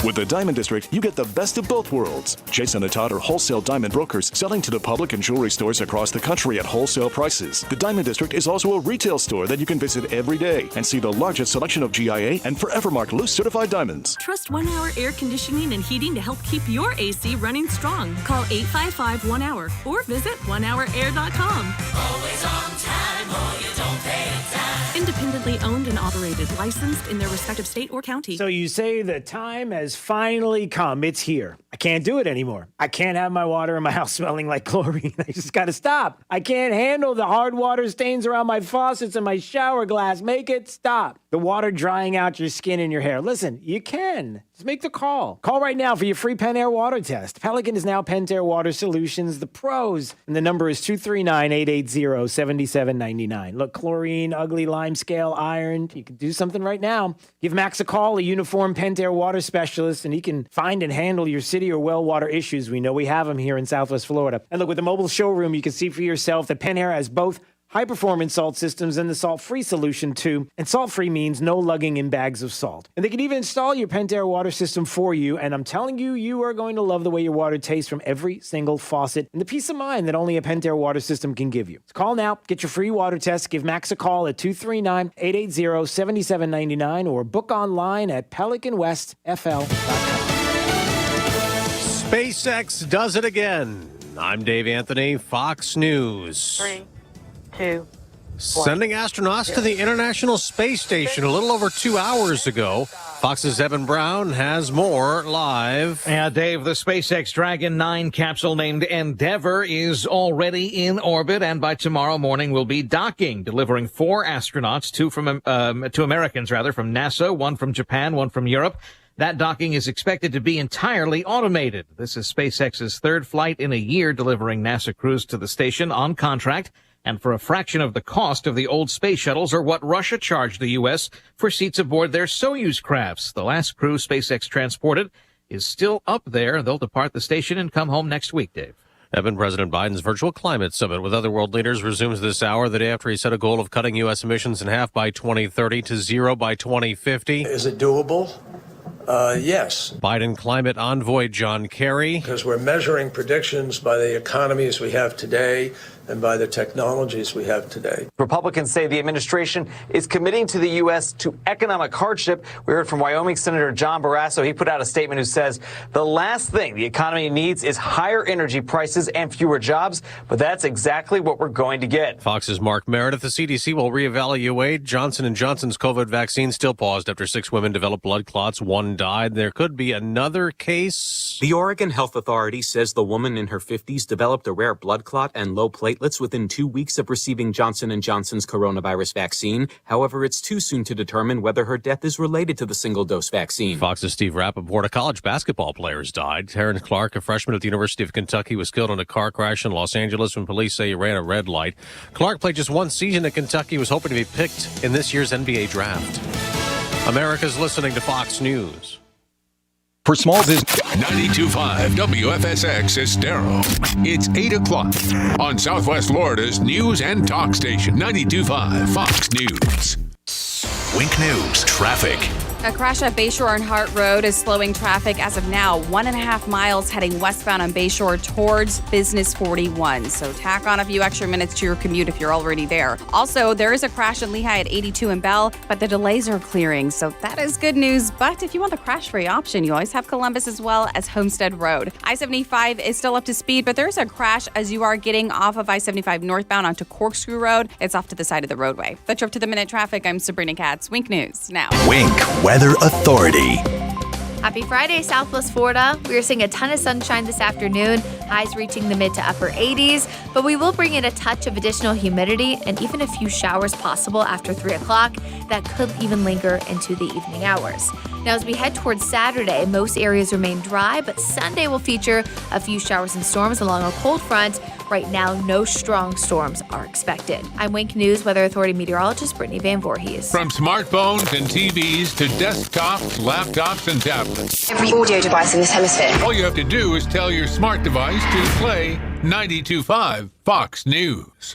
With the Diamond District, you get the best of both worlds. Jason and Todd are wholesale diamond brokers selling to the public and jewelry stores across the country at wholesale prices. The Diamond District is also a retail store that you can visit every day and see the largest selection of GIA and Forevermark loose certified diamonds. Trust 1 Hour Air Conditioning and Heating to help keep your AC running strong. Call 855-1-HOUR or visit onehouраir.com. Always on time or you don't pay time. Independently owned and operated, licensed in their respective state or county. So you say the time has finally come. It's here. I can't do it anymore. I can't have my water in my house smelling like chlorine. I just got to stop. I can't handle the hard water stains around my faucets and my shower glass. Make it stop. The water drying out your skin and your hair. Listen, you can. Just make the call. Call right now for your free Pentair water test. Pelican is now Pentair Water Solutions, the pros. And the number is 239-880-7799. Look, chlorine, ugly lime scale, iron. You can do something right now. Give Max a call, a uniformed Pentair water specialist, and he can find and handle your city or well water issues. We know we have them here in Southwest Florida. And look, with the mobile showroom, you can see for yourself that Pentair has both high-performance salt systems and the salt-free solution, too. And salt-free means no lugging in bags of salt. And they can even install your Pentair water system for you. And I'm telling you, you are going to love the way your water tastes from every single faucet and the peace of mind that only a Pentair water system can give you. So call now. Get your free water test. Give Max a call at 239-880-7799 or book online at pelicanwestfl.com. SpaceX does it again. I'm Dave Anthony, Fox News. 3, 2, 1. Sending astronauts to the International Space Station a little over 2 hours ago. Fox's Evan Brown has more live. Yeah, Dave, the SpaceX Dragon 9 capsule named Endeavour is already in orbit and by tomorrow morning will be docking, delivering 4 astronauts, 2 Americans from NASA, 1 from Japan, 1 from Europe. That docking is expected to be entirely automated. This is SpaceX's 3rd flight in a year, delivering NASA crews to the station on contract and for a fraction of the cost of the old space shuttles or what Russia charged the U.S. for seats aboard their Soyuz crafts. The last crew SpaceX transported is still up there. They'll depart the station and come home next week, Dave. Evan, President Biden's virtual climate summit with other world leaders resumes this hour, the day after he set a goal of cutting U.S. emissions in half by 2030 to 0 by 2050. Is it doable? Yes. Biden climate envoy John Kerry. Because we're measuring predictions by the economies we have today, and by the technologies we have today. Republicans say the administration is committing to the U.S. to economic hardship. We heard from Wyoming Senator John Barrasso. He put out a statement who says the last thing the economy needs is higher energy prices and fewer jobs, but that's exactly what we're going to get. Fox's Mark Meredith. The CDC will reevaluate Johnson & Johnson's COVID vaccine, still paused after 6 women developed blood clots. 1 died. There could be another case. The Oregon Health Authority says the woman in her 50s developed a rare blood clot and low platelets within 2 weeks of receiving Johnson & Johnson's coronavirus vaccine. However, it's too soon to determine whether her death is related to the single-dose vaccine. Fox's Steve Rappaport. A college basketball player has died. Terrence Clark, a freshman at the University of Kentucky, was killed in a car crash in Los Angeles when police say he ran a red light. Clark played just 1 season at Kentucky, was hoping to be picked in this year's NBA draft. America's listening to Fox News. For small business. 92.5 WFSX Estero. It's 8 o'clock on Southwest Florida's news and talk station. 92.5 Fox News. Wink News traffic. A crash at Bayshore and Hart Road is slowing traffic as of now, 1.5 miles heading westbound on Bayshore towards Business 41. So tack on a few extra minutes to your commute if you're already there. Also, there is a crash in Lehigh at 82 and Bell, but the delays are clearing. So that is good news. But if you want the crash-free option, you always have Columbus as well as Homestead Road. I-75 is still up to speed, but there's a crash as you are getting off of I-75 northbound onto Corkscrew Road. It's off to the side of the roadway. That's your up to the minute traffic. I'm Sabrina Katz. Wink News now. Wink Weather Authority. Happy Friday, Southwest Florida. We are seeing a ton of sunshine this afternoon, highs reaching the mid to upper 80s, but we will bring in a touch of additional humidity and even a few showers possible after 3 o'clock that could even linger into the evening hours. Now, as we head towards Saturday, most areas remain dry, but Sunday will feature a few showers and storms along a cold front. Right now, no strong storms are expected. I'm Wink News Weather Authority meteorologist Brittany Van Voorhees. From smartphones and TVs to desktops, laptops, and tablets. Every audio device in this hemisphere. All you have to do is tell your smart device to play 92.5 Fox News.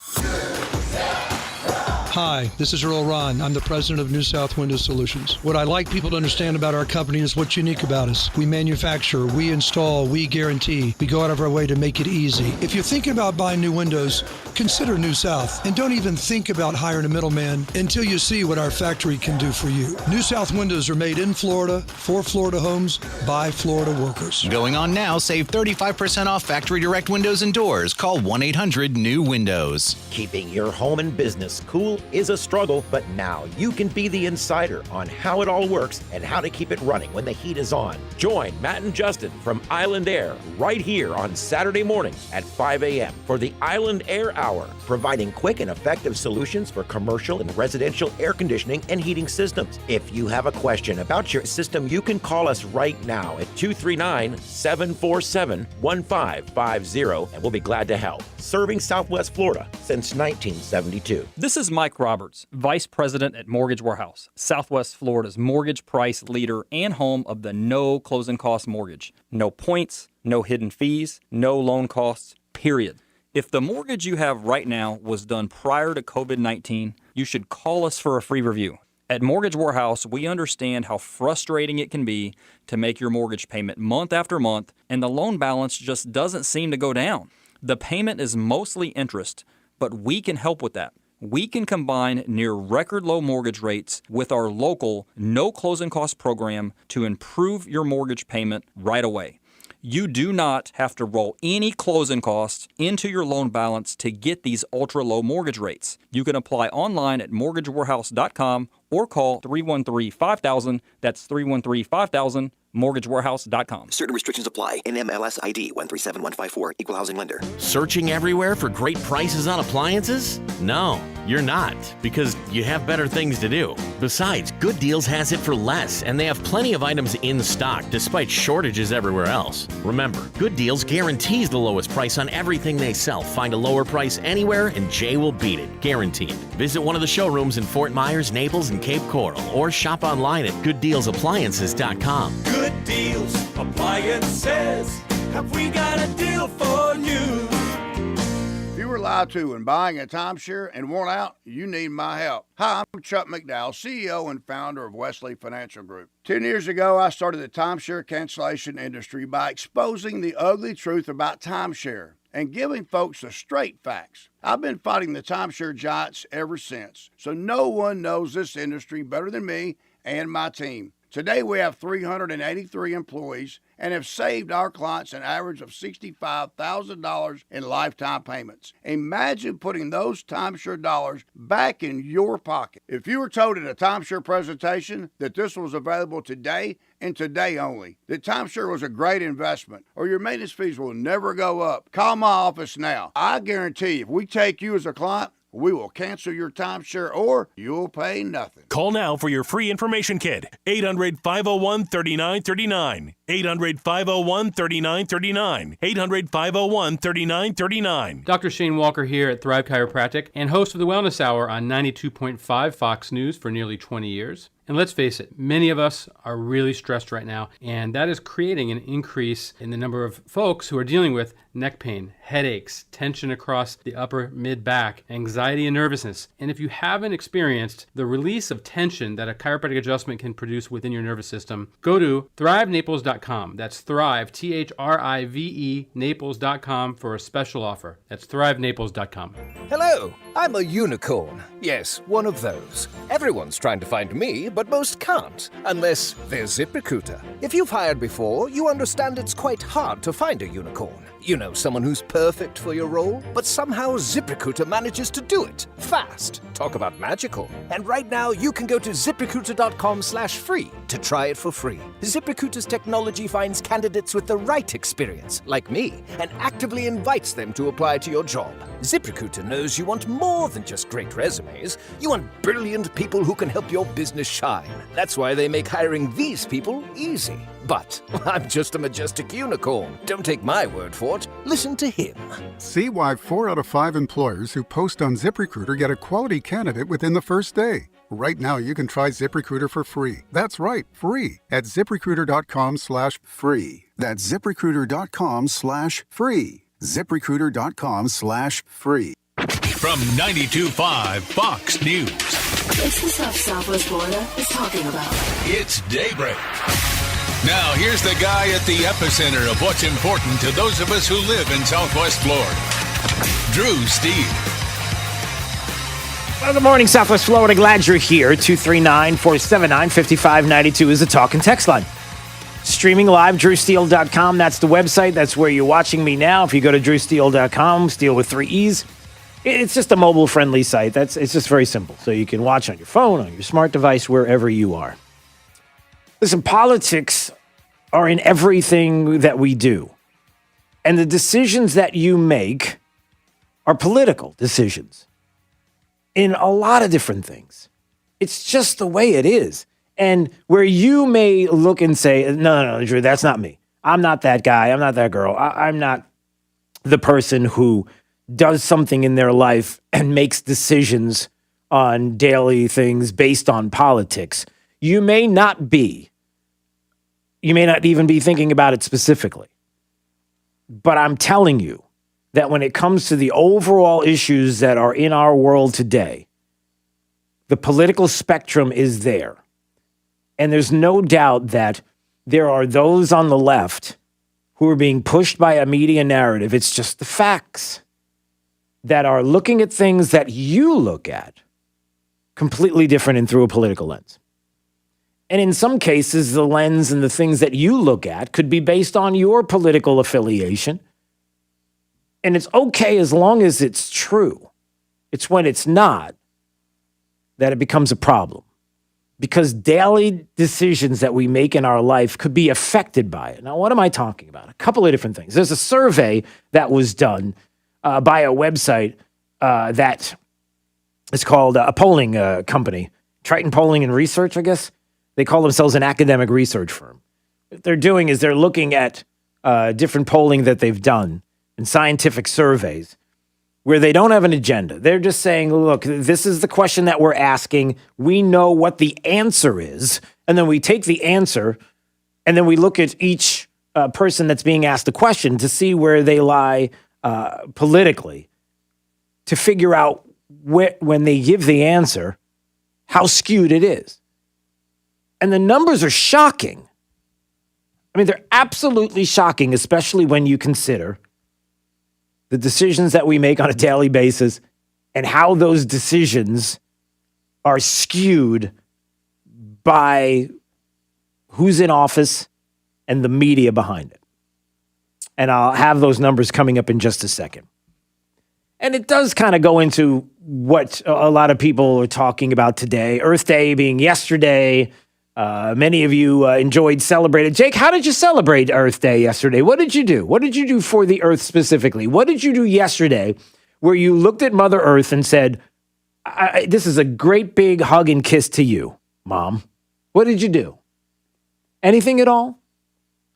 Hi, this is Earl Ron. I'm the president of New South Window Solutions. What I'd like people to understand about our company is what's unique about us. We manufacture, we install, we guarantee. We go out of our way to make it easy. If you're thinking about buying new windows, consider New South. And don't even think about hiring a middleman until you see what our factory can do for you. New South windows are made in Florida, for Florida homes, by Florida workers. Going on now, save 35% off factory direct windows and doors. Call 1-800-NEW-WINDOWS. Keeping your home and business cool is a struggle, but now you can be the insider on how it all works and how to keep it running when the heat is on. Join Matt and Justin from Island Air right here on Saturday mornings at 5 a.m. for the Island Air Hour, providing quick and effective solutions for commercial and residential air conditioning and heating systems. If you have a question about your system, you can call us right now at 239-747-1550, and we'll be glad to help. Serving Southwest Florida since 1972. This is Mike Roberts, Vice President at Mortgage Warehouse, Southwest Florida's mortgage price leader and home of the no closing cost mortgage. No points, no hidden fees, no loan costs, period. If the mortgage you have right now was done prior to COVID-19, you should call us for a free review. At Mortgage Warehouse, we understand how frustrating it can be to make your mortgage payment month after month, and the loan balance just doesn't seem to go down. The payment is mostly interest, but we can help with that. We can combine near record low mortgage rates with our local no closing cost program to improve your mortgage payment right away. You do not have to roll any closing costs into your loan balance to get these ultra low mortgage rates. You can apply online at mortgagewarehouse.com or call 313-5000. That's 313-5000. MortgageWarehouse.com. Certain restrictions apply. NMLS ID 137154. Equal housing lender. Searching everywhere for great prices on appliances? No, you're not, because you have better things to do. Besides, Good Deals has it for less, and they have plenty of items in stock despite shortages everywhere else. Remember, Good Deals guarantees the lowest price on everything they sell. Find a lower price anywhere, and Jay will beat it. Guaranteed. Visit one of the showrooms in Fort Myers, Naples, and Cape Coral, or shop online at GoodDealsAppliances.com. Good Deals Appliances. Have we got a deal for you? If you were lied to when buying a timeshare and want out, you need my help. Hi, I'm Chuck McDowell, CEO and founder of Wesley Financial Group. 10 years ago, I started the timeshare cancellation industry by exposing the ugly truth about timeshare and giving folks the straight facts. I've been fighting the timeshare giants ever since, so no one knows this industry better than me and my team. Today, we have 383 employees and have saved our clients an average of $65,000 in lifetime payments. Imagine putting those timeshare dollars back in your pocket. If you were told at a timeshare presentation that this was available today and today only, that timeshare was a great investment, or your maintenance fees will never go up, call my office now. I guarantee if we take you as a client, we will cancel your timeshare or you'll pay nothing. Call now for your free information kit. 800-501-3939. 800-501-3939. 800-501-3939. Dr. Shane Walker here at Thrive Chiropractic and host of the Wellness Hour on 92.5 Fox News for nearly 20 years. And let's face it, many of us are really stressed right now, and that is creating an increase in the number of folks who are dealing with neck pain, headaches, tension across the upper mid-back, anxiety and nervousness. And if you haven't experienced the release of tension that a chiropractic adjustment can produce within your nervous system, go to thrivenaples.com. That's Thrive, Thrive, Naples.com for a special offer. That's thrivenaples.com. Hello, I'm a unicorn. Yes, one of those. Everyone's trying to find me, but most can't, unless they're ZipRecruiter. If you've hired before, you understand it's quite hard to find a unicorn. You know, someone who's perfect for your role, but somehow ZipRecruiter manages to do it fast. Talk about magical. And right now, you can go to ZipRecruiter.com/free to try it for free. ZipRecruiter's technology finds candidates with the right experience, like me, and actively invites them to apply to your job. ZipRecruiter knows you want more than just great resumes. You want brilliant people who can help your business shine. That's why they make hiring these people easy. But I'm just a majestic unicorn. Don't take my word for it. Listen to him. See why 4 out of 5 employers who post on ZipRecruiter get a quality candidate within the first day. Right now, you can try ZipRecruiter for free. That's right, free at ZipRecruiter.com/free. That's ZipRecruiter.com/free. ZipRecruiter.com/free. From 92.5 Fox News. It's the stuff Southwest Florida is talking about. It's Daybreak. Now, here's the guy at the epicenter of what's important to those of us who live in Southwest Florida, Drew Steele. Well, good morning, Southwest Florida. Glad you're here. 239-479-5592 is the talk and text line. Streaming live, drewsteele.com. That's the website. That's where you're watching me now. If you go to drewsteele.com, Steele with 3 E's. It's just a mobile-friendly site. It's just very simple. So you can watch on your phone, on your smart device, wherever you are. Listen, politics are in everything that we do. And the decisions that you make are political decisions in a lot of different things. It's just the way it is. And where you may look and say, no, Drew, that's not me. I'm not that guy. I'm not that girl. I'm not the person who does something in their life and makes decisions on daily things based on politics. You may not even be thinking about it specifically. But I'm telling you that when it comes to the overall issues that are in our world today, the political spectrum is there. And there's no doubt that there are those on the left who are being pushed by a media narrative. It's just the facts that are looking at things that you look at completely different and through a political lens. And in some cases, the lens and the things that you look at could be based on your political affiliation. And it's okay as long as it's true. It's when it's not that it becomes a problem. Because daily decisions that we make in our life could be affected by it. Now, what am I talking about? A couple of different things. There's a survey that was done by a website that is called a polling company, Triton Polling and Research, I guess. They call themselves an academic research firm. What they're doing is they're looking at different polling that they've done and scientific surveys where they don't have an agenda. They're just saying, look, this is the question that we're asking. We know what the answer is. And then we take the answer and then we look at each person that's being asked the question to see where they lie politically to figure out when they give the answer, how skewed it is. And the numbers are shocking. I mean, they're absolutely shocking, especially when you consider the decisions that we make on a daily basis and how those decisions are skewed by who's in office and the media behind it. And I'll have those numbers coming up in just a second. And it does kind of go into what a lot of people are talking about today. Earth Day being yesterday. Many of you enjoyed celebrating. Jake, how did you celebrate Earth Day yesterday? What did you do? What did you do for the Earth specifically? What did you do yesterday where you looked at Mother Earth and said, this is a great big hug and kiss to you, Mom? What did you do? Anything at all?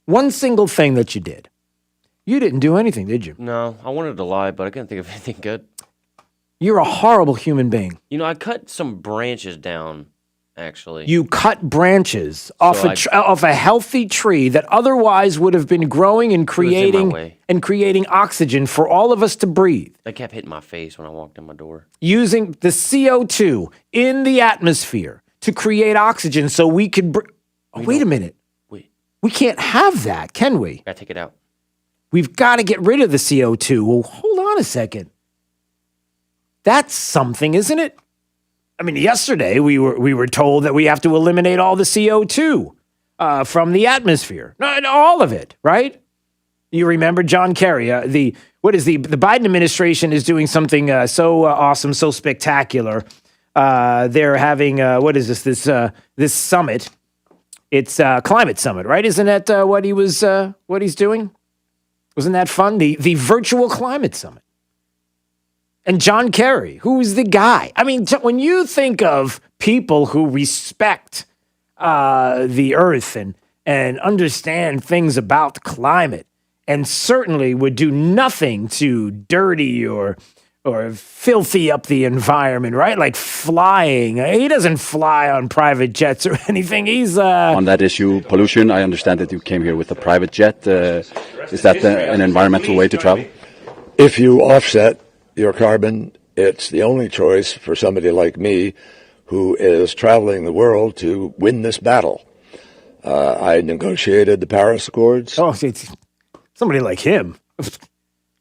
One single thing that you did. You didn't do anything, did you? No, I wanted to lie, but I couldn't think of anything good. You're a horrible human being. You know, I cut some branches down, actually. You cut branches off a healthy tree that otherwise would have been growing and creating oxygen for all of us to breathe. They kept hitting my face when I walked in my door. Using the CO2 in the atmosphere to create oxygen so we could wait a minute. We can't have that, can we? Gotta take it out. We've got to get rid of the CO2. Well, hold on a second. That's something, isn't it? I mean, yesterday we were told that we have to eliminate all the CO2 from the atmosphere. Not all of it, right? You remember John Kerry? The Biden administration is doing something so awesome, so spectacular. They're having this summit. It's a climate summit, right? Isn't that what he's doing? Wasn't that fun? The virtual climate summit. And John Kerry, who's the guy? I mean, when you think of people who respect the earth and understand things about climate, and certainly would do nothing to dirty or filthy up the environment, right? Like flying. He doesn't fly on private jets or anything. He's on that issue, pollution. I understand that you came here with a private jet. Is that an environmental way to travel? If you offset your carbon, it's the only choice for somebody like me who is traveling the world to win this battle. I negotiated the Paris Accords. Oh, it's somebody like him.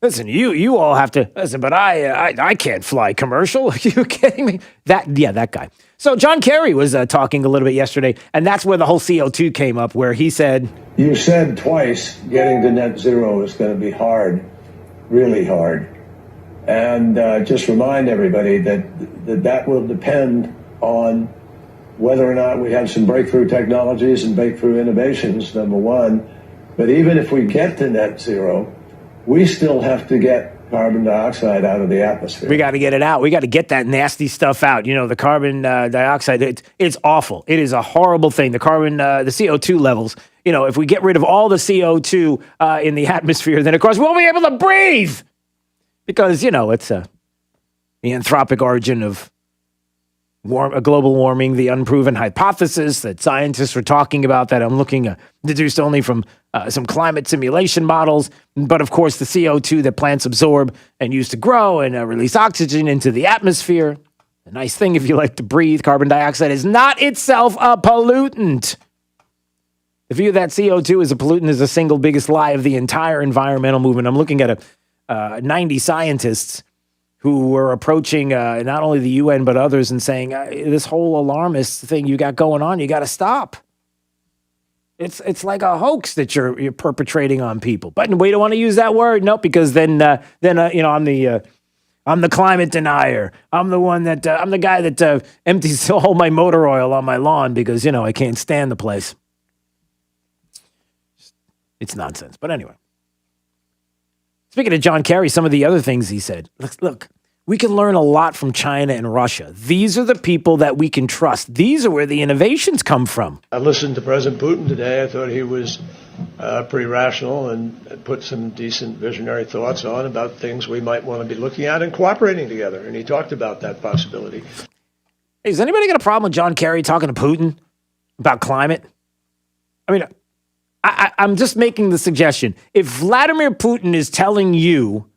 Listen, you all have to listen, but I can't fly commercial. Are you kidding me? That guy. So John Kerry was talking a little bit yesterday, and that's where the whole CO2 came up, where he said, "You said twice getting to net zero is going to be hard, really hard, and just remind everybody that will depend on whether or not we have some breakthrough technologies and breakthrough innovations. Number one, but even if we get to net zero, we still have to get carbon dioxide out of the atmosphere. We got to get it out. We got to get that nasty stuff out. You know, the carbon dioxide, it's awful. It is a horrible thing. The CO2 levels, you know, if we get rid of all the CO2 in the atmosphere, then of course we'll be able to breathe. Because, you know, it's the anthropic origin of global warming, the unproven hypothesis that scientists are talking about that I'm looking deduced only from some climate simulation models. But of course, the CO2 that plants absorb and use to grow and release oxygen into the atmosphere. A nice thing if you like to breathe. Carbon dioxide is not itself a pollutant. The view that CO2 is a pollutant is the single biggest lie of the entire environmental movement. I'm looking at 90 scientists who were approaching not only the UN but others and saying, this whole alarmist thing you got going on, you got to stop. It's like a hoax that you're perpetrating on people. But we don't want to use that word, nope, because then you know, I'm the climate denier. I'm the one that I'm the guy that empties all my motor oil on my lawn because, you know, I can't stand the place. It's nonsense. But anyway. Speaking of John Kerry, some of the other things he said. Look, we can learn a lot from China and Russia. These are the people that we can trust. These are where the innovations come from. I listened to President Putin today. I thought he was pretty rational and put some decent visionary thoughts on about things we might want to be looking at and cooperating together. And he talked about that possibility. Hey, has anybody got a problem with John Kerry talking to Putin about climate? I mean, I'm just making the suggestion. If Vladimir Putin is telling you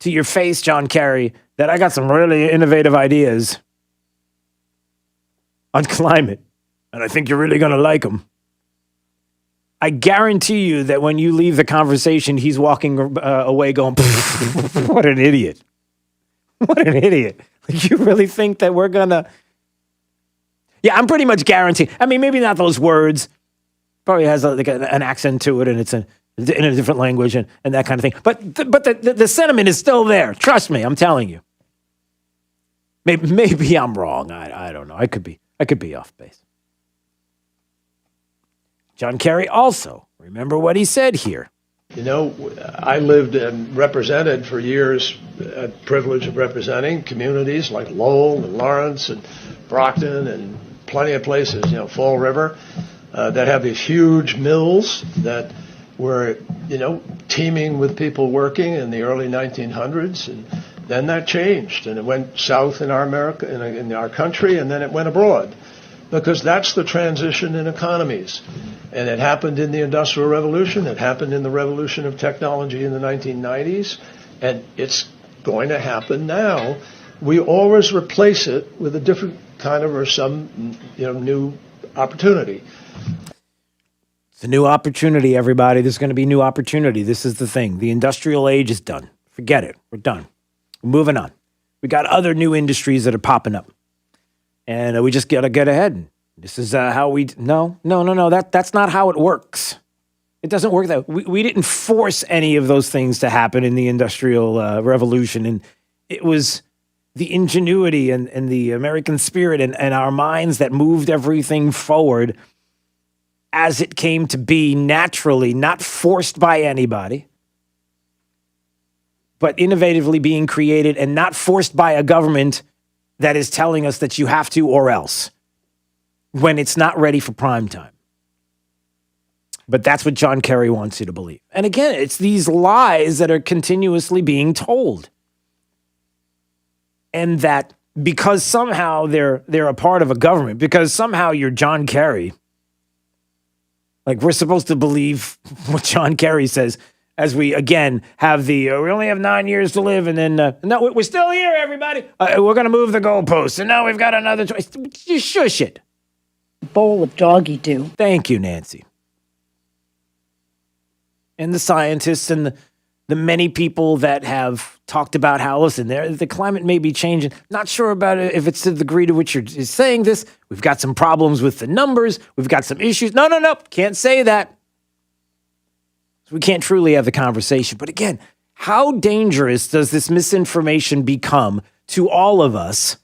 to your face, John Kerry, that I got some really innovative ideas on climate, and I think you're really going to like them. I guarantee you that when you leave the conversation, he's walking away going, what an idiot. What an idiot. You really think that we're going to... Yeah, I'm pretty much guaranteed. I mean, maybe not those words. Probably has an accent to it, and it's in a different language and that kind of thing. But the sentiment is still there. Trust me, I'm telling you. Maybe I'm wrong. I don't know. I could be off base. John Kerry also, remember what he said here. You know, I lived and represented for years, had privilege of representing communities like Lowell and Lawrence and Brockton and plenty of places, Fall River, that have these huge mills that were, teeming with people working in the early 1900s. And then that changed, and it went south in in our country, and then it went abroad. Because that's the transition in economies. And it happened in the Industrial Revolution. It happened in the revolution of technology in the 1990s. And it's going to happen now. We always replace it with a different kind of or some new opportunity. It's a new opportunity, everybody. There's going to be new opportunity. This is the thing. The industrial age is done. Forget it. We're done. We're moving on. We got other new industries that are popping up. And we just got to get ahead. This is how we... No. That's not how it works. It doesn't work that way. We didn't force any of those things to happen in the Industrial Revolution. And it was the ingenuity and the American spirit and our minds that moved everything forward as it came to be naturally, not forced by anybody, but innovatively being created and not forced by a government that is telling us that you have to or else when it's not ready for prime time. But that's what John Kerry wants you to believe. And again, it's these lies that are continuously being told. And that because somehow they're a part of a government, because somehow you're John Kerry, like we're supposed to believe what John Kerry says as we, again, have we only have 9 years to live, and then, no, we're still here, everybody. We're going to move the goalposts, and now we've got another choice. Just shush it. Bowl of doggy do. Thank you, Nancy. And the scientists and the many people that have talked about how, listen, the climate may be changing. Not sure about it if it's to the degree to which you're saying this. We've got some problems with the numbers. We've got some issues. No. Can't say that. We can't truly have the conversation. But again, how dangerous does this misinformation become to all of us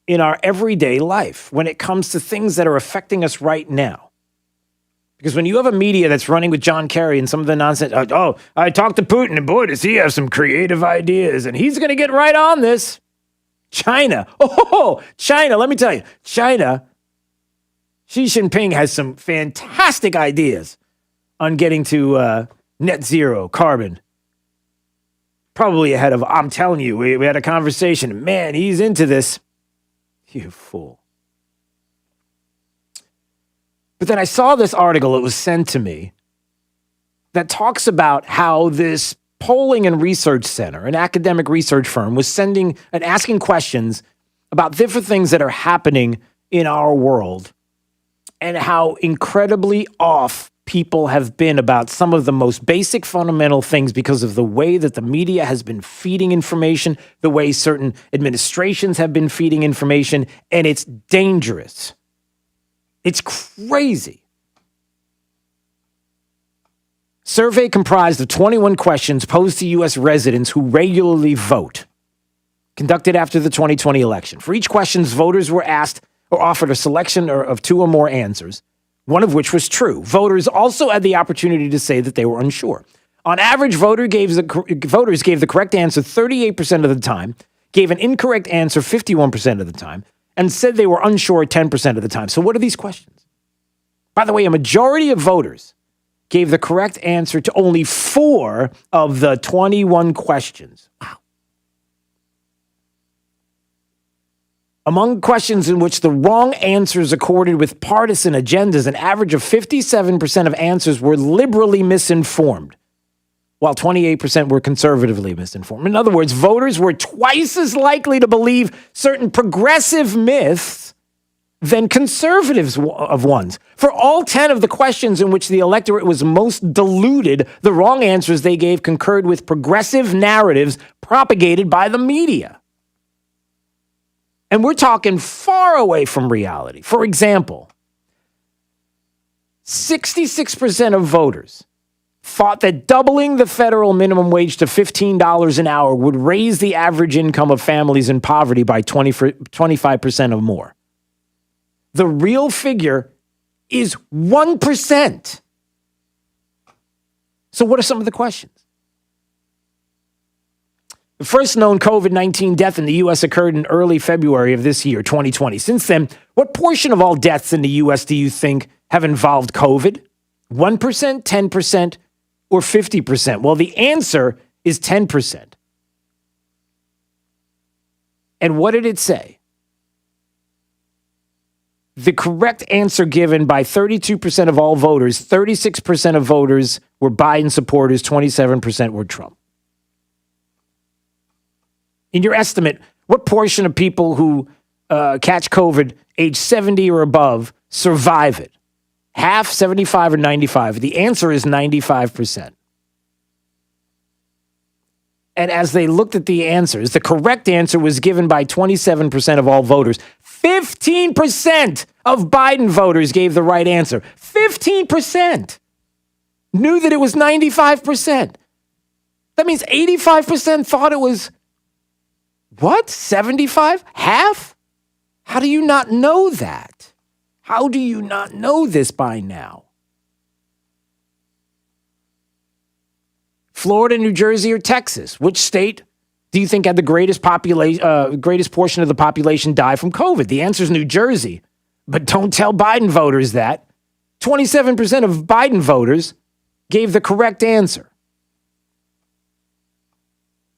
in our everyday life when it comes to things that are affecting us right now? Because when you have a media that's running with John Kerry and some of the nonsense, I talked to Putin, and boy, does he have some creative ideas, and he's going to get right on this. China. China, let me tell you. China, Xi Jinping has some fantastic ideas on getting to net zero carbon. Probably ahead of, I'm telling you, we had a conversation. Man, he's into this. You fool. But then I saw this article, it was sent to me, that talks about how this polling and research center, an academic research firm, was sending and asking questions about different things that are happening in our world and how incredibly off people have been about some of the most basic fundamental things because of the way that the media has been feeding information, the way certain administrations have been feeding information, and it's dangerous. It's crazy. Survey comprised of 21 questions posed to U.S. residents who regularly vote, conducted after the 2020 election. For each question, voters were asked or offered a selection of two or more answers, one of which was true. Voters also had the opportunity to say that they were unsure. On average, voters gave the correct answer 38% of the time, gave an incorrect answer 51% of the time, and said they were unsure 10% of the time. So what are these questions? By the way, a majority of voters gave the correct answer to only 4 of the 21 questions. Wow. Among questions in which the wrong answers accorded with partisan agendas, an average of 57% of answers were liberally misinformed. while 28% were conservatively misinformed. In other words, voters were twice as likely to believe certain progressive myths than conservatives of ones. For all 10 of the questions in which the electorate was most deluded, the wrong answers they gave concurred with progressive narratives propagated by the media. And we're talking far away from reality. For example, 66% of voters thought that doubling the federal minimum wage to $15 an hour would raise the average income of families in poverty by 25% or more. The real figure is 1%. So what are some of the questions? The first known COVID-19 death in the U.S. occurred in early February of this year, 2020. Since then, what portion of all deaths in the U.S. do you think have involved COVID? 1%, 10%, or 50%? Well, the answer is 10%. And what did it say? The correct answer given by 32% of all voters, 36% of voters were Biden supporters, 27% were Trump. In your estimate, what portion of people who catch COVID age 70 or above survive it? Half, 75, or 95? The answer is 95%. And as they looked at the answers, the correct answer was given by 27% of all voters. 15% of Biden voters gave the right answer. 15% knew that it was 95%. That means 85% thought it was, what, 75? Half? How do you not know that? How do you not know this by now? Florida, New Jersey, or Texas? Which state do you think had the greatest portion of the population die from COVID? The answer is New Jersey. But don't tell Biden voters that. 27% of Biden voters gave the correct answer.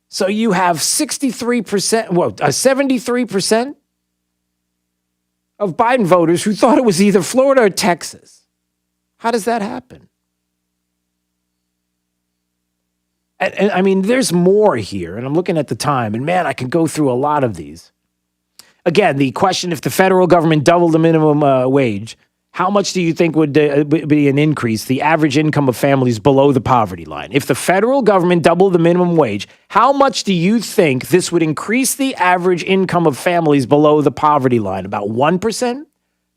So you have 73% of Biden voters who thought it was either Florida or Texas. How does that happen? And I mean, there's more here, and I'm looking at the time, and man, I can go through a lot of these. Again, the question, if the federal government doubled the minimum wage, how much do you think would be an increase, the average income of families below the poverty line? If the federal government doubled the minimum wage, how much do you think this would increase the average income of families below the poverty line? About 1%,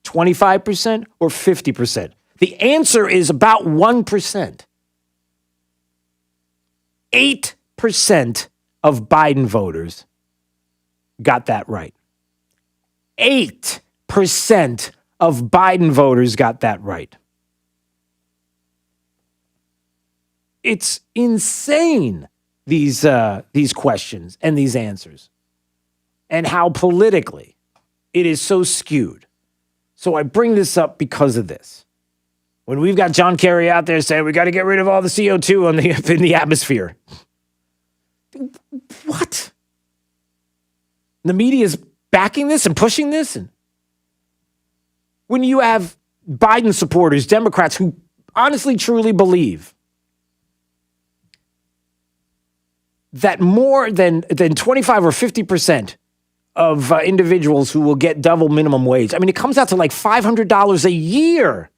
25%, or 50%? The answer is about 1%. 8% of Biden voters got that right. 8% of Biden voters got that right. It's insane, these questions and these answers, and how politically it is so skewed. So I bring this up because of this. When we've got John Kerry out there saying we got to get rid of all the CO2 in the atmosphere. What? The media is backing this and pushing this? And when you have Biden supporters, Democrats who honestly, truly believe that more than 25 or 50% of individuals who will get double minimum wage, I mean, it comes out to like $500 a year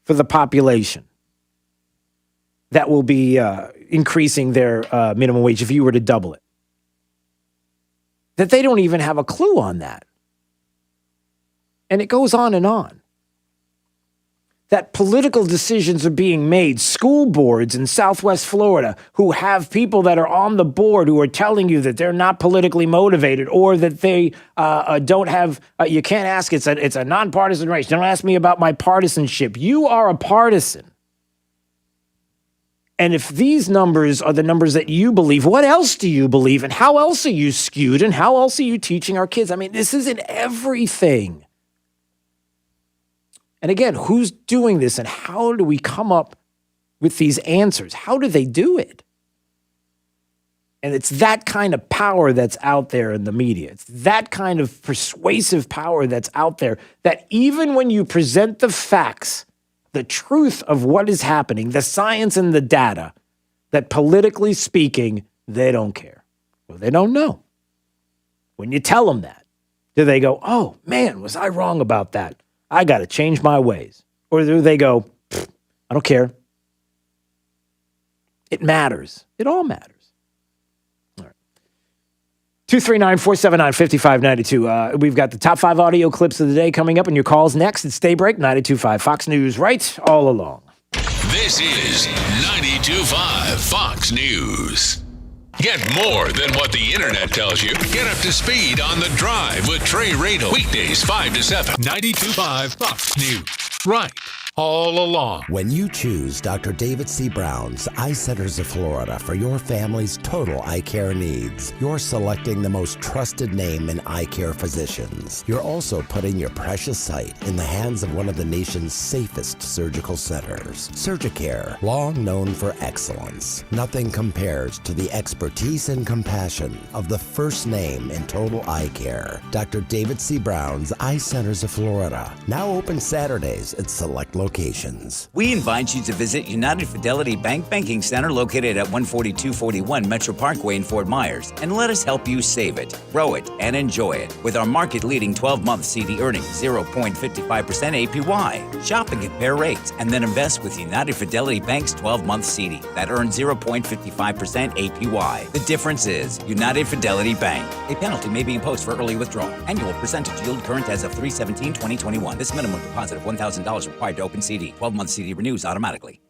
for the population that will be increasing their minimum wage if you were to double it. That they don't even have a clue on that. And it goes on and on. That political decisions are being made. School boards in Southwest Florida who have people that are on the board who are telling you that they're not politically motivated, or that they don't have, you can't ask, it's a nonpartisan race. Don't ask me about my partisanship. You are a partisan. And if these numbers are the numbers that you believe, what else do you believe? And how else are you skewed? And how else are you teaching our kids? I mean, this is in everything. And again, who's doing this, and how do we come up with these answers? How do they do it? And it's that kind of power that's out there in the media. It's that kind of persuasive power that's out there, that even when you present the facts, the truth of what is happening, the science and the data, that politically speaking, they don't care. Well, they don't know. When you tell them that, do they go, oh, man, was I wrong about that? I got to change my ways. Or do they go, I don't care. It matters. It all matters. All right. 239-479-5592. We've got the top 5 audio clips of the day coming up, and your calls next. It's Daybreak, 92.5 Fox News, right all along. This is 92.5 Fox News. Get more than what the internet tells you. Get up to speed on The Drive with Trey Radel. Weekdays 5 to 7. 92.5 Fox News. Right. All along. When you choose Dr. David C. Brown's Eye Centers of Florida for your family's total eye care needs, you're selecting the most trusted name in eye care physicians. You're also putting your precious sight in the hands of one of the nation's safest surgical centers. Surgicare, long known for excellence. Nothing compares to the expertise and compassion of the first name in total eye care. Dr. David C. Brown's Eye Centers of Florida. Now open Saturdays at select locations. We invite you to visit United Fidelity Bank Banking Center located at 14241 Metro Parkway in Fort Myers, and let us help you save it, grow it, and enjoy it with our market-leading 12-month CD earning 0.55% APY. Shop and compare rates, and then invest with United Fidelity Bank's 12-month CD that earns 0.55% APY. The difference is United Fidelity Bank. A penalty may be imposed for early withdrawal. Annual percentage yield current as of 3/17/2021. This minimum deposit of $1,000 required to open CD. 12-month CD renews automatically.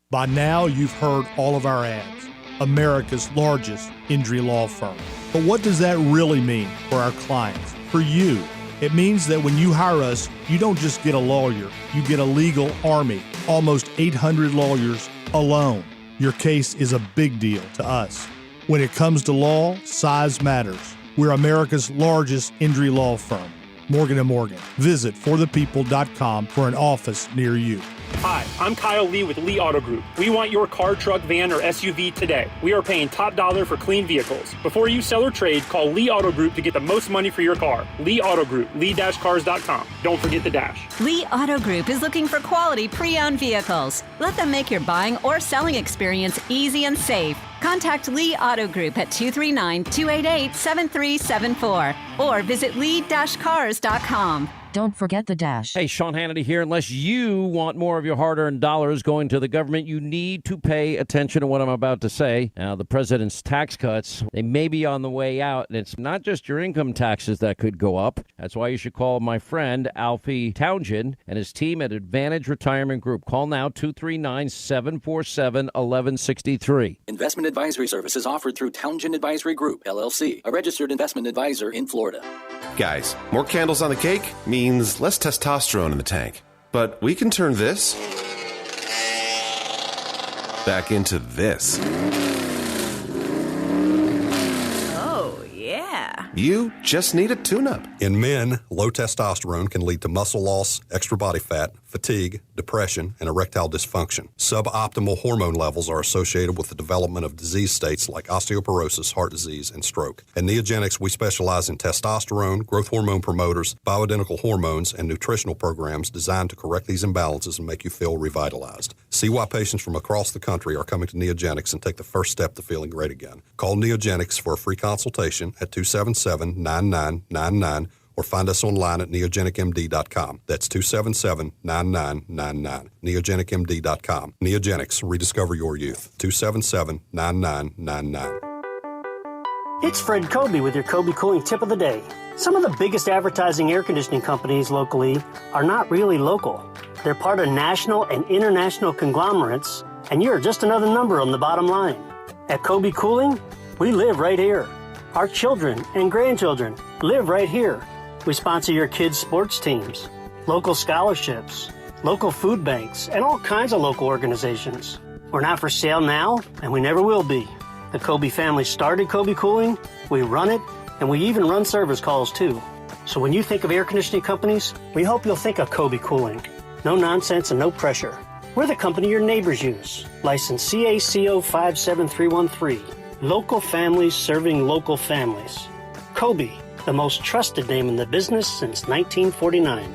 By now, you've heard all of our ads. America's largest injury law firm. But what does that really mean for our clients, for you? It means that when you hire us, you don't just get a lawyer, you get a legal army, almost 800 lawyers alone. Your case is a big deal to us. When it comes to law, size matters. We're America's largest injury law firm. Morgan & Morgan. Visit forthepeople.com for an office near you. Hi, I'm Kyle Lee with Lee Auto Group. We want your car, truck, van, or SUV today. We are paying top dollar for clean vehicles. Before you sell or trade, call Lee Auto Group to get the most money for your car. Lee Auto Group, lee-cars.com. Don't forget the dash. Lee Auto Group is looking for quality pre-owned vehicles. Let them make your buying or selling experience easy and safe. Contact Lee Auto Group at 239-288-7374 or visit lee-cars.com. Don't forget the dash. Hey, Sean Hannity here. Unless you want more of your hard-earned dollars going to the government, you need to pay attention to what I'm about to say. Now, the president's tax cuts, they may be on the way out, and it's not just your income taxes that could go up. That's why you should call my friend Alfie Townsend and his team at Advantage Retirement Group. Call now, 239-747-1163. Investment advisory services offered through Townsend Advisory Group, LLC, a registered investment advisor in Florida. Guys, more candles on the cake means less testosterone in the tank. But we can turn this back into this. Oh, yeah. You just need a tune-up. In men, low testosterone can lead to muscle loss, extra body fat, fatigue, depression, and erectile dysfunction. Suboptimal hormone levels are associated with the development of disease states like osteoporosis, heart disease, and stroke. At Neogenics, we specialize in testosterone, growth hormone promoters, bioidentical hormones, and nutritional programs designed to correct these imbalances and make you feel revitalized. See why patients from across the country are coming to Neogenics and take the first step to feeling great again. Call Neogenics for a free consultation at 277-9999 or find us online at neogenicmd.com. That's 277-9999. neogenicmd.com. Neogenics, rediscover your youth. 277-9999. It's Fred Kobe with your Kobe Cooling Tip of the Day. Some of the biggest advertising air conditioning companies locally are not really local. They're part of national and international conglomerates, and you're just another number on the bottom line. At Kobe Cooling, we live right here. Our children and grandchildren live right here. We sponsor your kids' sports teams, local scholarships, local food banks, and all kinds of local organizations. We're not for sale now, and we never will be. The Kobe family started Kobe Cooling, we run it, and we even run service calls too. So when you think of air conditioning companies, we hope you'll think of Kobe Cooling. No nonsense and no pressure. We're the company your neighbors use. License CACO 57313. Local families serving local families. Kobe, the most trusted name in the business since 1949.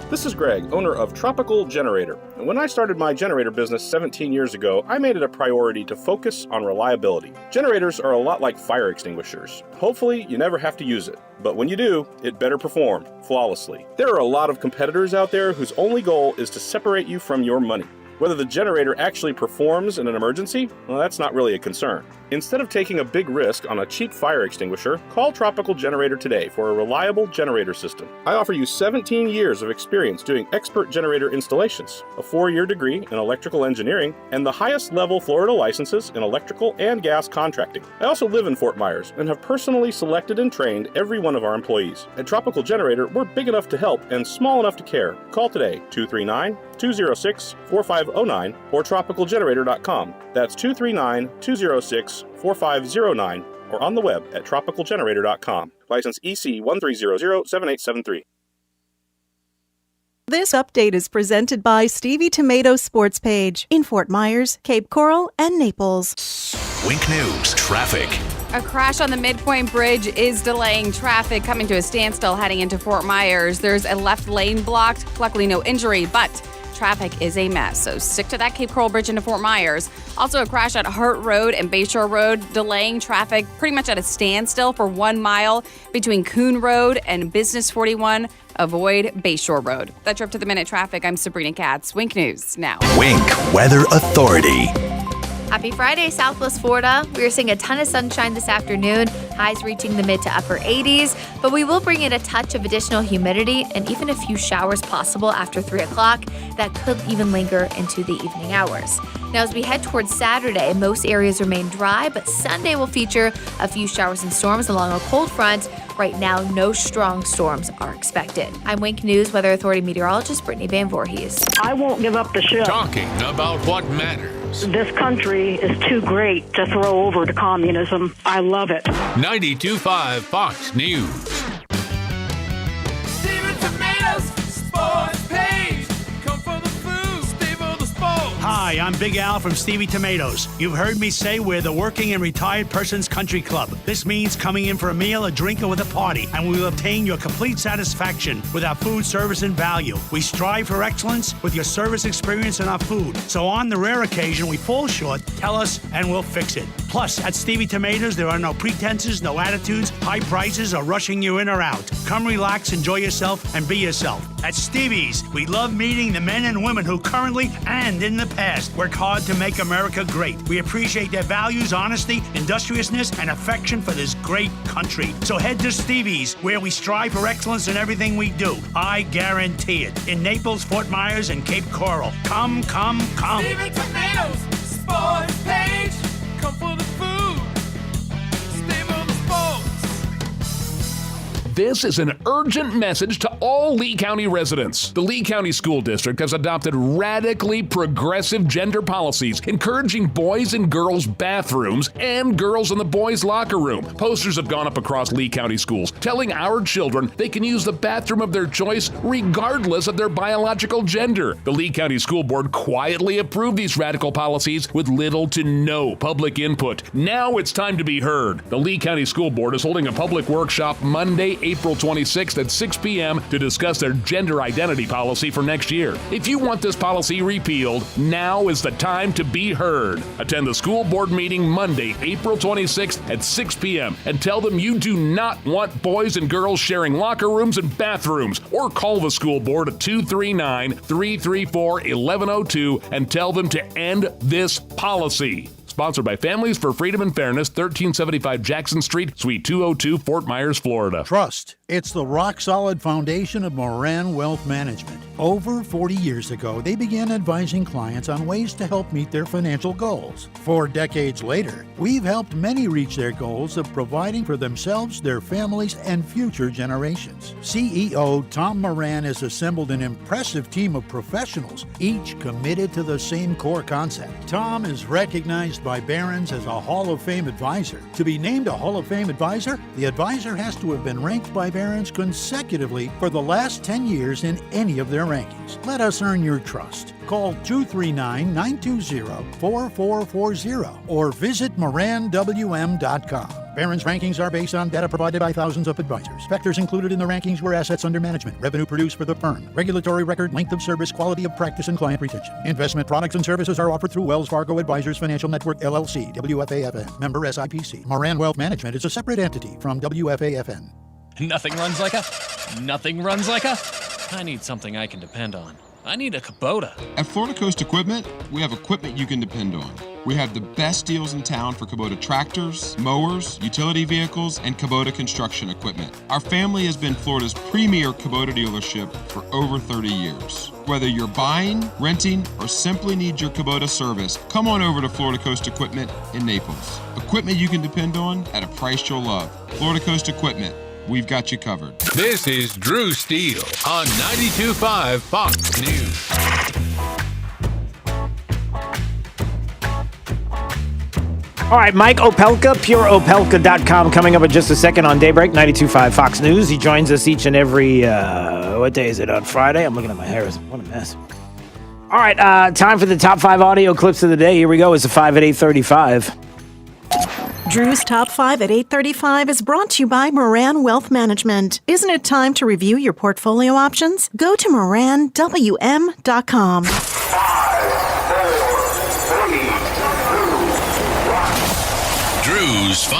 This is Greg, owner of Tropical Generator. And when I started my generator business 17 years ago, I made it a priority to focus on reliability. Generators are a lot like fire extinguishers. Hopefully, you never have to use it. But when you do, it better perform flawlessly. There are a lot of competitors out there whose only goal is to separate you from your money. Whether the generator actually performs in an emergency, well, that's not really a concern. Instead of taking a big risk on a cheap fire extinguisher, call Tropical Generator today for a reliable generator system. I offer you 17 years of experience doing expert generator installations, a 4-year degree in electrical engineering, and the highest level Florida licenses in electrical and gas contracting. I also live in Fort Myers and have personally selected and trained every one of our employees. At Tropical Generator, we're big enough to help and small enough to care. Call today, 239-206-4509 or tropicalgenerator.com. That's 239-206-4509 or on the web at tropicalgenerator.com. License EC 13007873. This update is presented by Stevie Tomato Sports Page in Fort Myers, Cape Coral, and Naples. Wink News traffic. A crash on the Midpoint Bridge is delaying traffic coming to a standstill heading into Fort Myers. There's a left lane blocked. Luckily, no injury, but traffic is a mess, so stick to that Cape Coral Bridge into Fort Myers. Also, a crash at Hart Road and Bayshore Road, delaying traffic pretty much at a standstill for 1 mile between Coon Road and Business 41. Avoid Bayshore Road. That's your Up to the Minute traffic. I'm Sabrina Katz. Wink News now. Wink Weather Authority. Happy Friday, Southwest Florida. We are seeing a ton of sunshine this afternoon, highs reaching the mid to upper 80s, but we will bring in a touch of additional humidity and even a few showers possible after 3 o'clock that could even linger into the evening hours. Now, as we head towards Saturday, most areas remain dry, but Sunday will feature a few showers and storms along a cold front. Right now, no strong storms are expected. I'm Wink News Weather Authority meteorologist Brittany Van Voorhees. I won't give up the ship. Talking about what matters. This country is too great to throw over to communism. I love it. 92.5 Fox News. Steven Tomatoes Sports Page. Come for the food, Steve for the sports. Hi, I'm Big Al from Stevie Tomatoes. You've heard me say we're the working and retired person's country club. This means coming in for a meal, a drink, or with a party, and we will obtain your complete satisfaction with our food, service, and value. We strive for excellence with your service experience and our food. So on the rare occasion we fall short, tell us and we'll fix it. Plus, at Stevie Tomatoes, there are no pretenses, no attitudes, high prices, or rushing you in or out. Come relax, enjoy yourself, and be yourself. At Stevie's, we love meeting the men and women who currently and in the past work hard to make America great. We appreciate their values, honesty, industriousness, and affection for this great country. So head to Stevie's, where we strive for excellence in everything we do. I guarantee it. In Naples, Fort Myers, and Cape Coral. Come, come, come. Steven Tomatoes Sports Page. Come for the food, Steve for the sports. This is an urgent message to all Lee County residents. The Lee County School District has adopted radically progressive gender policies, encouraging boys and girls bathrooms and girls in the boys' locker room. Posters have gone up across Lee County schools, telling our children they can use the bathroom of their choice regardless of their biological gender. The Lee County School Board quietly approved these radical policies with little to no public input. Now it's time to be heard. The Lee County School Board is holding a public workshop Monday, April 26th at 6 p.m. to discuss their gender identity policy for next year. If you want this policy repealed, now is the time to be heard. Attend the school board meeting Monday, April 26th at 6 p.m. and tell them you do not want boys and girls sharing locker rooms and bathrooms, or call the school board at 239-334-1102 and tell them to end this policy. Sponsored by Families for Freedom and Fairness, 1375 Jackson Street, Suite 202, Fort Myers, Florida. Trust. It's the rock-solid foundation of Moran Wealth Management. Over 40 years ago, they began advising clients on ways to help meet their financial goals. 4 decades later, we've helped many reach their goals of providing for themselves, their families, and future generations. CEO Tom Moran has assembled an impressive team of professionals, each committed to the same core concept. Tom is recognized by Barron's as a Hall of Fame advisor. To be named a Hall of Fame advisor, the advisor has to have been ranked by Barron's consecutively for the last 10 years in any of their rankings. Let us earn your trust. Call 239-920-4440 or visit moranwm.com. Barron's rankings are based on data provided by thousands of advisors. Factors included in the rankings were assets under management, revenue produced for the firm, regulatory record, length of service, quality of practice, and client retention. Investment products and services are offered through Wells Fargo Advisors Financial Network, LLC, WFAFN, member SIPC. Moran Wealth Management is a separate entity from WFAFN. Nothing runs like a... I need something I can depend on. I need a Kubota. At Florida Coast Equipment, we have equipment you can depend on. We have the best deals in town for Kubota tractors, mowers, utility vehicles, and Kubota construction equipment. Our family has been Florida's premier Kubota dealership for over 30 years. Whether you're buying, renting, or simply need your Kubota service, come on over to Florida Coast Equipment in Naples. Equipment you can depend on at a price you'll love. Florida Coast Equipment. We've got you covered. This is Drew Steele on 92.5 Fox News. All right, Mike Opelka, pureopelka.com, coming up in just a second on Daybreak, 92.5 Fox News. He joins us each and every, what day is it, on Friday? I'm looking at my hair. What a mess. All right, time for the top 5 audio clips of the day. Here we go. It's a 5 at 8:35. Drew's Top 5 at 8:35 is brought to you by Moran Wealth Management. Isn't it time to review your portfolio options? Go to moranwm.com. 5, 4, 3, 2, 1. Drew's 5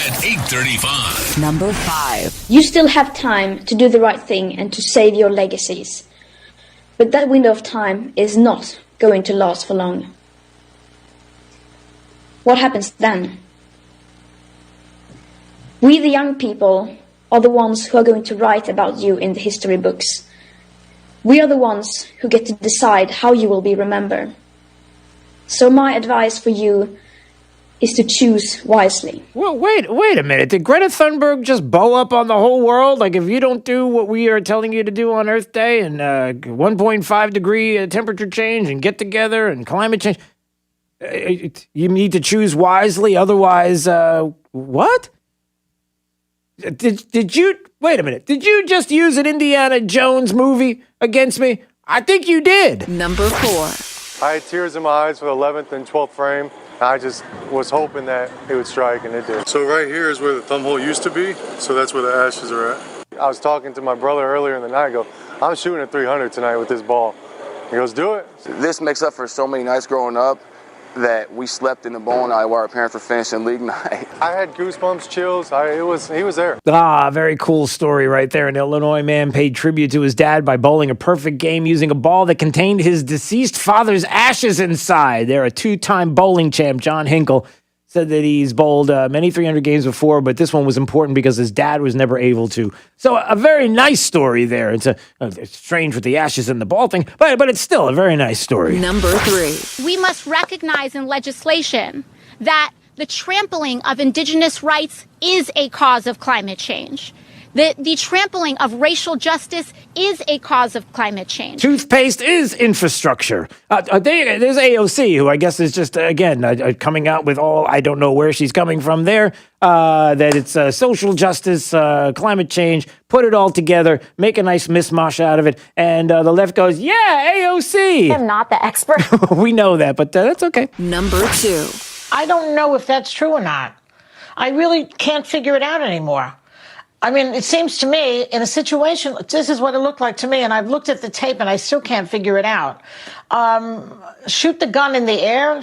at 8:35. Number 5. You still have time to do the right thing and to save your legacies. But that window of time is not going to last for long. What happens then? We, the young people, are the ones who are going to write about you in the history books. We are the ones who get to decide how you will be remembered. So my advice for you is to choose wisely. Well, wait a minute. Did Greta Thunberg just bow up on the whole world? Like, if you don't do what we are telling you to do on Earth Day and 1.5 degree temperature change and get together and climate change, you need to choose wisely. Otherwise, what? Did you, wait a minute, did you just use an Indiana Jones movie against me? I think you did. Number 4. I had tears in my eyes for the 11th and 12th frame. I just was hoping that it would strike, and it did. So right here is where the thumb hole used to be, so that's where the ashes are at. I was talking to my brother earlier in the night. I go, I'm shooting a 300 tonight with this ball. He goes, do it. This makes up for so many nights growing up that we slept in the bone night while our parents were finishing league night. I had goosebumps, chills. He was there. Very cool story right there. An Illinois man paid tribute to his dad by bowling a perfect game using a ball that contained his deceased father's ashes inside. They're a 2-time bowling champ, John Hinkle, said that he's bowled many 300 games before, but this one was important because his dad was never able to. So a very nice story there. It's strange with the ashes in the ball thing, but it's still a very nice story. Number 3. We must recognize in legislation that the trampling of indigenous rights is a cause of climate change. The trampling of racial justice is a cause of climate change. Toothpaste is infrastructure. There's AOC, who I guess is just, again, coming out with all, I don't know where she's coming from there, that it's social justice, climate change, put it all together, make a nice mishmash out of it, and the left goes, yeah, AOC. I'm not the expert. We know that, but that's okay. Number 2. I don't know if that's true or not. I really can't figure it out anymore. I mean, it seems to me, in a situation, this is what it looked like to me, and I've looked at the tape and I still can't figure it out. Shoot the gun in the air.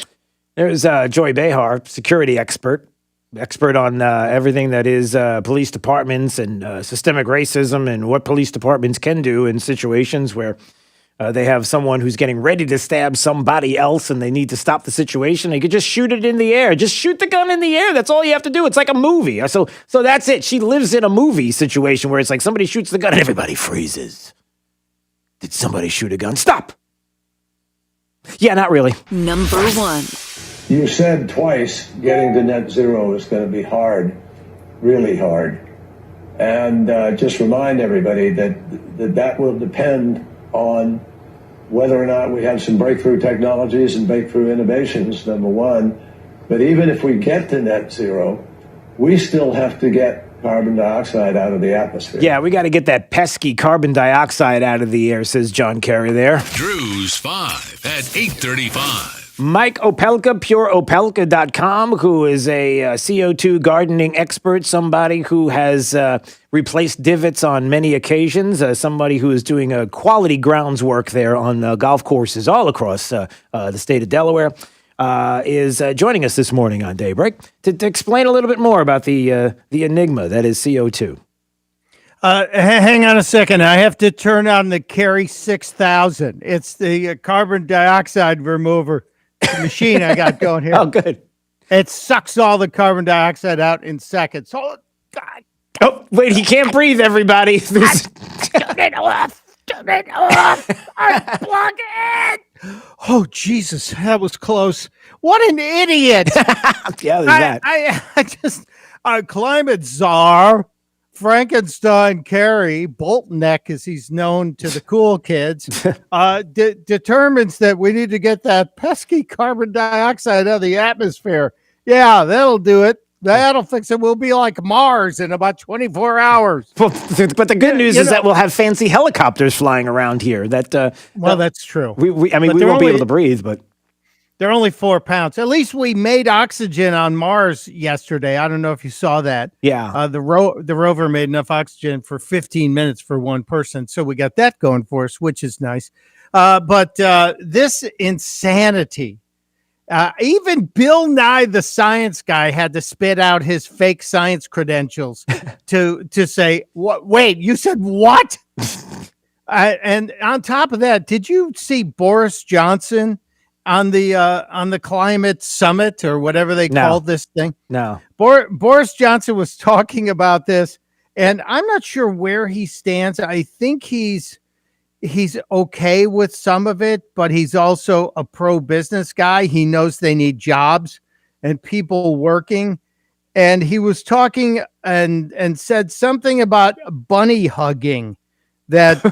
There's Joy Behar, security expert on everything that is police departments and systemic racism and what police departments can do in situations where they have someone who's getting ready to stab somebody else and they need to stop the situation. They could just shoot it in the air. Just shoot the gun in the air. That's all you have to do. It's like a movie. So that's it. She lives in a movie situation where it's like somebody shoots the gun and everybody freezes. Did somebody shoot a gun? Stop. Yeah, not really. Number 1. You said twice getting to net zero is going to be hard, really hard. And just remind everybody that will depend on whether or not we have some breakthrough technologies and breakthrough innovations, number 1. But even if we get to net zero, we still have to get carbon dioxide out of the atmosphere. Yeah, we got to get that pesky carbon dioxide out of the air, says John Kerry there. Drew's 5 at 8:35. Mike Opelka, pureopelka.com, who is a CO2 gardening expert, somebody who has replaced divots on many occasions, somebody who is doing quality grounds work there on golf courses all across the state of Delaware, is joining us this morning on Daybreak to explain a little bit more about the enigma that is CO2. Hang on a second. I have to turn on the Kerry 6000. It's the carbon dioxide remover machine I got going here. Oh, good. It sucks all the carbon dioxide out in seconds. Oh, God. Oh, wait, he can't breathe, everybody. Turn it off. Turn it off. Unplug it. Oh, Jesus. That was close. What an idiot. Yeah, there's that. I just, climate czar, Frankenstein Kerry, Boltneck, as he's known to the cool kids, determines that we need to get that pesky carbon dioxide out of the atmosphere. Yeah, that'll do it. That'll fix it. We'll be like Mars in about 24 hours. Well, but the good news is that we'll have fancy helicopters flying around here. Well, that's true. We won't be able to breathe, but they're only 4 pounds. At least we made oxygen on Mars yesterday. I don't know if you saw that. Yeah. The rover made enough oxygen for 15 minutes for one person. So we got that going for us, which is nice. But this insanity, even Bill Nye, the science guy, had to spit out his fake science credentials to say, "What? Wait, you said what?" And on top of that, did you see Boris Johnson on the climate summit or whatever they called this thing? No. Boris Johnson was talking about this, and I'm not sure where he stands. I think he's okay with some of it, but he's also a pro-business guy. He knows they need jobs and people working. And he was talking and said something about bunny hugging. That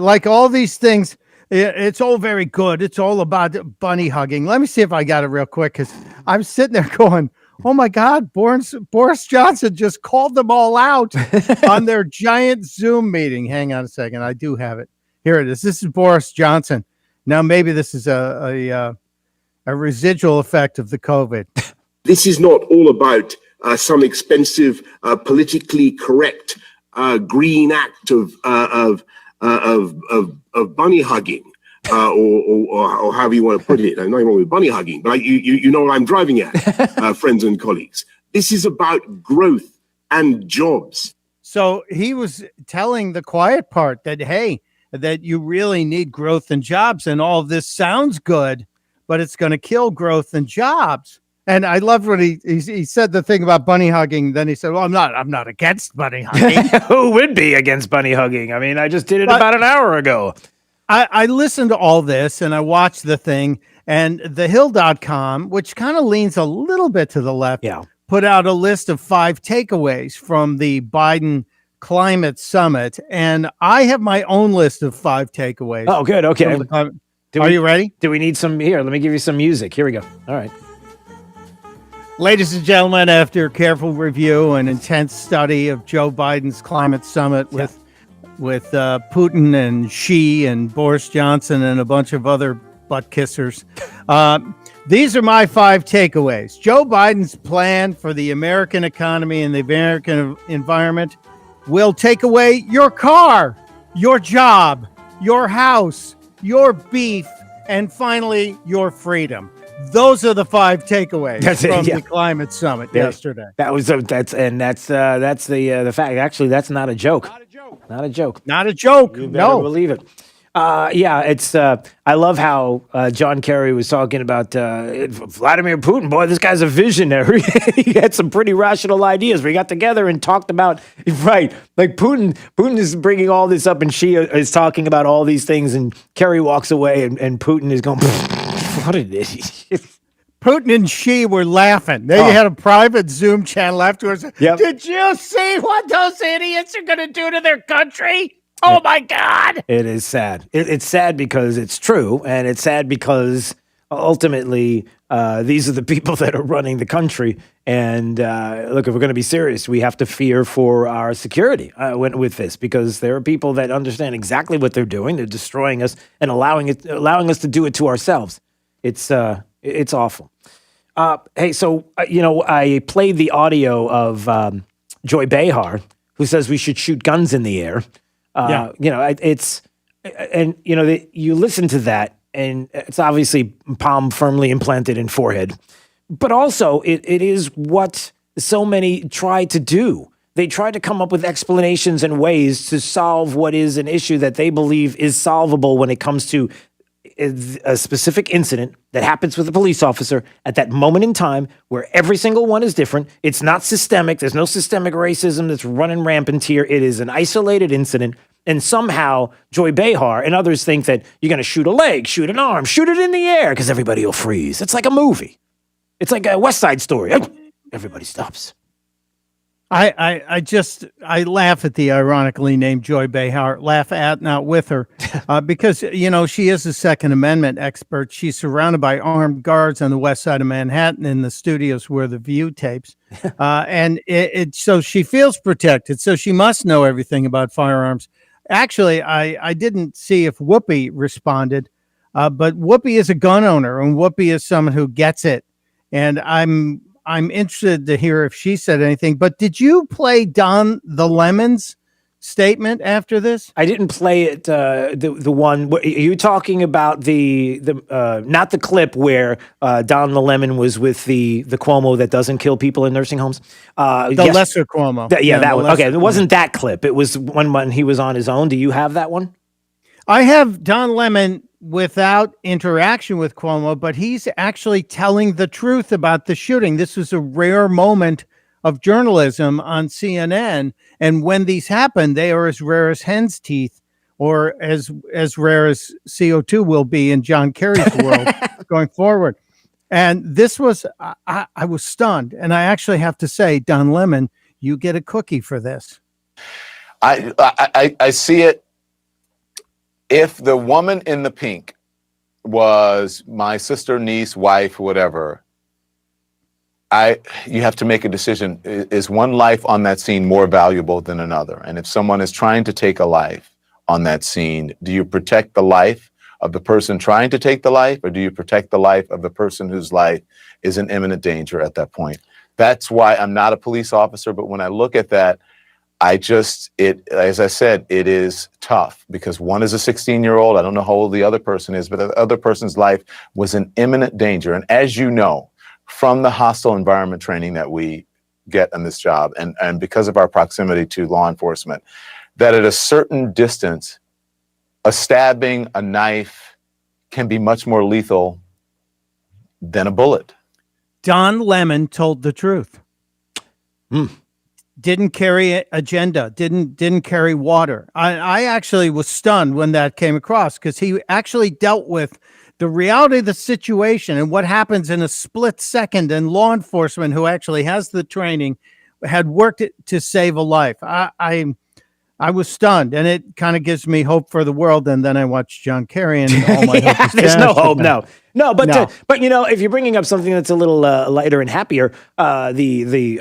like all these things, it's all very good. It's all about bunny hugging. Let me see if I got it real quick, because I'm sitting there going, oh my God, Boris Johnson just called them all out on their giant Zoom meeting. Hang on a second. I do have it. Here it is. This is Boris Johnson. Now, maybe this is a residual effect of the COVID. This is not all about some expensive, politically correct green act of bunny hugging. Or however you want to put it. I'm not even with bunny hugging, but you know what I'm driving at, friends and colleagues. This is about growth and jobs. So he was telling the quiet part that, hey, that you really need growth and jobs, and all of this sounds good, but it's going to kill growth and jobs. And I loved when he said the thing about bunny hugging. Then he said, well, I'm not against bunny hugging. Who would be against bunny hugging? I mean, I just did it about an hour ago. I listened to all this and I watched the thing, and thehill.com, which kind of leans a little bit to the left, put out a list of 5 takeaways from the Biden climate summit. And I have my own list of 5 takeaways. Oh, good. Okay. Are you ready? Do we need some here? Let me give you some music. Here we go. All right. Ladies and gentlemen, after careful review and intense study of Joe Biden's climate summit with Putin and Xi and Boris Johnson and a bunch of other butt kissers. These are my 5 takeaways. Joe Biden's plan for the American economy and the American environment will take away your car, your job, your house, your beef, and finally, your freedom. Those are the 5 takeaways from the climate summit yesterday. That's the fact. Actually, that's not a joke. Not a joke. Not a joke. You better believe it. It's. I love how John Kerry was talking about Vladimir Putin. Boy, this guy's a visionary. He had some pretty rational ideas. We got together and talked about like Putin. Putin is bringing all this up, and she is talking about all these things. And Kerry walks away, and Putin is going, "What an idiot." Putin and Xi were laughing. They had a private Zoom channel afterwards. Yep. Did you see what those idiots are going to do to their country? Oh, my God. It is sad. It's sad because it's true, and it's sad because ultimately, these are the people that are running the country. And look, if we're going to be serious, we have to fear for our security with this, because there are people that understand exactly what they're doing. They're destroying us and allowing us to do it to ourselves. It's awful. Hey, so I played the audio of Joy Behar, who says we should shoot guns in the air. You listen to that, and it's obviously palm firmly implanted in forehead. But also, it is what so many try to do. They try to come up with explanations and ways to solve what is an issue that they believe is solvable when it comes to a specific incident that happens with a police officer at that moment in time, where every single one is different. It's not systemic. There's no systemic racism that's running rampant here. It is an isolated incident. And somehow Joy Behar and others think that you're going to shoot a leg, shoot an arm, shoot it in the air because everybody will freeze. It's like a movie. It's like a West Side Story. Everybody stops. I laugh at the ironically named Joy Behar, laugh at, not with her, because, she is a Second Amendment expert. She's surrounded by armed guards on the west side of Manhattan in the studios where The View tapes. And so she feels protected. So she must know everything about firearms. Actually, I didn't see if Whoopi responded, but Whoopi is a gun owner, and Whoopi is someone who gets it. And I'm interested to hear if she said anything. But did you play Don the Lemon's statement after this? I didn't play it. The one. Are you talking about the not the clip where Don the Lemon was with the Cuomo that doesn't kill people in nursing homes? Lesser Cuomo. That one. Okay, it wasn't that clip. It was when he was on his own. Do you have that one? I have Don Lemon without interaction with Cuomo, but he's actually telling the truth about the shooting. This was a rare moment of journalism on CNN. And when these happen, they are as rare as hen's teeth, or as rare as CO2 will be in John Kerry's world going forward. And this was, I was stunned. And I actually have to say, Don Lemon, you get a cookie for this. I see it. If the woman in the pink was my sister, niece, wife, whatever, you have to make a decision. Is one life on that scene more valuable than another? And if someone is trying to take a life on that scene, do you protect the life of the person trying to take the life, or do you protect the life of the person whose life is in imminent danger at that point? That's why I'm not a police officer, but when I look at that, as I said, it is tough, because one is a 16-year-old. I don't know how old the other person is, but the other person's life was in imminent danger. And as you know, from the hostile environment training that we get on this job, and because of our proximity to law enforcement, that at a certain distance, a stabbing, a knife can be much more lethal than a bullet. Don Lemon told the truth. Didn't carry agenda, didn't carry water. I actually was stunned when that came across, because he actually dealt with the reality of the situation and what happens in a split second, and law enforcement, who actually has the training, had worked it to save a life. I was stunned, and it kind of gives me hope for the world. And then I watched John Kerry, and all my hope is there's no hope. No. But if you're bringing up something that's a little lighter and happier, the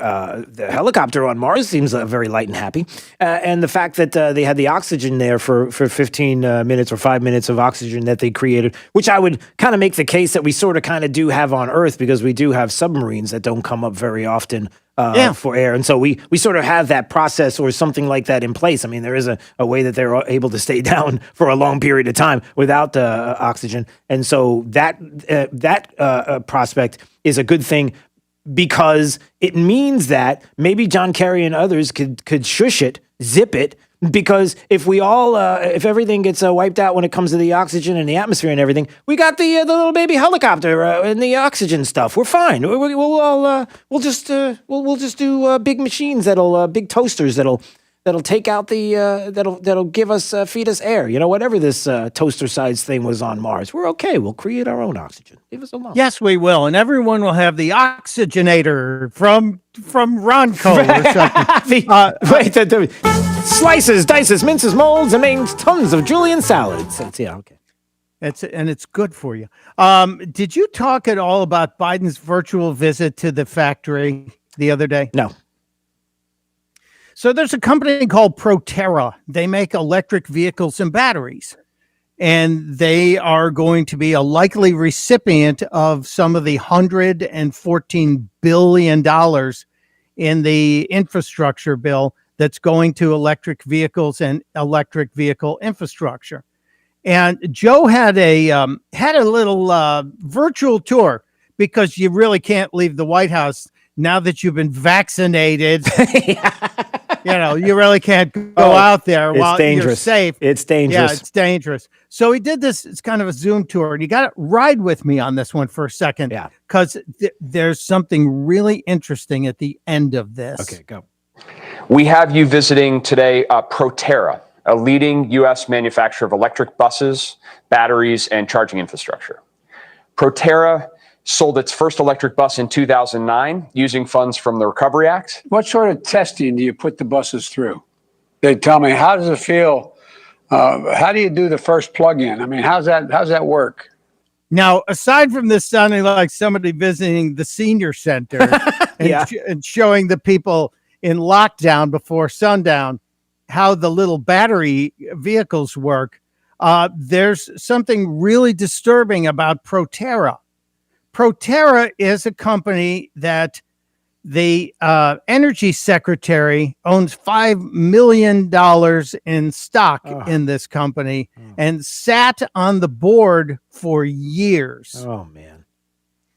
helicopter on Mars seems very light and happy, and the fact that they had the oxygen there for 15 minutes or 5 minutes of oxygen that they created, which I would kind of make the case that we sort of kind of do have on Earth, because we do have submarines that don't come up very often for air. And so we sort of have that process or something like that in place. I mean, there is a way that they're able to stay down for a long period of time without oxygen. And so that prospect is a good thing, because it means that maybe John Kerry and others could shush it, zip it, because if we all, if everything gets wiped out when it comes to the oxygen and the atmosphere and everything, we got the little baby helicopter and the oxygen stuff. We're fine. We'll just do big machines big toasters that'll take out that'll give us feed us air. Whatever this toaster size thing was on Mars, we're okay. We'll create our own oxygen. Leave us alone. Yes, we will, and everyone will have the oxygenator from Ronco or something. Slices, dices, minces, molds, and makes tons of julienne salads. Okay. It's good for you. Did you talk at all about Biden's virtual visit to the factory the other day? No. So there's a company called Proterra. They make electric vehicles and batteries, and they are going to be a likely recipient of some of the $114 billion in the infrastructure bill that's going to electric vehicles and electric vehicle infrastructure. And Joe had a little virtual tour, because you really can't leave the White House now that you've been vaccinated. You really can't go out there while you're safe. It's dangerous. Yeah, it's dangerous. So he did this. It's kind of a Zoom tour, and you got to ride with me on this one for a second. Yeah, because there's something really interesting at the end of this. Okay, go. We have you visiting today Proterra, a leading U.S. manufacturer of electric buses, batteries, and charging infrastructure. Proterra sold its first electric bus in 2009 using funds from the Recovery Act. What sort of testing do you put the buses through? They tell me, how does it feel? How do you do the first plug-in? I mean, how's that work? Now, aside from this sounding like somebody visiting the senior center and showing the people in lockdown before sundown how the little battery vehicles work, there's something really disturbing about Proterra. Proterra is a company that the energy secretary owns $5 million in stock in this company and sat on the board for years. Oh, man.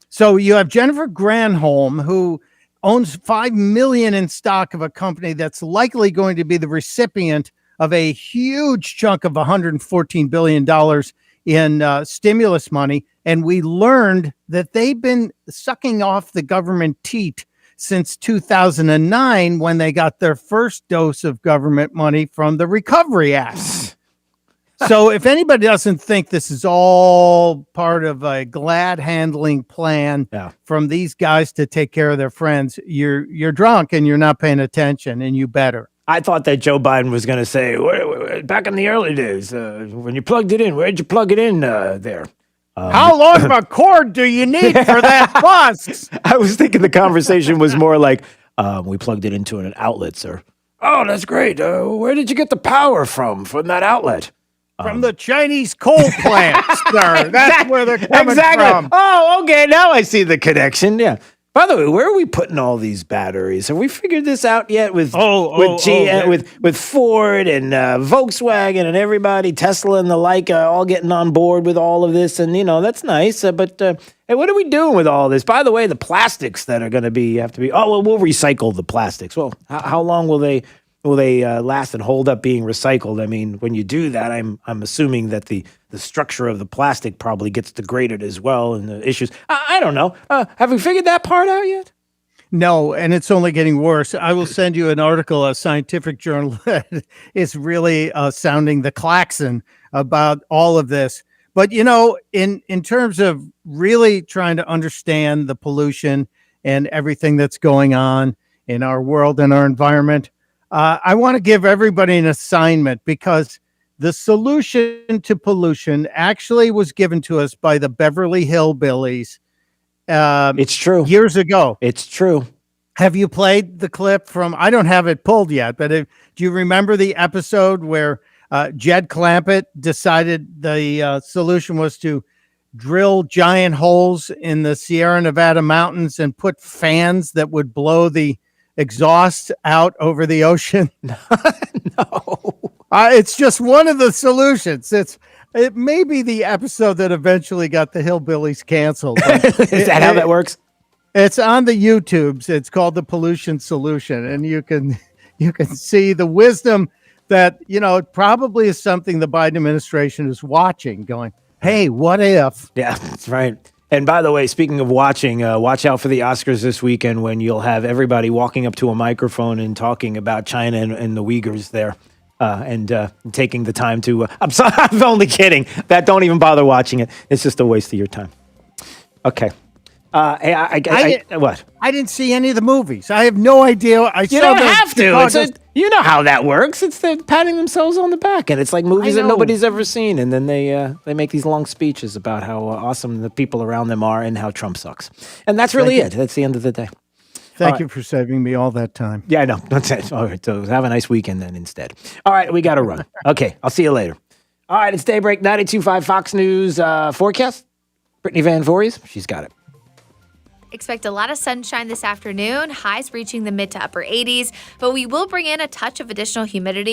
So you have Jennifer Granholm, who owns $5 million in stock of a company that's likely going to be the recipient of a huge chunk of $114 billion in stimulus money. And we learned that they've been sucking off the government teat since 2009, when they got their first dose of government money from the Recovery Act. So if anybody doesn't think this is all part of a glad handling plan from these guys to take care of their friends, you're drunk and you're not paying attention, and you better. I thought that Joe Biden was going to say, back in the early days, when you plugged it in, where'd you plug it in there? How long of a cord do you need for that bus? I was thinking the conversation was more like, we plugged it into an outlet, sir. Oh, that's great. Where did you get the power from that outlet? From the Chinese coal plant, sir. That's where they're coming from. Oh, okay. Now I see the connection. Yeah. By the way, where are we putting all these batteries? Have we figured this out yet with GM, with Ford and Volkswagen and everybody, Tesla and the like, all getting on board with all of this? And that's nice. But hey, what are we doing with all this? By the way, the plastics that are going to have to be. Oh, well, we'll recycle the plastics. Well, how long will they last and hold up being recycled? I mean, when you do that, I'm assuming that the structure of the plastic probably gets degraded as well, and the issues. I don't know. Have we figured that part out yet? No, and it's only getting worse. I will send you an article, a scientific journal that is really sounding the klaxon about all of this. But, in terms of really trying to understand the pollution and everything that's going on in our world and our environment, I want to give everybody an assignment, because the solution to pollution actually was given to us by the Beverly Hillbillies. It's true. Years ago. It's true. Have you played the clip from, I don't have it pulled yet, but do you remember the episode where Jed Clampett decided the solution was to drill giant holes in the Sierra Nevada mountains and put fans that would blow the exhaust out over the ocean? No. It's just one of the solutions. It may be the episode that eventually got the Hillbillies canceled. Is that how that works? It's on the YouTubes. It's called The Pollution Solution, and you can see the wisdom that it probably is something the Biden administration is watching, going, "Hey, what if?" Yeah, that's right. And by the way, speaking of watching, watch out for the Oscars this weekend, when you'll have everybody walking up to a microphone and talking about China and the Uyghurs there, and taking the time to. I'm sorry, I'm only kidding. Don't even bother watching it. It's just a waste of your time. Okay. Hey, what? I didn't see any of the movies. I have no idea. You don't have to. You know how that works. It's they're patting themselves on the back, and it's like movies that nobody's ever seen, and then they make these long speeches about how awesome the people around them are and how Trump sucks. And that's really it. That's the end of the day. Thank you for saving me all that time. Yeah, I know. That's it. All right, so have a nice weekend then instead. All right, we got to run. Okay, I'll see you later. All right, it's Daybreak 92.5 Fox News forecast. Brittany Van Voorhees, she's got it. Expect a lot of sunshine this afternoon, highs reaching the mid to upper 80s, but we will bring in a touch of additional humidity.